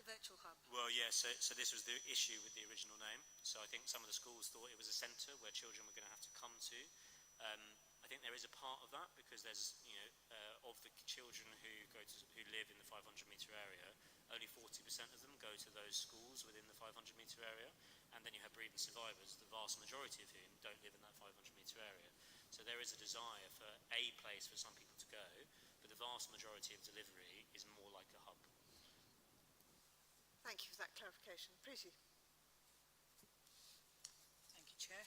a virtual hub? Well, yeah, so this was the issue with the original name. So I think some of the schools thought it was a centre where children were going to have to come to. I think there is a part of that because there's, of the children who live in the 500 metre area, only 40% of them go to those schools within the 500 metre area, and then you have bereaved survivors, the vast majority of whom don't live in that 500 metre area. So there is a desire for a place for some people to go, but the vast majority of delivery is more like a hub. Thank you for that clarification. Preeti. Thank you, Chair.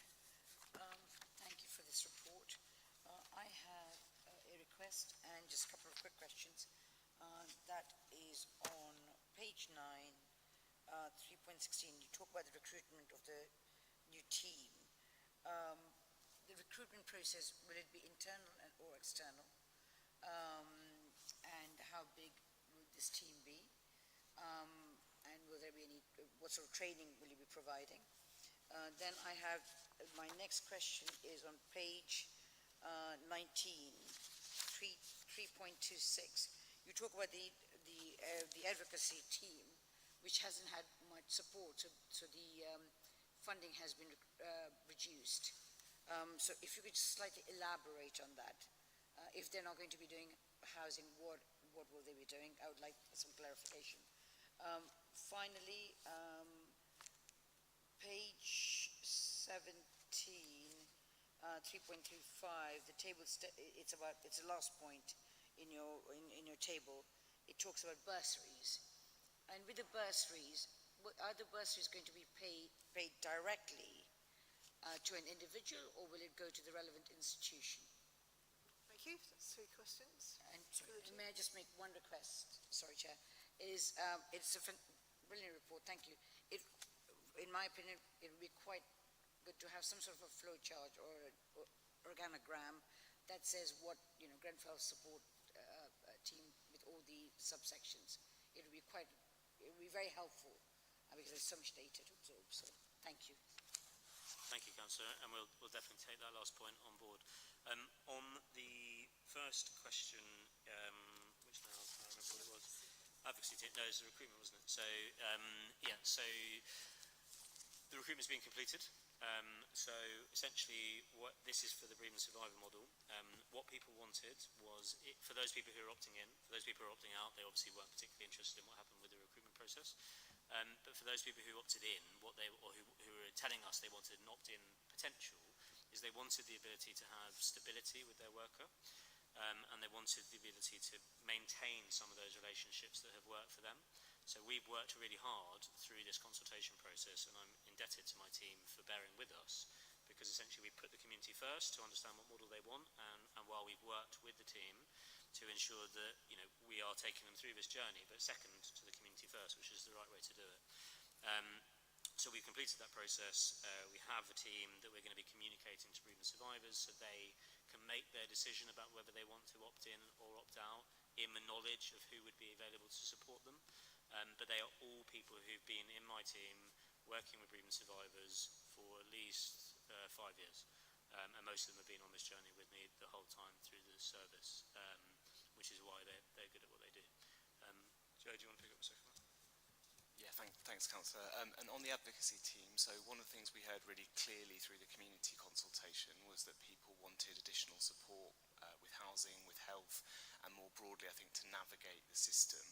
Thank you for this report. I have a request and just a couple of quick questions. That is on page 9, 3.16. You talk about the recruitment of the new team. The recruitment process, will it be internal or external? And how big will this team be? And will there be any, what sort of training will you be providing? Then I have, my next question is on page 19, 3.26. You talk about the advocacy team, which hasn't had much support, so the funding has been reduced. So if you could slightly elaborate on that. If they're not going to be doing housing, what will they be doing? I would like some clarification. Finally, page 17, 3.35, the table, it's the last point in your table. It talks about bursaries. And with the bursaries, are the bursaries going to be paid directly to an individual, or will it go to the relevant institution? Thank you. That's 3 questions. And may I just make one request? Sorry, Chair. It's a brilliant report. Thank you. In my opinion, it would be quite good to have some sort of a flow chart or organogram that says what Grenfell support team with all the subsections. It would be very helpful because there's so much data to absorb. So thank you. Thank you, Councillor, and we'll definitely take that last point on board. On the first question, which now I can't remember what it was. Advocacy team. No, it's the recruitment, wasn't it? So so the recruitment's been completed. So essentially, this is for the bereavement survivor model. What people wanted was, for those people who are opting in, for those people who are opting out, they obviously weren't particularly interested in what happened with the recruitment process. But for those people who opted in, who were telling us they wanted an opt-in potential, is they wanted the ability to have stability with their worker, and they wanted the ability to maintain some of those relationships that have worked for them. So we've worked really hard through this consultation process, and I'm indebted to my team for bearing with us, because essentially we put the community first to understand what model they want, and while we've worked with the team to ensure that we are taking them through this journey, but second to the community first, which is the right way to do it. So we've completed that process. We have a team that we're going to be communicating to bereavement survivors so they can make their decision about whether they want to opt in or opt out in the knowledge of who would be available to support them. But they are all people who've been in my team working with bereavement survivors for at least 5 years. And most of them have been on this journey with me the whole time through the service, which is why they're good at what they do. Joe, do you want to pick up the second one? Yeah, Thanks, Councillor. And on the advocacy team, so one of the things we heard really clearly through the community consultation was that people wanted additional support with housing, with health, and more broadly, I think, to navigate the system.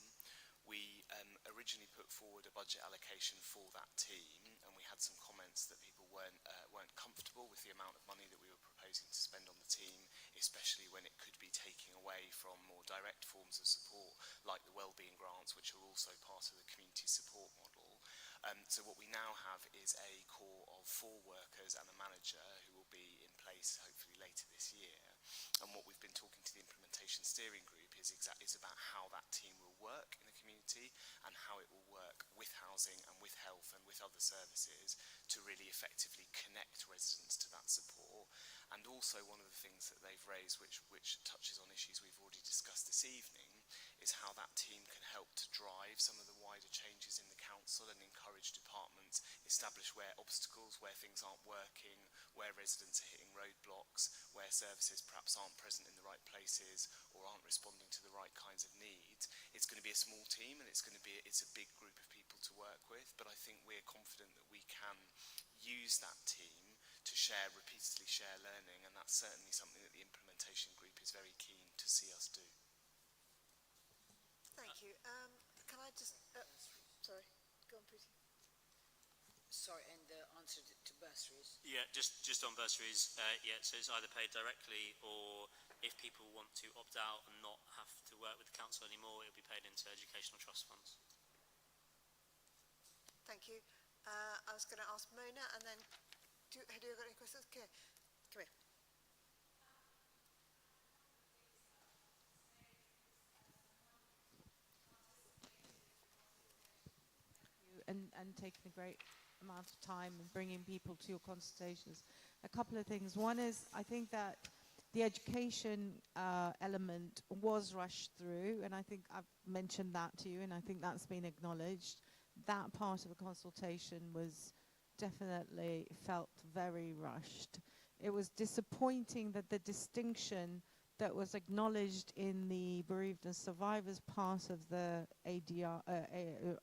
We originally put forward a budget allocation for that team, and we had some comments that people weren't comfortable with the amount of money that we were proposing to spend on the team, especially when it could be taking away from more direct forms of support, like the wellbeing grants, which are also part of the community support model. So what we now have is a core of 4 workers and a manager who will be in place hopefully later this year. And what we've been talking to the implementation steering group is about how that team will work in the community and how it will work with housing and with health and with other services to really effectively connect residents to that support. And also one of the things that they've raised, which touches on issues we've already discussed this evening, is how that team can help to drive some of the wider changes in the council and encourage departments, establish where obstacles, where things aren't working, where residents are hitting roadblocks, where services perhaps aren't present in the right places or aren't responding to the right kinds of needs. It's going to be a small team and it's a big group of people to work with, but I think we're confident that we can use that team to repeatedly share learning, and that's certainly something that the implementation group is very keen to see us do. Thank you. Can I just... sorry, go on, Preeti. Sorry, and the answer to bursaries? Yeah, just on bursaries, yeah, so it's either paid directly, or if people want to opt out and not have to work with the council anymore, it'll be paid into educational trust funds. Thank you. I was going to ask Mona, and then have you got any questions? Okay, come here. And taking a great amount of time and bringing people to your consultations. A couple of things. One is, I think that the education element was rushed through, and I think I've mentioned that to you, and I think that's been acknowledged. That part of the consultation was definitely felt very rushed. It was disappointing that the distinction that was acknowledged in the bereaved and survivors part of the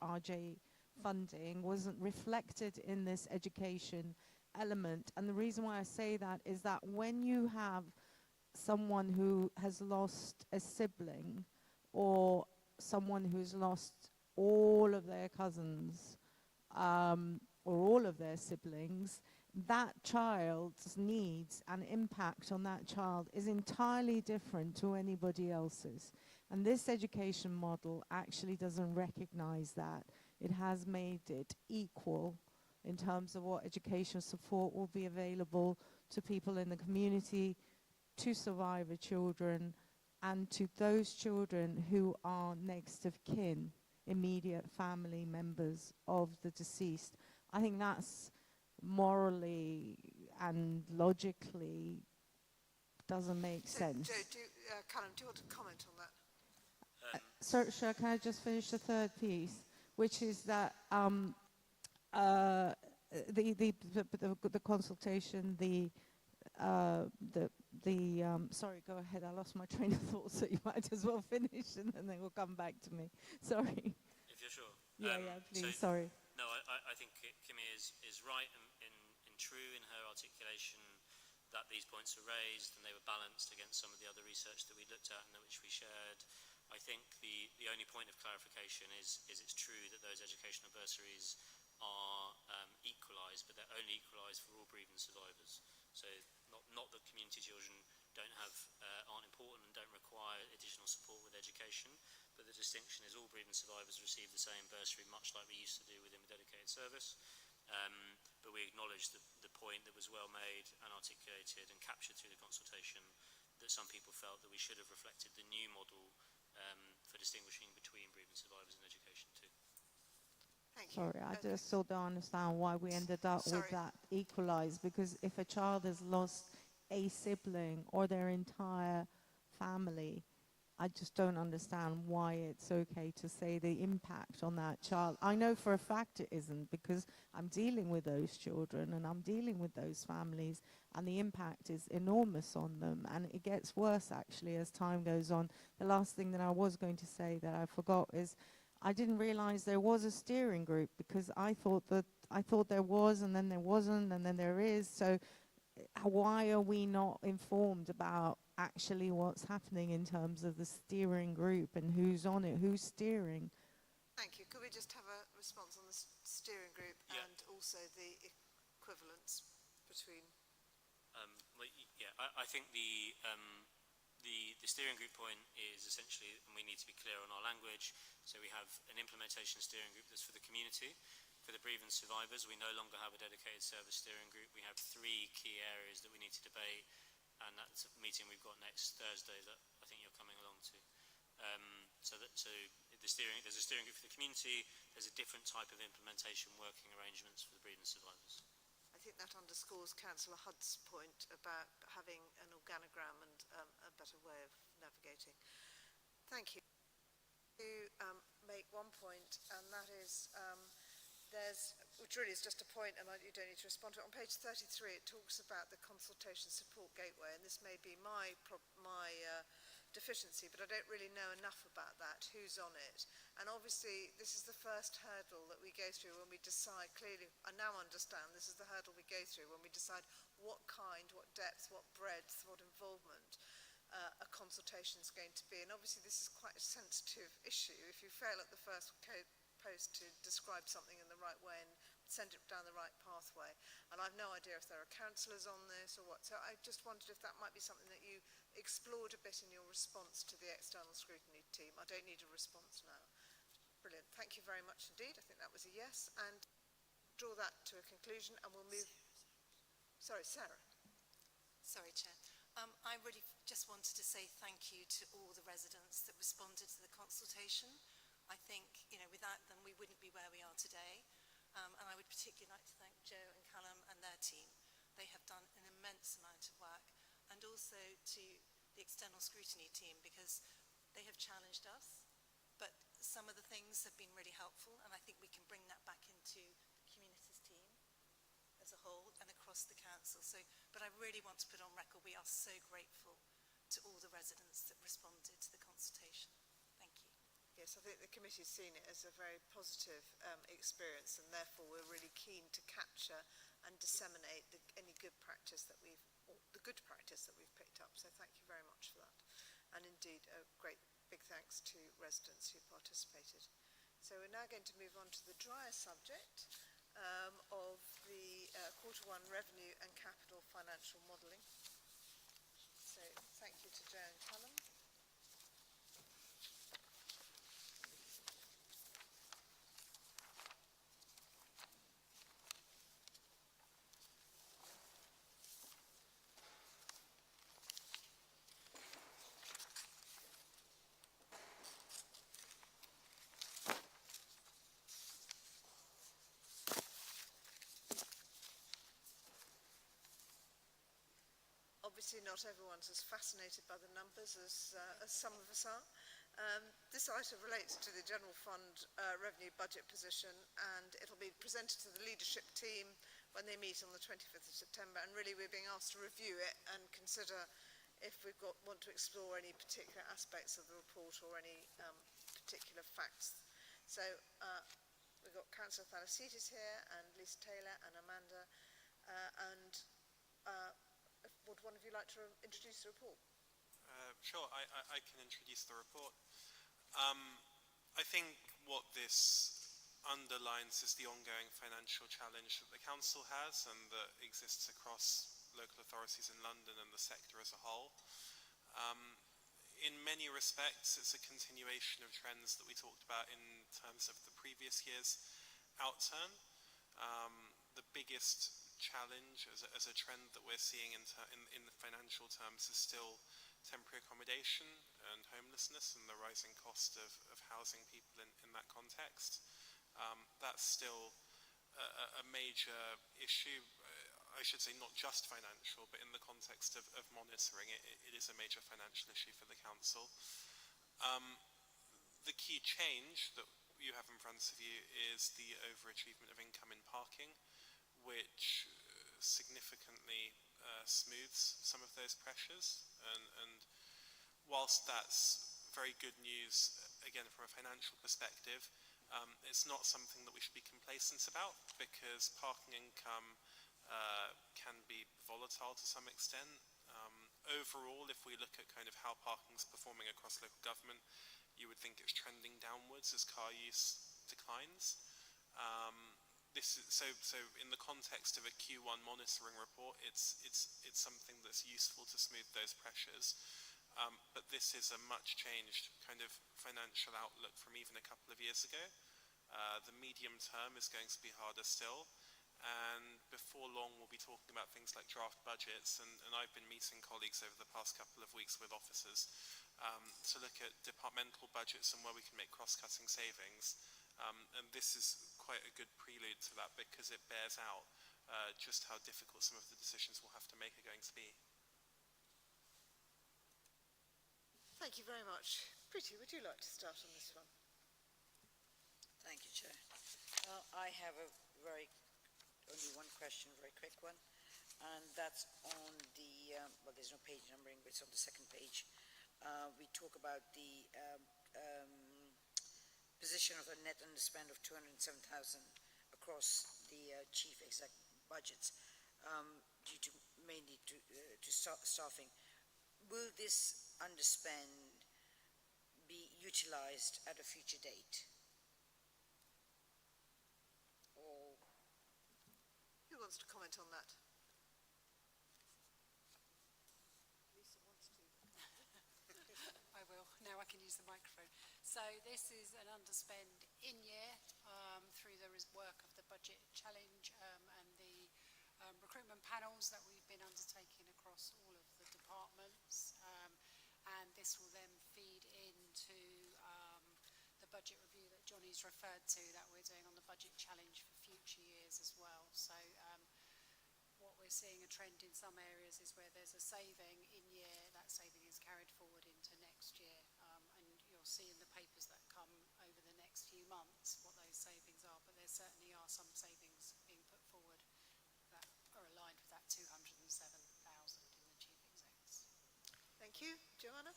RJ funding wasn't reflected in this education element. And the reason why I say that is that when you have someone who has lost a sibling, or someone who's lost all of their cousins, or all of their siblings, that child's needs and impact on that child is entirely different to anybody else's. And this education model actually doesn't recognize that. It has made it equal in terms of what education support will be available to people in the community, to survivor children, and to those children who are next of kin, immediate family members of the deceased. I think that's morally and logically doesn't make sense. Callum, do you want to comment on that? Sir, can I just finish the third piece, which is that the consultation, sorry, go ahead. I lost my train of thought, so you might as well finish, and then we'll come back to me. Sorry. If you're sure. Yeah, please. So, sorry. No, I think Kimmy is right in true in her articulation that these points were raised and they were balanced against some of the other research that we looked at and which we shared. I think the only point of clarification is it's true that those educational bursaries are equalised, but they're only equalised for all bereaved survivors. So not that community children aren't important and don't require additional support with education, but the distinction is all bereaved survivors receive the same bursary, much like we used to do within the dedicated service. But we acknowledge the point that was well made and articulated and captured through the consultation, that some people felt that we should have reflected the new model for distinguishing between bereaved survivors and education too. Thank you. Sorry, I just still don't understand why we ended up with that equalised, because if a child has lost a sibling or their entire family, I just don't understand why it's okay to say the impact on that child. I know for a fact it isn't, because I'm dealing with those children and I'm dealing with those families, and the impact is enormous on them, and it gets worse actually as time goes on. The last thing that I was going to say that I forgot is I didn't realise there was a steering group, because I thought there was, and then there wasn't, and then there is. So why are we not informed about actually what's happening in terms of the steering group and who's on it, who's steering? Thank you. Could we just have a response on the steering group and also the equivalence between? I think the steering group point is essentially, and we need to be clear on our language, so we have an implementation steering group that's for the community. For the bereaved and survivors, we no longer have a dedicated service steering group. We have 3 key areas that we need to debate, and that's a meeting we've got next Thursday that I think you're coming along to. So there's a steering group for the community. There's a different type of implementation working arrangements for the bereaved and survivors. I think that underscores Councillor Hudd's point about having an organogram and a better way of navigating. Thank you. To make one point, and that is which really is just a point, and you don't need to respond to it. On page 33, it talks about the consultation support gateway, and this may be my deficiency, but I don't really know enough about that, who's on it. And obviously, this is the first hurdle that we go through when we decide, clearly, I now understand this is the hurdle we go through when we decide what kind, what depth, what breadth, what involvement a consultation is going to be. And obviously, this is quite a sensitive issue. If you fail at the first post to describe something in the right way and send it down the right pathway. And I've no idea if there are councillors on this or what. So I just wondered if that might be something that you explored a bit in your response to the external scrutiny team. I don't need a response now. Brilliant. Thank you very much indeed. I think that was a yes. And draw that to a conclusion, and we'll move. Sorry, Sarah. Sorry, Chair. I really just wanted to say thank you to all the residents that responded to the consultation. I think, without them, we wouldn't be where we are today. And I would particularly like to thank Joe and Callum and their team. They have done an immense amount of work. And also to the external scrutiny team, because they have challenged us. But some of the things have been really helpful, and I think we can bring that back into the communities team as a whole and across the council. But I really want to put on record, we are so grateful to all the residents that responded to the consultation. Thank you. Yes, I think the committee's seen it as a very positive experience, and therefore we're really keen to capture and disseminate any good practice that we've picked up. So thank you very much for that. And indeed, a great big thanks to residents who participated. So we're now going to move on to the drier subject of the Q1 revenue and capital financial modelling. So thank you to Joe and Callum. Obviously not everyone's as fascinated by the numbers as some of us are. This item relates to the General Fund revenue budget position, and it'll be presented to the leadership team when they meet on the 25th of September, and really we're being asked to review it and consider if want to explore any particular aspects of the report or any particular facts. So we've got Councillor Thalasides here, and Lisa Taylor and Amanda, would one of you like to introduce the report? Sure, I can introduce the report. I think what this underlines is the ongoing financial challenge that the Council has and that exists across local authorities in London and the sector as a whole. In many respects, it's a continuation of trends that we talked about in terms of the previous year's outturn. The biggest challenge as a trend that we're seeing in the financial terms is still temporary accommodation and homelessness and the rising cost of housing people in that context. That's still a major issue. I should say not just financial, but in the context of monitoring it is a major financial issue for the Council. The key change that you have in front of you is the overachievement of income in parking, which significantly smooths some of those pressures. And whilst that's very good news, again, from a financial perspective, it's not something that we should be complacent about, because parking income can be volatile to some extent. Overall, if we look at kind of how parking is performing across local government, you would think it's trending downwards as car use declines. So in the context of a Q1 monitoring report, it's something that's useful to smooth those pressures. But this is a much changed kind of financial outlook from even a couple of years ago. The medium term is going to be harder still. And before long, we'll be talking about things like draft budgets. And I've been meeting colleagues over the past couple of weeks with officers to look at departmental budgets and where we can make cross-cutting savings. And this is quite a good prelude to that, because it bears out just how difficult some of the decisions we'll have to make are going to be. Thank you very much. Pretty, would you like to start on this one? Thank you, Chair. I have only one question, very quick one, and that's on the, well, there's no page numbering, but it's on the second page. We talk about the position of a net underspend of 207,000 across the chief exec budgets, due to mainly to staffing. Will this underspend be utilised at a future date? Or who wants to comment on that? Lisa wants to. I will. Now I can use the microphone. So this is an underspend in year through the work of the budget challenge and the recruitment panels that we've been undertaking across all of the departments. And this will then feed into the budget review that Johnny's referred to that we're doing on the budget challenge for future years as well. So what we're seeing a trend in some areas is where there's a saving in year, that saving is carried forward into next year. And you'll see in the papers that come over the next few months what those savings are, but there certainly are some savings being put forward that are aligned with that 207,000 in the chief execs. Thank you. Joanna?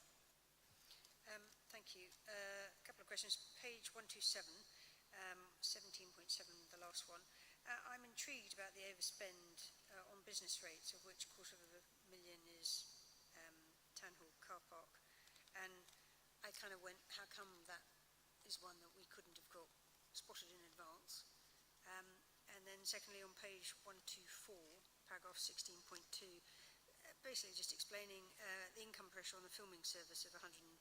Thank you. A couple of questions. Page 127, 17.7, the last one. I'm intrigued about the overspend on business rates, of which $250,000 is Town Hall car park. And I kind of went, how come that is one that we couldn't have got spotted in advance? And then secondly, on page 124, paragraph 16.2, basically just explaining the income pressure on the filming service of 106,000.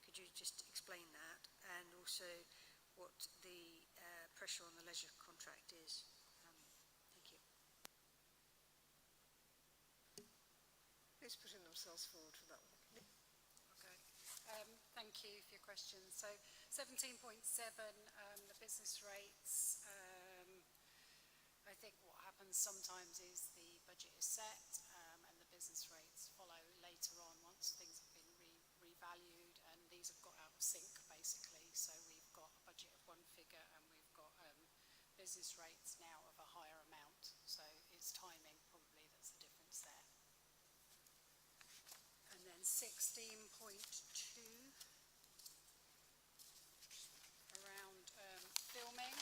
Could you just explain that, and also what the pressure on the leisure contract is? Thank you. Who's putting themselves forward for that one? Okay. Thank you for your question. So 17.7, the business rates. I think what happens sometimes is the budget is set and the business rates follow later on once things have been revalued, and these have got out of sync basically. So we've got a budget of one figure and we've got business rates now of a higher amount. So it's timing probably that's the difference there. And then 16.2 around filming.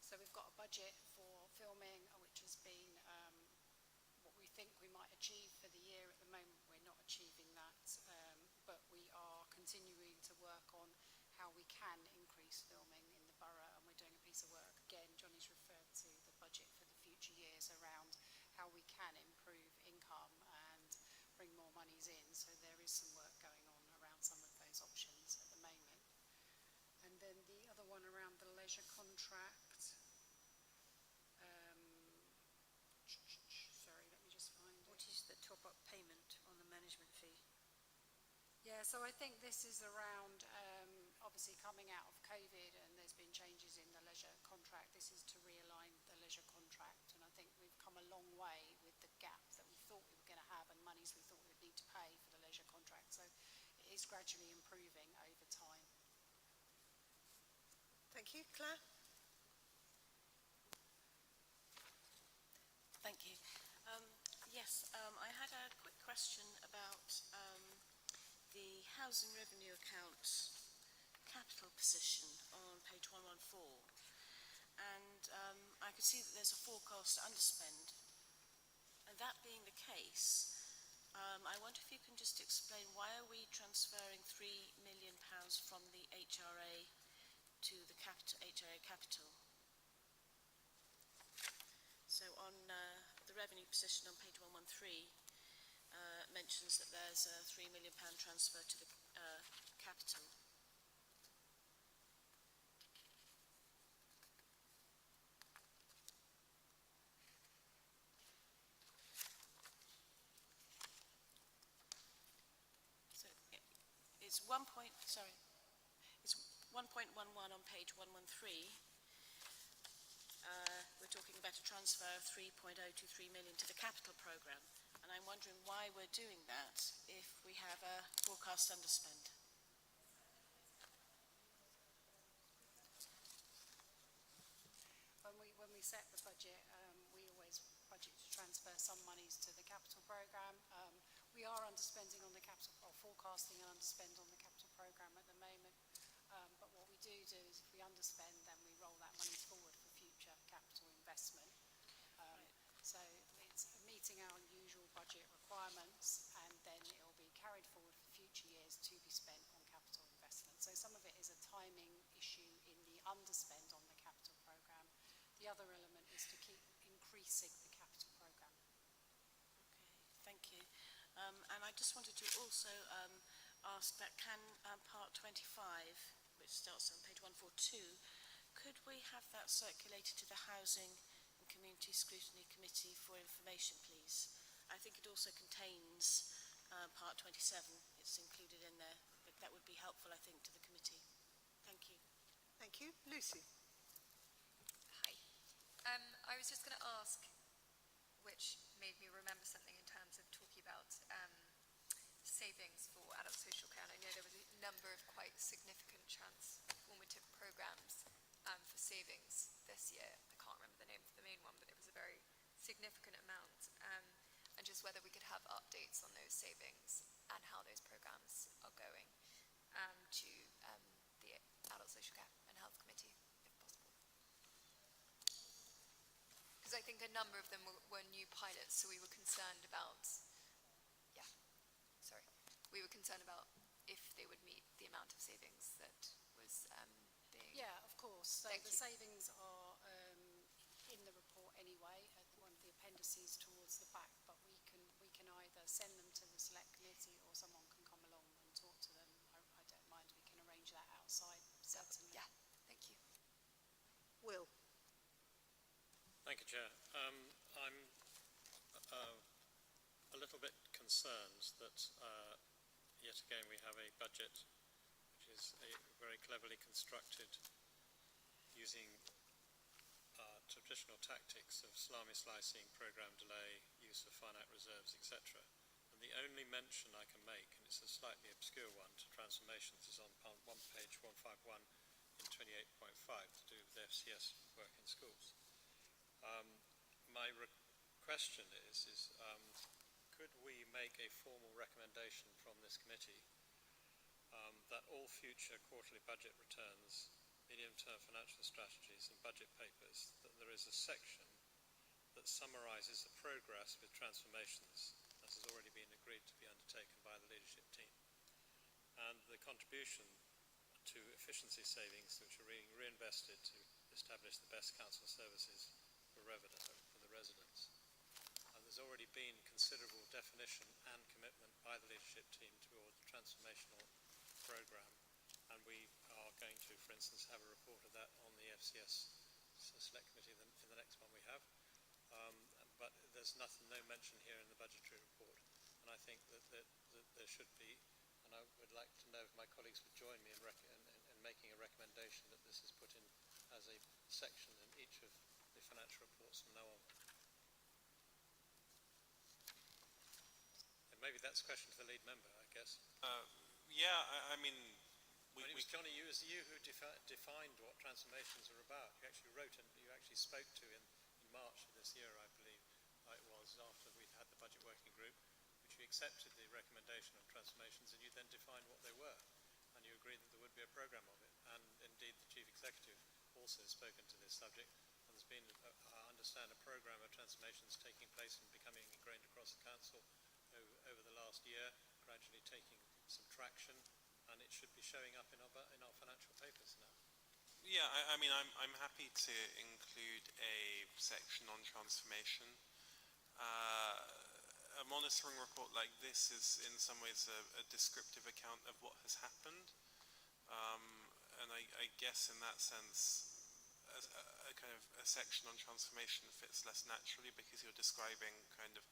So we've got a budget for filming which has been what we think we might achieve for the year. At the moment we're not achieving that, but we are continuing to work on how we can increase filming in the borough, and we're doing a piece of work. Again, Johnny's referred to the budget for the future years around how we can improve income and bring more monies in. So there is some work going on around some of those options at the moment. And then the other one around the leisure contract. Sorry, let me just find it. What is the top-up payment on the management fee? Yeah, so I think this is around, obviously coming out of COVID, and there's been changes in the leisure contract. This is to realign the leisure contract, and I think we've come a long way with the gap that we thought we were going to have and monies we thought we would need to pay for the leisure contract. So it is gradually improving over time. Thank you. Claire? Thank you. Yes, I had a quick question about housing revenue account capital position on page 114, and I could see that there's a forecast underspend. And that being the case, I wonder if you can just explain, why are we transferring £3 million from the HRA to the HRA capital? So on the revenue position on page 113, mentions that there's a £3 million transfer to the capital. It's 1.11 on page 113. We're talking about a transfer of 3.023 million to the capital programme, and I'm wondering why we're doing that if we have a forecast underspend. When we set the budget, we always budget to transfer some monies to the capital programme. We are underspending on the capital, or forecasting an underspend on the capital programme at the moment. But what we do is, if we underspend, then we roll that money forward for future capital investment. So it's meeting our usual budget requirements, and then it will be carried forward for future years to be spent on capital investment. So some of it is a timing issue in the underspend on the capital programme. The other element is to keep increasing the capital programme. Okay, thank you. And I just wanted to also ask that part 25, which starts on page 142, could we have that circulated to the Housing and Community Scrutiny Committee for information, please? I think it also contains part 27. It's included in there. That would be helpful, I think, to the committee. Thank you. Thank you. Lucy. Hi. I was just going to ask, which made me remember something in terms of talking about savings for adult social care. And I know there was a number of quite significant transformative programs for savings this year. I can't remember the name of the main one, but it was a very significant amount. And just whether we could have updates on those savings and how those programs are going to the Adult Social Care and Health Committee, if possible. Because I think a number of them were new pilots, so we were concerned about, we were concerned about if they would meet the amount of savings that was being... Yeah, of course. So Thank the you. savings are in the report anyway, at one of the appendices towards the back, but we can either send them to the select committee or someone can come along and talk to them. I don't mind, we can arrange that outside, certainly. Yeah, thank you. Will. Thank you, Chair. I'm a little bit concerned that yet again we have a budget which is very cleverly constructed using traditional tactics of salami slicing, programme delay, use of finite reserves, etc. And the only mention I can make, and it's a slightly obscure one, to transformations is on page 151 in 28.5 to do with FCS work in schools. My question is could we make a formal recommendation from this committee that all future quarterly budget returns, medium-term financial strategies and budget papers, that there is a section that summarises the progress with transformations as has already been agreed to be undertaken by the leadership team, and the contribution to efficiency savings which are being reinvested to establish the best council services for the residents. There's already been considerable definition and commitment by the leadership team towards the transformational programme, and we are going to, for instance, have a report of that on the FCS Select Committee in the next one we have. But there's no mention here in the budgetary report, and I think that there should be, and I would like to know if my colleagues would join me in making a recommendation that this is put in as a section in each of the financial reports from now on. And maybe that's a question to the lead member, I guess. I mean... It was Johnny, it was you who defined what transformations are about. You actually wrote and you actually spoke to in March of this year, I believe it was, after we'd had the budget working group, which you accepted the recommendation on transformations and you then defined what they were. programme of it, and indeed the Chief Executive also has spoken to this subject, and there's been, I understand, a programme of transformations taking place and becoming ingrained across the Council over the last year, gradually taking some traction, and it should be showing up in our financial papers now. Yeah, I mean, I'm happy to include a section on transformation. A monitoring report like this is in some ways a descriptive account of what has happened. And I guess in that sense, a kind of a section on transformation fits less naturally because you're describing kind of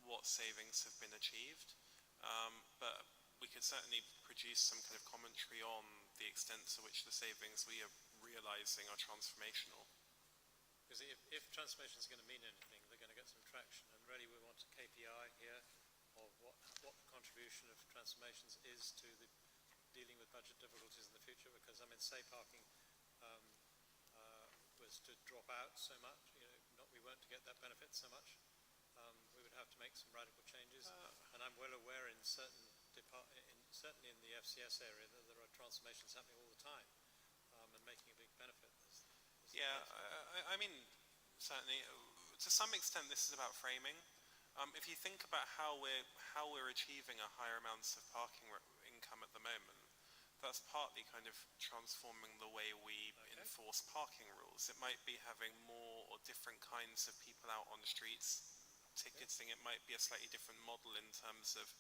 what savings have been achieved. But we could certainly produce some kind of commentary on the extent to which the savings we are realizing are transformational. Because if transformation is going to mean anything, they're going to get some traction. And really we want a KPI here of what the contribution of transformations is to the dealing with budget difficulties in the future. Because, I mean, say parking was to drop out so much, we weren't to get that benefit so much, we would have to make some radical changes. And I'm well aware in certainly in the FCS area that there are transformations happening all the time and making a big benefit. I mean, certainly, to some extent, this is about framing. If you think about how we're achieving a higher amounts of parking income at the moment, that's partly kind of transforming the way we enforce parking rules. It might be having more or different kinds of people out on the streets ticketing. It might be a slightly different model in terms of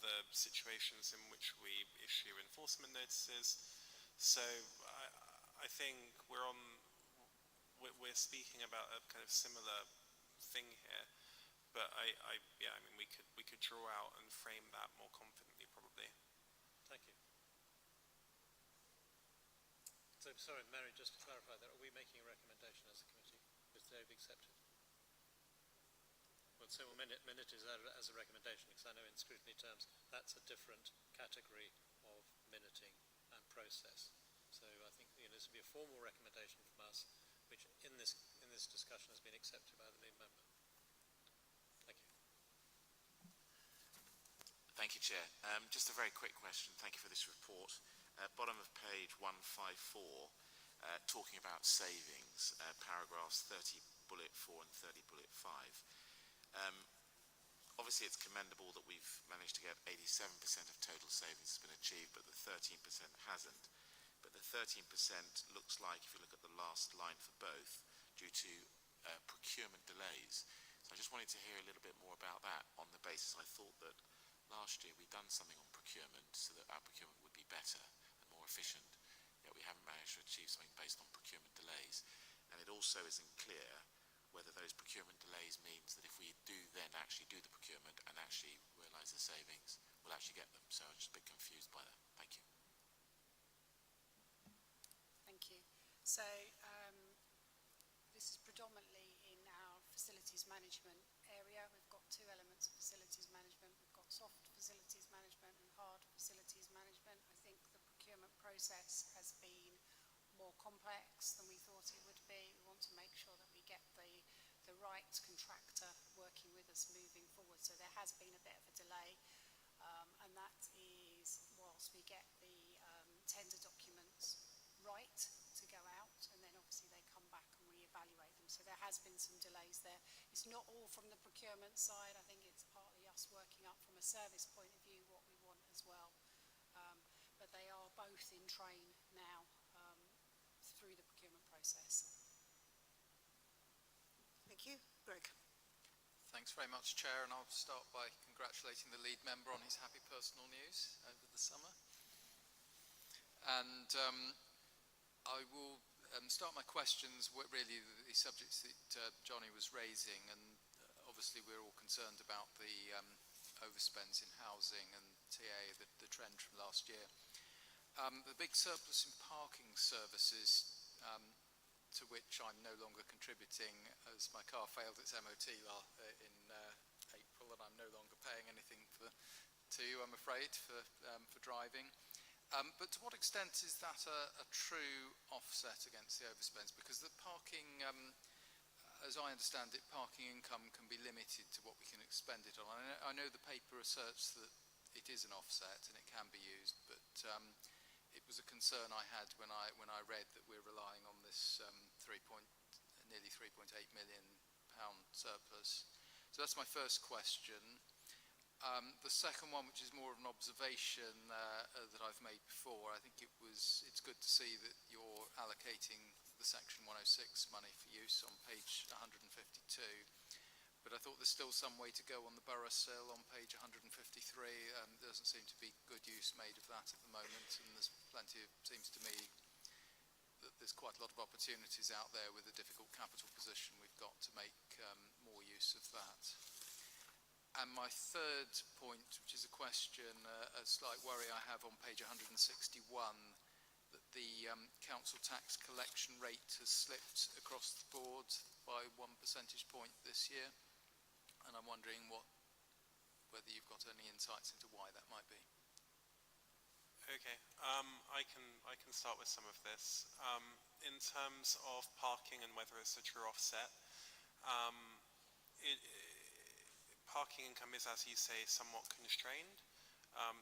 the situations in which we issue enforcement notices. So I think we're speaking about a kind of similar thing here, but I mean we could draw out and frame that more confidently probably. Thank you. So sorry, Mary, just to clarify that, are we making a recommendation as a committee? Is Dave accepted? Well, so minute is as a recommendation, because I know in scrutiny terms that's a different category of minuting and process. So I think this would be a formal recommendation from us, which in this discussion has been accepted by the lead member. Thank you. Thank you, Chair. Just a very quick question. Thank you for this report. Bottom of page 154, talking about savings, paragraphs 30 bullet 4 and 30 bullet 5. Obviously, it's commendable that we've managed to get 87% of total savings has been achieved, but the 13% hasn't. But the 13% looks like, if you look at the last line for both, due to procurement delays. So I just wanted to hear a little bit more about that on the basis I thought that last year we'd done something on procurement so that our procurement would be better and more efficient, yet we haven't managed to achieve something based on procurement delays. And it also isn't clear whether those procurement delays means that if we do then actually do the procurement and actually realise the savings, we'll actually get them. So I'm just a bit confused by that. Thank you. Thank you. So this is predominantly in our facilities management area. We've got two elements of facilities management. We've got soft facilities management and hard facilities management. I think the procurement process has been more complex than we thought it would be. We want to make sure that we get the right contractor working with us moving forward. So there has been a bit of a delay, and that is whilst we get the tender documents right to go out, and then obviously they come back and re-evaluate them. So there has been some delays there. It's not all from the procurement side. I think it's partly us working up from a service point of view what we want as well. But they are both in train now through the procurement process. Thank you. Greg. Thanks very much, Chair, and I'll start by congratulating the lead member on his happy personal news over the summer. And I will start my questions with really the subjects that Johnny was raising, and obviously we're all concerned about the overspends in housing and TA, the trend from last year. The big surplus in parking services, to which I'm no longer contributing as my car failed its MOT in April, and I'm no longer paying anything to you, I'm afraid, for driving. But to what extent is that a true offset against the overspends? Because the parking, as I understand it, parking income can be limited to what we can expend it on. I know the paper asserts that it is an offset and it can be used, but was a concern I had when I read that we're relying on this nearly 3.8 million pound surplus. So that's my first question. The second one, which is more of an observation that I've made before, I think it's good to see that you're allocating the Section 106 money for use on page 152. But I thought there's still some way to go on the borough sill on page 153. There doesn't seem to be good use made of that at the moment, and there's plenty of, seems to me, that there's quite a lot of opportunities out there with the difficult capital position we've got to make more use of that. And my third point, which is a question, a slight worry I have on page 161, that the council tax collection rate has slipped across the board by 1 percentage point this year. And I'm wondering whether you've got any insights into why that might be. Okay, I can start with some of this. In terms of parking and whether it's a true offset, parking income is, as you say, somewhat constrained.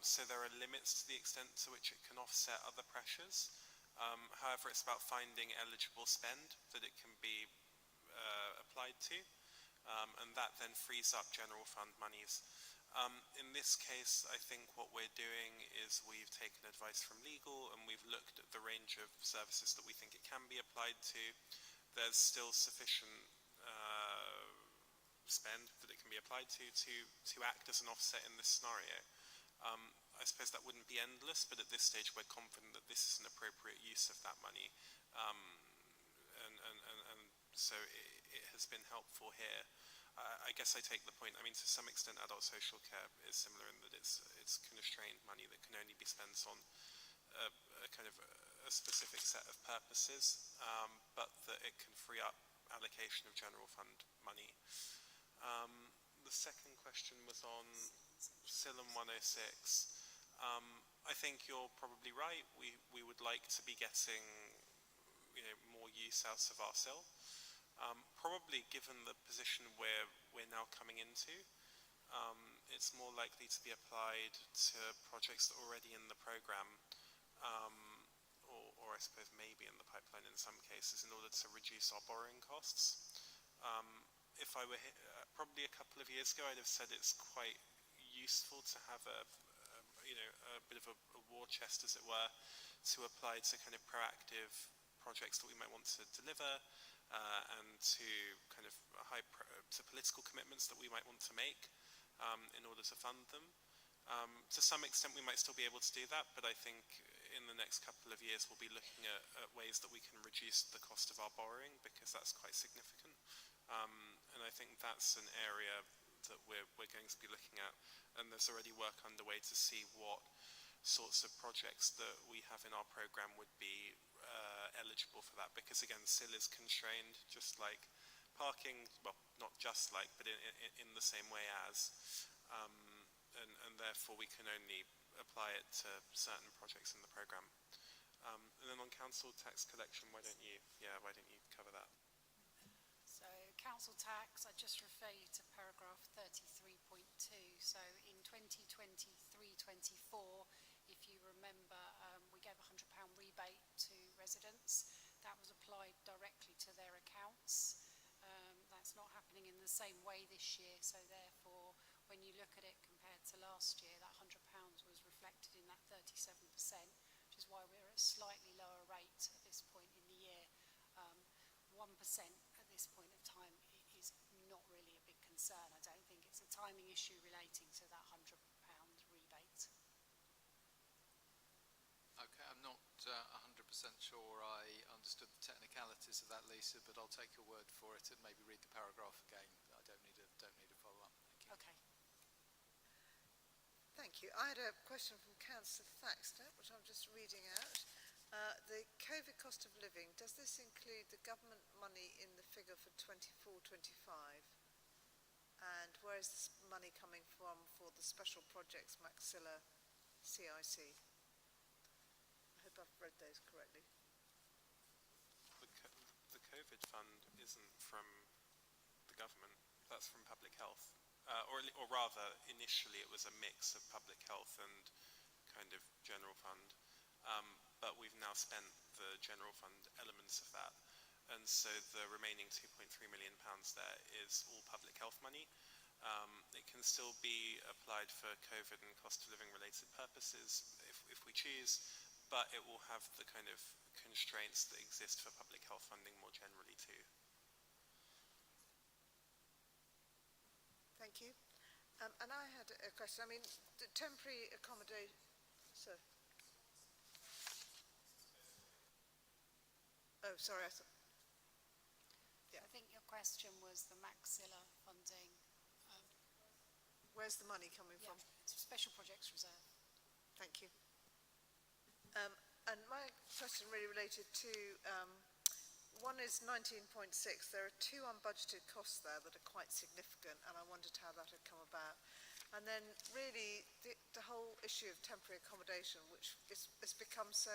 So there are limits to the extent to which it can offset other pressures. However, it's about finding eligible spend that it can be applied to, and that then frees up general fund monies. In this case, I think what we're doing is we've taken advice from legal and we've looked at the range of services that we think it can be applied to. There's still sufficient spend that it can be applied to act as an offset in this scenario. I suppose that wouldn't be endless, but at this stage we're confident that this is an appropriate use of that money. And so it has been helpful here. I guess I take the point, I mean, to some extent adult social care is similar in that it's constrained money that can only be spent on a kind of a specific set of purposes, but that it can free up allocation of general fund money. The second question was on SIL and 106. I think you're probably right. We would like to be getting more use out of our SIL. Probably given the position where we're now coming into, it's more likely to be applied to projects that are already in the programme, or I suppose maybe in the pipeline in some cases, in order to reduce our borrowing costs. If I were probably a couple of years ago, I'd have said it's quite useful to have a bit of a war chest, as it were, to apply to kind of proactive projects that we might want to deliver, and to kind of to political commitments that we might want to make in order to fund them. To some extent, we might still be able to do that, but I think in the next couple of years we'll be looking at ways that we can reduce the cost of our borrowing, because that's quite significant. And I think that's an area that we're going to be looking at, and there's already work underway to see what sorts of projects that we have in our programme would be eligible for that, because again, SIL is constrained, just like parking, well, not just like, but in the same way as, and therefore we can only apply it to certain projects in the programme. And then on council tax collection, why don't you cover that? So council tax, I just refer you to paragraph 33.2. So in 2023-24, if you remember, we gave a £100 rebate to residents. That was applied directly to their accounts. That's not happening in the same way this year, so therefore when you look at it compared to last year, that £100 was reflected in that 37%, which is why we're at a slightly lower rate at this point in the year. 1% at this point of time is not really a big concern. I don't think it's a timing issue relating to that £100 rebate. Okay, I'm not 100% sure I understood the technicalities of that, Lisa, but I'll take your word for it and maybe read the paragraph again. I don't need a follow-up. Thank you. Okay. Thank you. I had a question from Councillor Thaxter, which I'm just reading out. The COVID cost of living, does this include the government money in the figure for 24-25? And where is this money coming from for the special projects Maxilla CIC? I hope I've read those correctly. The COVID fund isn't from the government, that's from public health. Or rather, initially it was a mix of public health and kind of general fund. But now spent the general fund elements of that. And so the remaining £2.3 million there is all public health money. It can still be applied for COVID and cost of living related purposes if we choose, but it will have the kind of constraints that exist for public health funding more generally too. Thank you. And I had a question. I mean, the temporary accommodation. So. Oh, sorry. Yeah. I think your question was the Maxilla funding. Where's the money coming from? It's Special Projects Reserve. Thank you. And my question really related to, one is 19.6. There are two unbudgeted costs there that are quite significant, and I wondered how that had come about. And then really the whole issue of temporary accommodation, which has become so,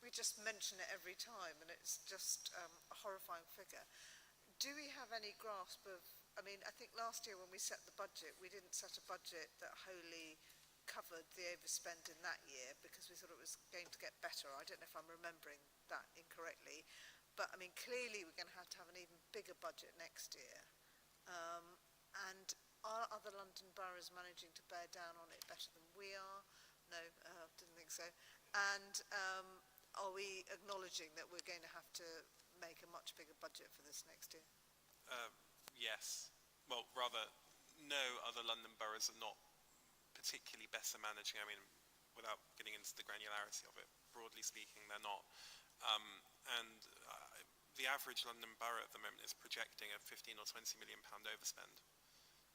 we just mention it every time, and it's just a horrifying figure. Do we have any grasp of, I mean, I think last year when we set the budget, we didn't set a budget that wholly covered the overspend in that year because we thought it was going to get better. I don't know if I'm remembering that incorrectly, but I mean, clearly we're going to have an even bigger budget next year. And are other London boroughs managing to bear down on it better than we are? No, didn't think so. And are we acknowledging that we're going to have to make a much bigger budget for this next year? Yes. Well, rather, no other London boroughs are not particularly better managing. I mean, without getting into the granularity of it, broadly speaking, they're not. The average London borough at the moment is projecting a 15 or 20 million pound overspend.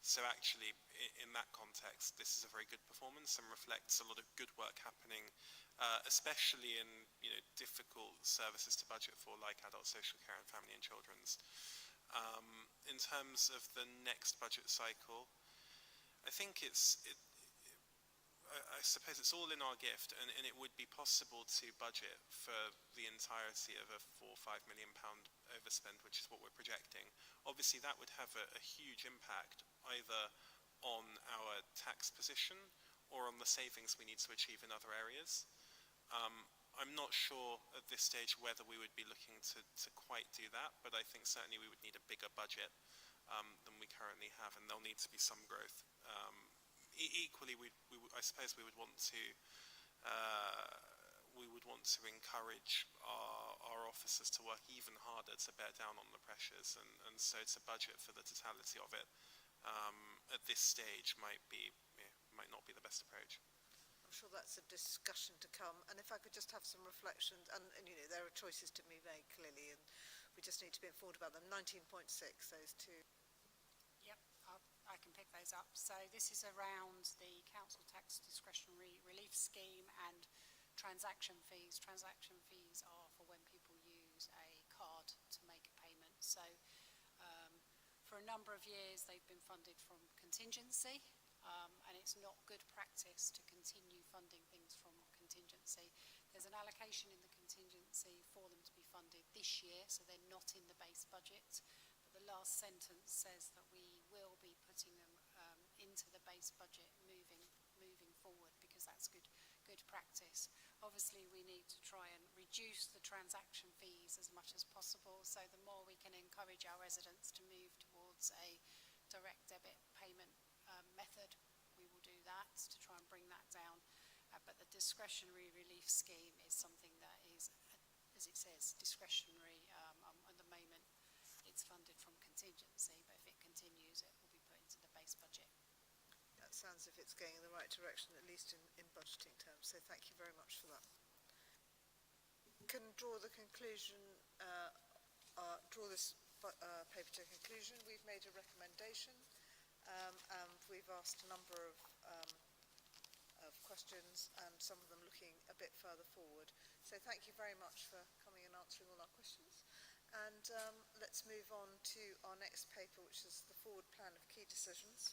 So actually, in that context, this is a very good performance and reflects a lot of good work happening, especially in difficult services to budget for, like adult social care and family and children's. In terms of the next budget cycle, I think I suppose it's all in our gift, and it would be possible to budget for the entirety of a £4 or £5 million overspend, which is what we're projecting. Obviously, that would have a huge impact either on our tax position or on the savings we need to achieve in other areas. I'm not sure at this stage whether we would be looking to quite do that, but I think certainly we would need a bigger budget than we currently have, and there'll need to be some growth. Equally, I suppose we would want to encourage our officers to work even harder to bear down on the pressures, and so to budget for the totality of it at this stage might not be the best approach. I'm sure that's a discussion to come. And if I could just have some reflections, and there are choices to be made clearly, and we just need to be informed about them. 19.6, those two. Yep, I can pick those up. So this is around the council tax discretionary relief scheme and transaction fees. Transaction fees are for when people use a card to make a payment. So for a number of years they've been funded from contingency, and it's not good practice to continue funding things from contingency. There's an allocation in the contingency for them to be funded this year, so they're not in the base budget. But the last sentence says that we will be putting them into the base budget moving forward, because that's good practice. Obviously, we need to try and reduce the transaction fees as much as possible. So the more we can encourage our residents to move towards a direct debit payment method, we will do that to try and bring that down. But the discretionary relief scheme is something that is, as it says, discretionary. At the moment, it's funded from contingency, but if it continues, it will be put into the base budget. That sounds as if it's going in the right direction, at least in budgeting terms. So thank you very much for that. Can draw the conclusion, draw this paper to a conclusion. We've made a recommendation, and we've asked a number of questions, and some of them looking a bit further forward. So thank you very much for coming and answering all our questions. And let's move on to our next paper, which is the forward plan of key decisions.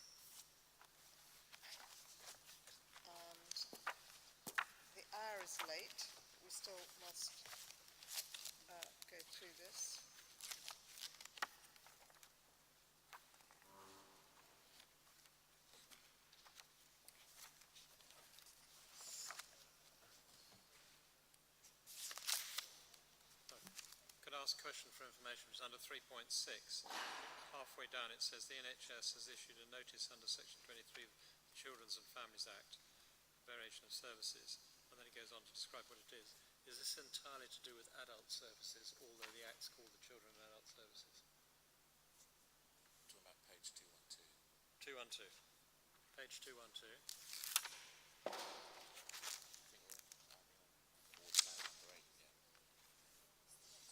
And the hour is late. We still must go through this. ask a question for information, which is under 3.6. Halfway down it says the NHS has issued a notice under Section 23 of the Children's and Families Act, variation of services, and then it goes on to describe what it is. Is this entirely to do with adult services, although the Act's called the Children and Adult Services? Talking about page 212. 212. Page 212.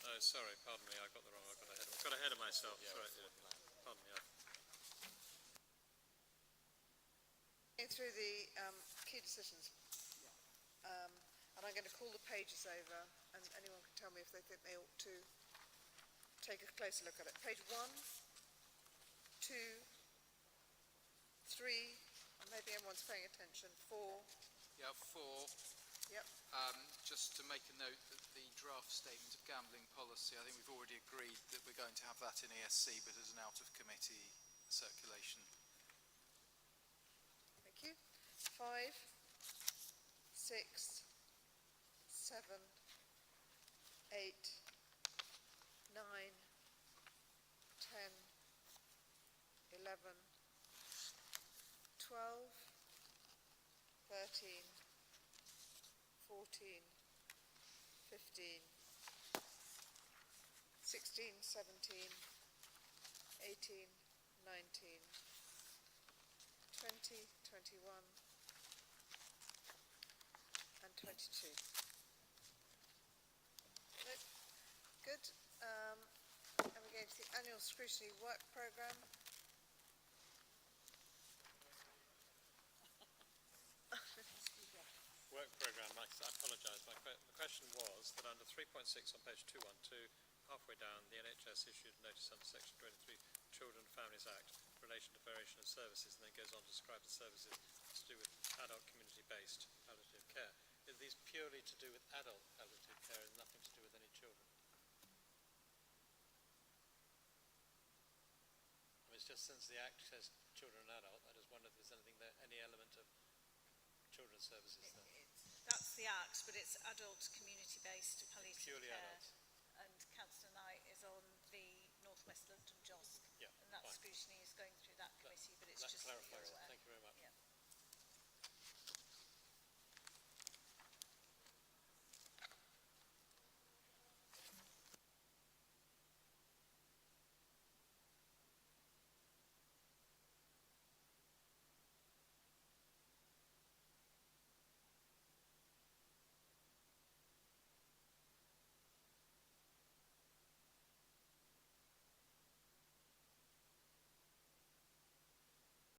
Oh, sorry, pardon me, I got the wrong, I got ahead of myself. Yeah, Sorry, yeah. Pardon me. Through the key decisions, and I'm going to call the pages over, and anyone can tell me if they think they ought to take a closer look at it. Page 1, 2, 3, and maybe everyone's paying attention, 4. Yeah, 4. Yep. Just to make a note that the draft statement of gambling policy, I think we've already agreed that we're going to have that in ESC, but as an out-of-committee circulation. Thank you. 5, 6, 7, 8, 9, 10, 11, 12, 13, 14, 15, 16, 17, 18, 19, 20, 21, and 22. Good. And we go to the annual scrutiny work programme. Work programme, I apologise. The question was that under 3.6 on page 212, halfway down, the NHS issued a notice under Section 23 Children and Families Act in relation to variation of services, and then goes on to describe the services to do with adult community-based palliative care. Are these purely to do with adult palliative care and nothing to do with any children? I mean, it's just since the Act says children and adult, I just wonder if there's anything there, any element of children's services there. That's the Act, but it's adult community-based palliative Purely care. adults. And Councillor Knight is on the North West London JOSC, Yeah, and that fine. scrutiny is going through